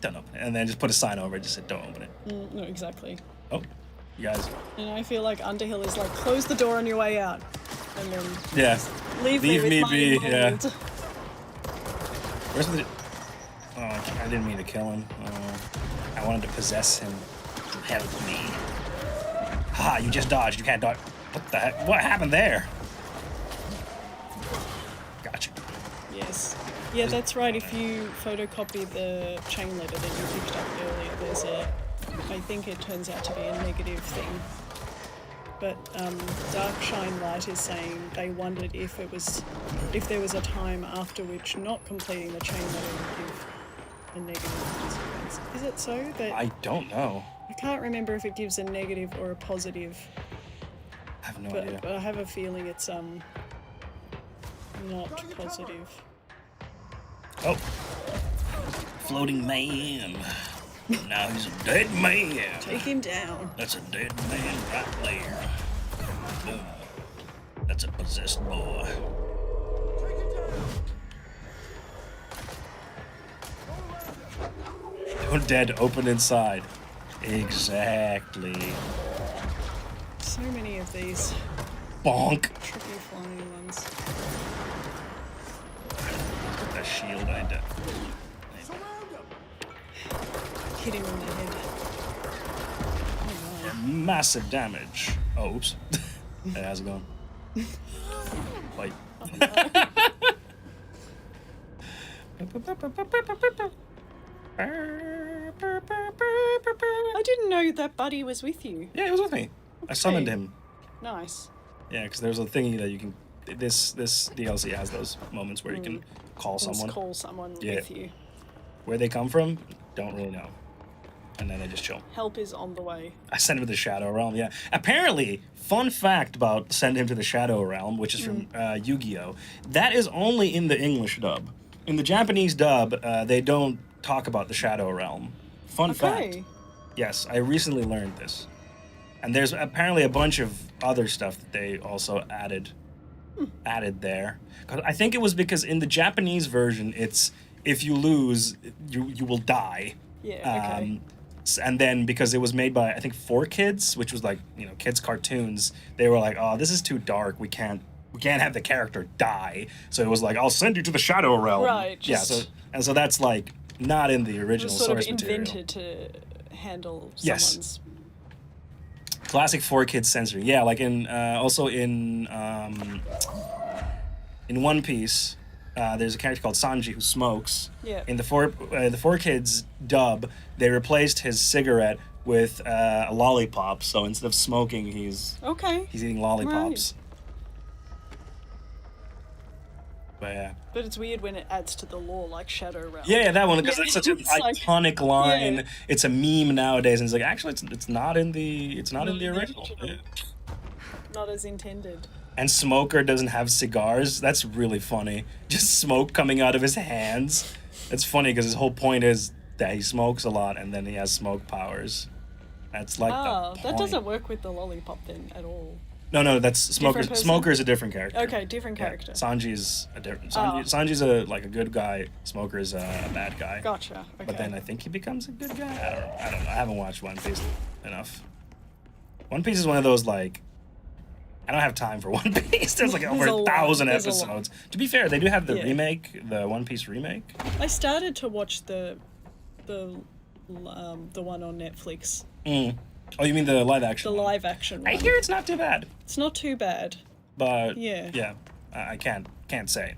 Speaker 3: Don't open and then just put a sign over it. Just said, "Don't open it."
Speaker 5: No, exactly.
Speaker 3: Oh, you guys.
Speaker 5: And I feel like Underhill is like, close the door on your way out, and then
Speaker 3: Yeah.
Speaker 5: leave me with my
Speaker 3: be. Yeah.
Speaker 5: mold.
Speaker 3: Where's the? Oh, I didn't mean to kill him. I wanted to possess him. Help me. Ha! You just dodged. You can't dodge. What the heck? What happened there? Gotcha.
Speaker 5: Yes. Yeah, that's right. If you photocopy the chain letter that you picked up earlier, there's a... I think it turns out to be a negative thing. But Dark Shine Light is saying they wondered if there was a time after which not completing the chain letter would give a negative consequence. Is it so? That
Speaker 3: I don't know.
Speaker 5: I can't remember if it gives a negative or a positive.
Speaker 3: I have no idea.
Speaker 5: But I have a feeling it's not positive.
Speaker 3: Oh. Floating man. Now he's a dead man.
Speaker 5: Take him down.
Speaker 3: That's a dead man right there. Boom. That's a possessed boy. Dead, open inside. Exactly.
Speaker 5: So many of these.
Speaker 3: Bonk.
Speaker 5: Tricky flying ones.
Speaker 3: Put that shield I did.
Speaker 5: Hit him in the head. Oh my.
Speaker 3: Massive damage. Oh, oops. Hey, how's it going? Wait.
Speaker 5: I didn't know that Buddy was with you.
Speaker 3: Yeah, he was with me. I summoned him.
Speaker 5: Nice.
Speaker 3: Yeah, because there's a thingy that you can. This DLC has those moments where you can call someone.
Speaker 5: Call someone with you.
Speaker 3: Where they come from, don't really know. And then they just chill.
Speaker 5: Help is on the way.
Speaker 3: I sent him to the Shadow Realm, yeah. Apparently, fun fact about send him to the Shadow Realm, which is from Yu-Gi-Oh! That is only in the English dub. In the Japanese dub, they don't talk about the Shadow Realm. Fun fact. Yes, I recently learned this. And there's apparently a bunch of other stuff that they also added there. 'Cause I think it was because in the Japanese version, it's if you lose, you will die.
Speaker 5: Yeah, okay.
Speaker 3: And then because it was made by, I think, 4Kids, which was like, kids' cartoons, they were like, oh, this is too dark. We can't have the character die. So it was like, I'll send you to the Shadow Realm.
Speaker 5: Right.
Speaker 3: Yeah, so that's like not in the original
Speaker 5: sort
Speaker 3: source
Speaker 5: of
Speaker 3: material.
Speaker 5: invented to handle
Speaker 3: Yes.
Speaker 5: someone's...
Speaker 3: Classic 4Kids censoring. Yeah, like also in One Piece, there's a character called Sanji who smokes.
Speaker 5: Yeah.
Speaker 3: In the 4Kids dub, they replaced his cigarette with a lollipop. So instead of smoking, he's eating lollipops.
Speaker 5: Right.
Speaker 3: But yeah.
Speaker 5: But it's weird when it adds to the lore, like Shadow Realm.
Speaker 3: Yeah, that one, because it's such an
Speaker 5: like,
Speaker 3: iconic line.
Speaker 5: Yeah.
Speaker 3: It's a meme nowadays, and it's like actually it's not in the original. Yeah.
Speaker 5: Not as intended.
Speaker 3: And Smoker doesn't have cigars. That's really funny. Just smoke coming out of his hands. It's funny because his whole point is that he smokes a lot and then he has smoke powers. That's like the point.
Speaker 5: That doesn't work with the lollipop then at all.
Speaker 3: No, that's Smoker. Smoker is a different character.
Speaker 5: Okay, different character.
Speaker 3: Sanji's a different. Sanji's a good guy. Smoker is a bad guy.
Speaker 5: Gotcha. Okay.
Speaker 3: But then I think he becomes a good guy. I don't know. I haven't watched One Piece enough. One Piece is one of those like. I don't have time for One Piece. There's like over 1,000 episodes. To be fair, they do have the remake, the One Piece remake.
Speaker 5: I started to watch the one on Netflix.
Speaker 3: Oh, you mean the live action?
Speaker 5: The live action one.
Speaker 3: I hear it's not too bad.
Speaker 5: It's not too bad.
Speaker 3: But
Speaker 5: yeah,
Speaker 3: I can't say.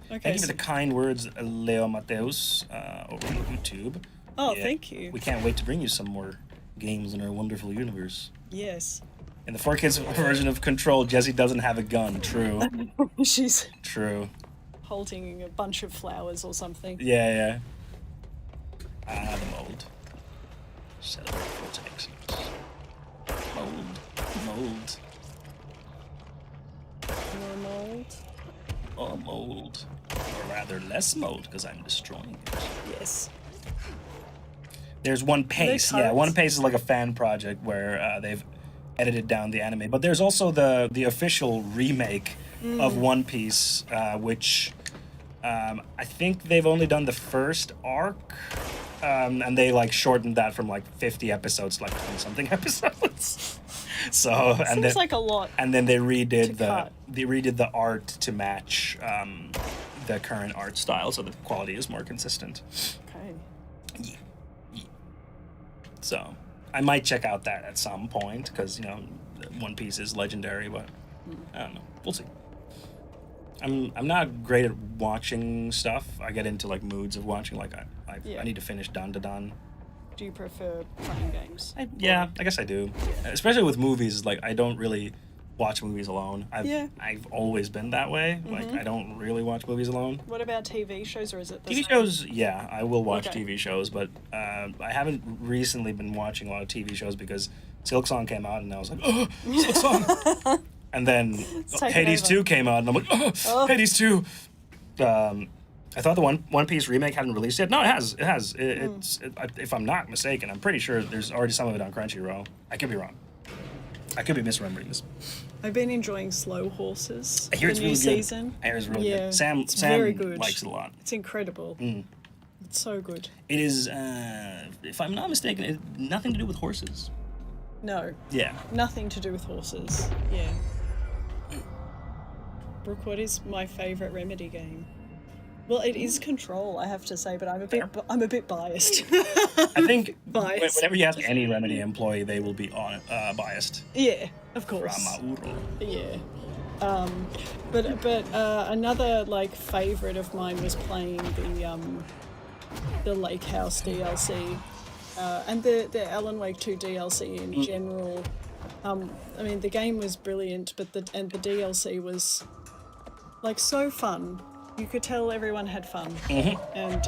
Speaker 5: Okay.
Speaker 3: Thank you for the kind words, Leo Mateus, over on YouTube.
Speaker 5: Oh, thank you.
Speaker 3: We can't wait to bring you some more games in our wonderful universe.
Speaker 5: Yes.
Speaker 3: In the 4Kids version of Control, Jessie doesn't have a gun. True.
Speaker 5: She's
Speaker 3: true.
Speaker 5: Holding a bunch of flowers or something.
Speaker 3: Yeah. The mold. Celebrate for excellence. Mold.
Speaker 5: More mold.
Speaker 3: Or mold. Or rather, less mold, because I'm destroying it.
Speaker 5: Yes.
Speaker 3: There's One Piece. Yeah, One Piece is like a fan project where they've edited down the anime. But there's also the official remake of One Piece, which I think they've only done the first arc, and they like shortened that from like 50 episodes to like 20 something episodes. So and
Speaker 5: Seems
Speaker 3: then,
Speaker 5: like a lot.
Speaker 3: and then they redid
Speaker 5: cut.
Speaker 3: the art to match the current art style, so the quality is more consistent.
Speaker 5: Okay.
Speaker 3: So I might check out that at some point because One Piece is legendary, but I don't know. We'll see. I'm not great at watching stuff. I get into like moods of watching. Like I need to finish Dan Da Dan.
Speaker 5: Do you prefer playing games?
Speaker 3: I guess I do. Especially with movies. Like I don't really watch movies alone. I've always been that way. Like I don't really watch movies alone.
Speaker 5: What about TV shows, or is it the
Speaker 3: TV
Speaker 5: same?
Speaker 3: shows? Yeah, I will watch
Speaker 5: Okay.
Speaker 3: TV shows, but I haven't recently been watching a lot of TV shows because Silk Song came out, and I was like, oh, Silk Song. And then
Speaker 5: taken
Speaker 3: Hades
Speaker 5: over.
Speaker 3: 2 came out, and I'm like, oh. Hades 2. I thought the One Piece remake hadn't released yet. No, it has. It has. If I'm not mistaken, I'm pretty sure there's already some of it on Crunchyroll. I could be wrong. I could be misremembering this.
Speaker 5: I've been enjoying Slow Horses.
Speaker 3: I hear
Speaker 5: the
Speaker 3: it's
Speaker 5: new
Speaker 3: really
Speaker 5: season.
Speaker 3: good. I hear it's really
Speaker 5: Yeah,
Speaker 3: good. Sam
Speaker 5: it's very good.
Speaker 3: likes it a lot.
Speaker 5: It's incredible. It's so good.
Speaker 3: It is, if I'm not mistaken, it nothing to do with horses.
Speaker 5: No,
Speaker 3: Yeah.
Speaker 5: nothing to do with horses. Yeah. Brooke, what is my favourite Remedy game? Well, it is Control, I have to say, but I'm a bit biased.
Speaker 3: I think
Speaker 5: Biased.
Speaker 3: whenever you ask any Remedy employee, they will be biased.
Speaker 5: Yeah, of course.
Speaker 3: Ramauro.
Speaker 5: Yeah. But another like favorite of mine was playing the Lake House DLC, and the Alan Wake 2 DLC in general. I mean, the game was brilliant, but the DLC was like so fun. You could tell everyone had fun, and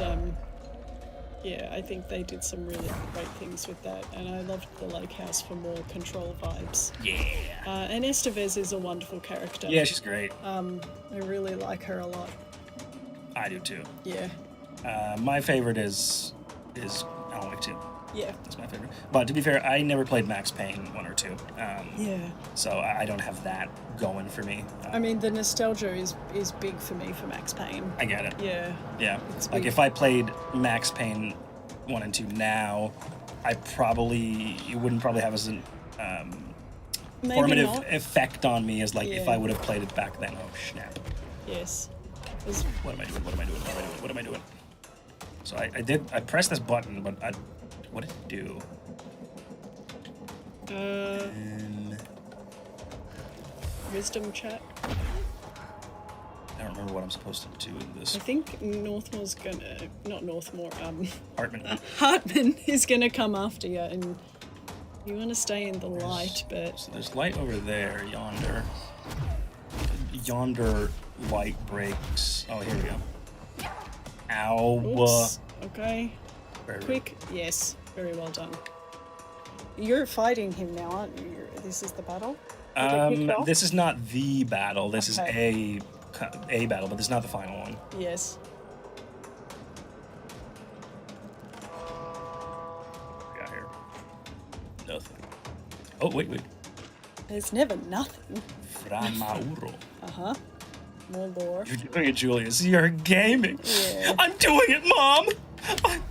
Speaker 5: yeah, I think they did some really great things with that, and I loved the Lake House for more Control vibes.
Speaker 3: Yeah.
Speaker 5: And Estevez is a wonderful character.
Speaker 3: Yeah, she's great.
Speaker 5: I really like her a lot.
Speaker 3: I do too.
Speaker 5: Yeah.
Speaker 3: My favorite is Alan Wake 2.
Speaker 5: Yeah.
Speaker 3: That's my favorite. But to be fair, I never played Max Payne 1 or 2.
Speaker 5: Yeah.
Speaker 3: So I don't have that going for me.
Speaker 5: I mean, the nostalgia is big for me for Max Payne.
Speaker 3: I get it.
Speaker 5: Yeah.
Speaker 3: Yeah.
Speaker 5: It's
Speaker 3: Like
Speaker 5: big.
Speaker 3: if I played Max Payne 1 and 2 now, it wouldn't probably have as an
Speaker 5: Maybe
Speaker 3: formative
Speaker 5: not.
Speaker 3: effect on me as like if
Speaker 5: Yeah.
Speaker 3: I would have played it back then. Oh snap.
Speaker 5: Yes.
Speaker 3: What am I doing? So I pressed this button, but what did it do?
Speaker 5: Wisdom chat.
Speaker 3: I don't remember what I'm supposed to do in this.
Speaker 5: I think Northmore's gonna, not Northmore,
Speaker 3: Hartman.
Speaker 5: Hartman is gonna come after you, and you want to stay in the light, but
Speaker 3: So there's light over there, yonder. Yonder light breaks. Oh, here we go. Ow.
Speaker 5: oops. Okay.
Speaker 3: Very
Speaker 5: Quick. Yes. Very well done. You're fighting him now, aren't you? This is the battle? Did it kick off?
Speaker 3: This is not the battle. This is
Speaker 5: Okay.
Speaker 3: a battle, but this is not the final one.
Speaker 5: Yes.
Speaker 3: What we got here? Nothing. Oh, wait.
Speaker 5: There's never nothing.
Speaker 3: Framauro.
Speaker 5: Uh-huh. More lore.
Speaker 3: You're doing it, Julius. You're gaming.
Speaker 5: Yeah.
Speaker 3: I'm doing it, Mom! I'm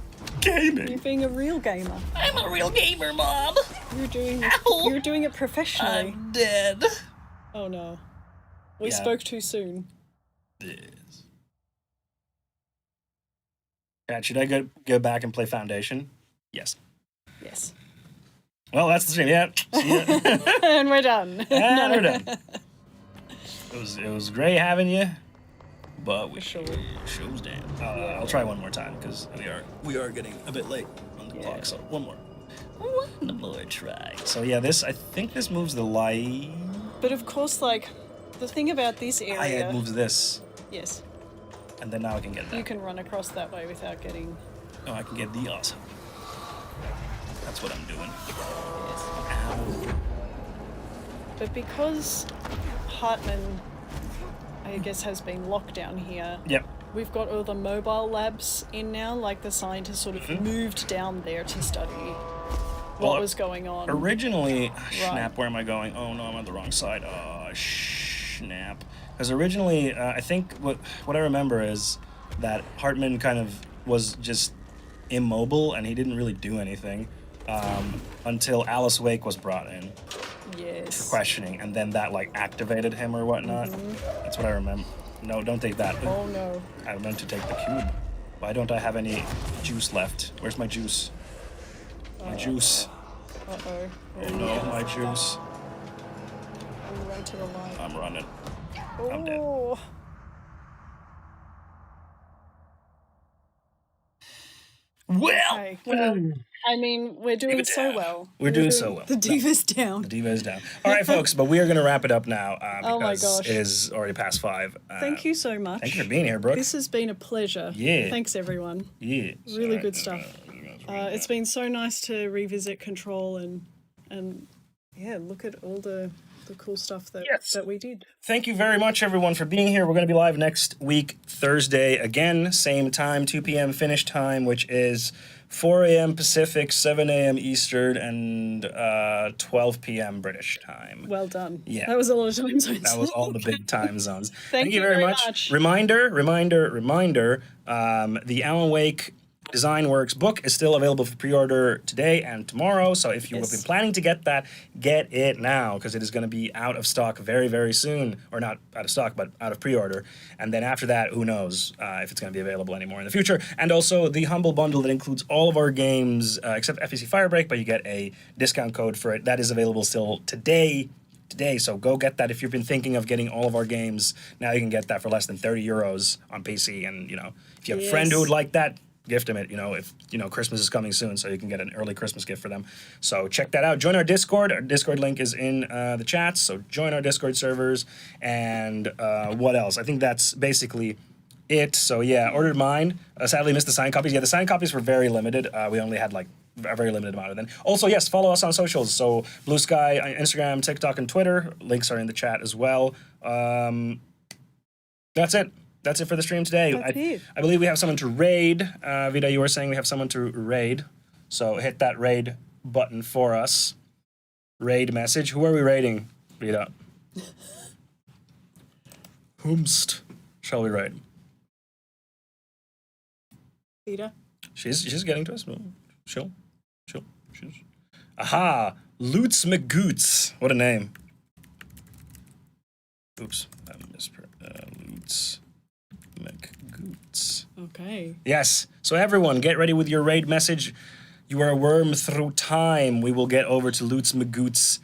Speaker 3: gaming.
Speaker 5: You're being a real gamer.
Speaker 10: I'm a real gamer, Mom.
Speaker 5: You're doing
Speaker 10: Ow.
Speaker 5: you're doing it professionally.
Speaker 10: I'm dead.
Speaker 5: Oh no. We
Speaker 3: Yeah.
Speaker 5: spoke too soon.
Speaker 3: Yes. Should I go back and play Foundation? Yes.
Speaker 5: Yes.
Speaker 3: Well, that's the stream. Yeah. See ya.
Speaker 5: And we're done.
Speaker 3: And we're done. It was great having you, but we show's down. I'll try one more time because we are getting a bit late on the clock. So one more try. So yeah, I think this moves the light.
Speaker 5: But of course, like, the thing about this area...
Speaker 3: It moves this,
Speaker 5: Yes.
Speaker 3: and then now I can get that.
Speaker 5: You can run across that way without getting...
Speaker 3: Oh, I can get the awesome. That's what I'm doing.
Speaker 5: Yes.
Speaker 3: Ow.
Speaker 5: But because Hartman, I guess, has been locked down here...
Speaker 3: Yep.
Speaker 5: We've got all the mobile labs in now, like the scientists sort of moved down there to study what was going on.
Speaker 3: Originally, snap, where am I going? Oh no, I'm on the wrong side. Oh, snap. Because originally, I think what I remember is that Hartman kind of was just immobile and he didn't really do anything until Alice Wake was brought in for
Speaker 5: Yes.
Speaker 3: questioning, and then that like activated him or whatnot. That's what I remember. No, don't take that.
Speaker 5: Oh no.
Speaker 3: I meant to take the cube. Why don't I have any juice left? Where's my juice? My juice.
Speaker 5: Uh-oh.
Speaker 3: Oh no, my juice.
Speaker 5: All the way to the light.
Speaker 3: I'm running.
Speaker 5: Oh.
Speaker 3: dead. Well,
Speaker 5: Okay. Well, I mean, we're doing so well.
Speaker 3: We're doing so well.
Speaker 5: The diva's down.
Speaker 3: The diva is down. All right, folks, but we are going to wrap it up now
Speaker 5: Oh my
Speaker 3: because
Speaker 5: gosh.
Speaker 3: it is already past 5.
Speaker 5: Thank you so much.
Speaker 3: Thank you for being here, Brooke.
Speaker 5: This has been a pleasure.
Speaker 3: Yeah.
Speaker 5: Thanks, everyone.
Speaker 3: Yeah.
Speaker 5: Really good stuff. It's been so nice to revisit Control and yeah, look at all the cool stuff that we did.
Speaker 3: Thank you very much, everyone, for being here. We're going to be live next week, Thursday, again, same time, 2 p.m. finish time, which is 4 a.m. Pacific, 7 a.m. Eastern, and 12 p.m. British time.
Speaker 5: Well done.
Speaker 3: Yeah.
Speaker 5: That was a lot of time zones.
Speaker 3: That was all the big time zones.
Speaker 5: Thank you very much.
Speaker 3: Reminder, the Alan Wake Design Works book is still available for pre-order today and tomorrow. So if you have been planning to get that, get it now, because it is going to be out of stock very, very soon. Or not out of stock, but out of pre-order. And then after that, who knows if it's going to be available anymore in the future. And also the Humble Bundle that includes all of our games, except FEC Firebreak, but you get a discount code for it. That is available still today. So go get that if you've been thinking of getting all of our games. Now you can get that for less than 30 euros on PC. And, if you have a friend who would like that, gift them it, if Christmas is coming soon, so you can get an early Christmas gift for them. So check that out. Join our Discord. Our Discord link is in the chat, so join our Discord servers. And what else? I think that's basically it. So yeah, ordered mine. Sadly missed the signed copies. Yeah, the signed copies were very limited. We only had like a very limited amount of them. Also, yes, follow us on socials. So Blue Sky, Instagram, TikTok, and Twitter. Links are in the chat as well. That's it. That's it for the stream today. I believe we have someone to raid. Vida, you were saying we have someone to raid. So hit that raid button for us. Raid message. Who are we raiding, Vida? Whomst shall we raid?
Speaker 5: Peter?
Speaker 3: She's getting to us. She'll. Aha! Lutz McGoots. What a name. Oops. I mispronounced. Lutz McGoots.
Speaker 5: Okay.
Speaker 3: Yes. So everyone, get ready with your raid message. You are a worm through time. We will get over to Lutz McGoots'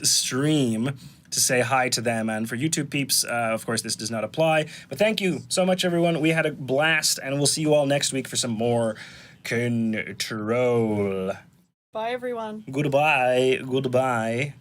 Speaker 3: stream to say hi to them. And for YouTube peeps, of course, this does not apply. But thank you so much, everyone. We had a blast, and we'll see you all next week for some more Control.
Speaker 5: Bye, everyone.
Speaker 3: Goodbye.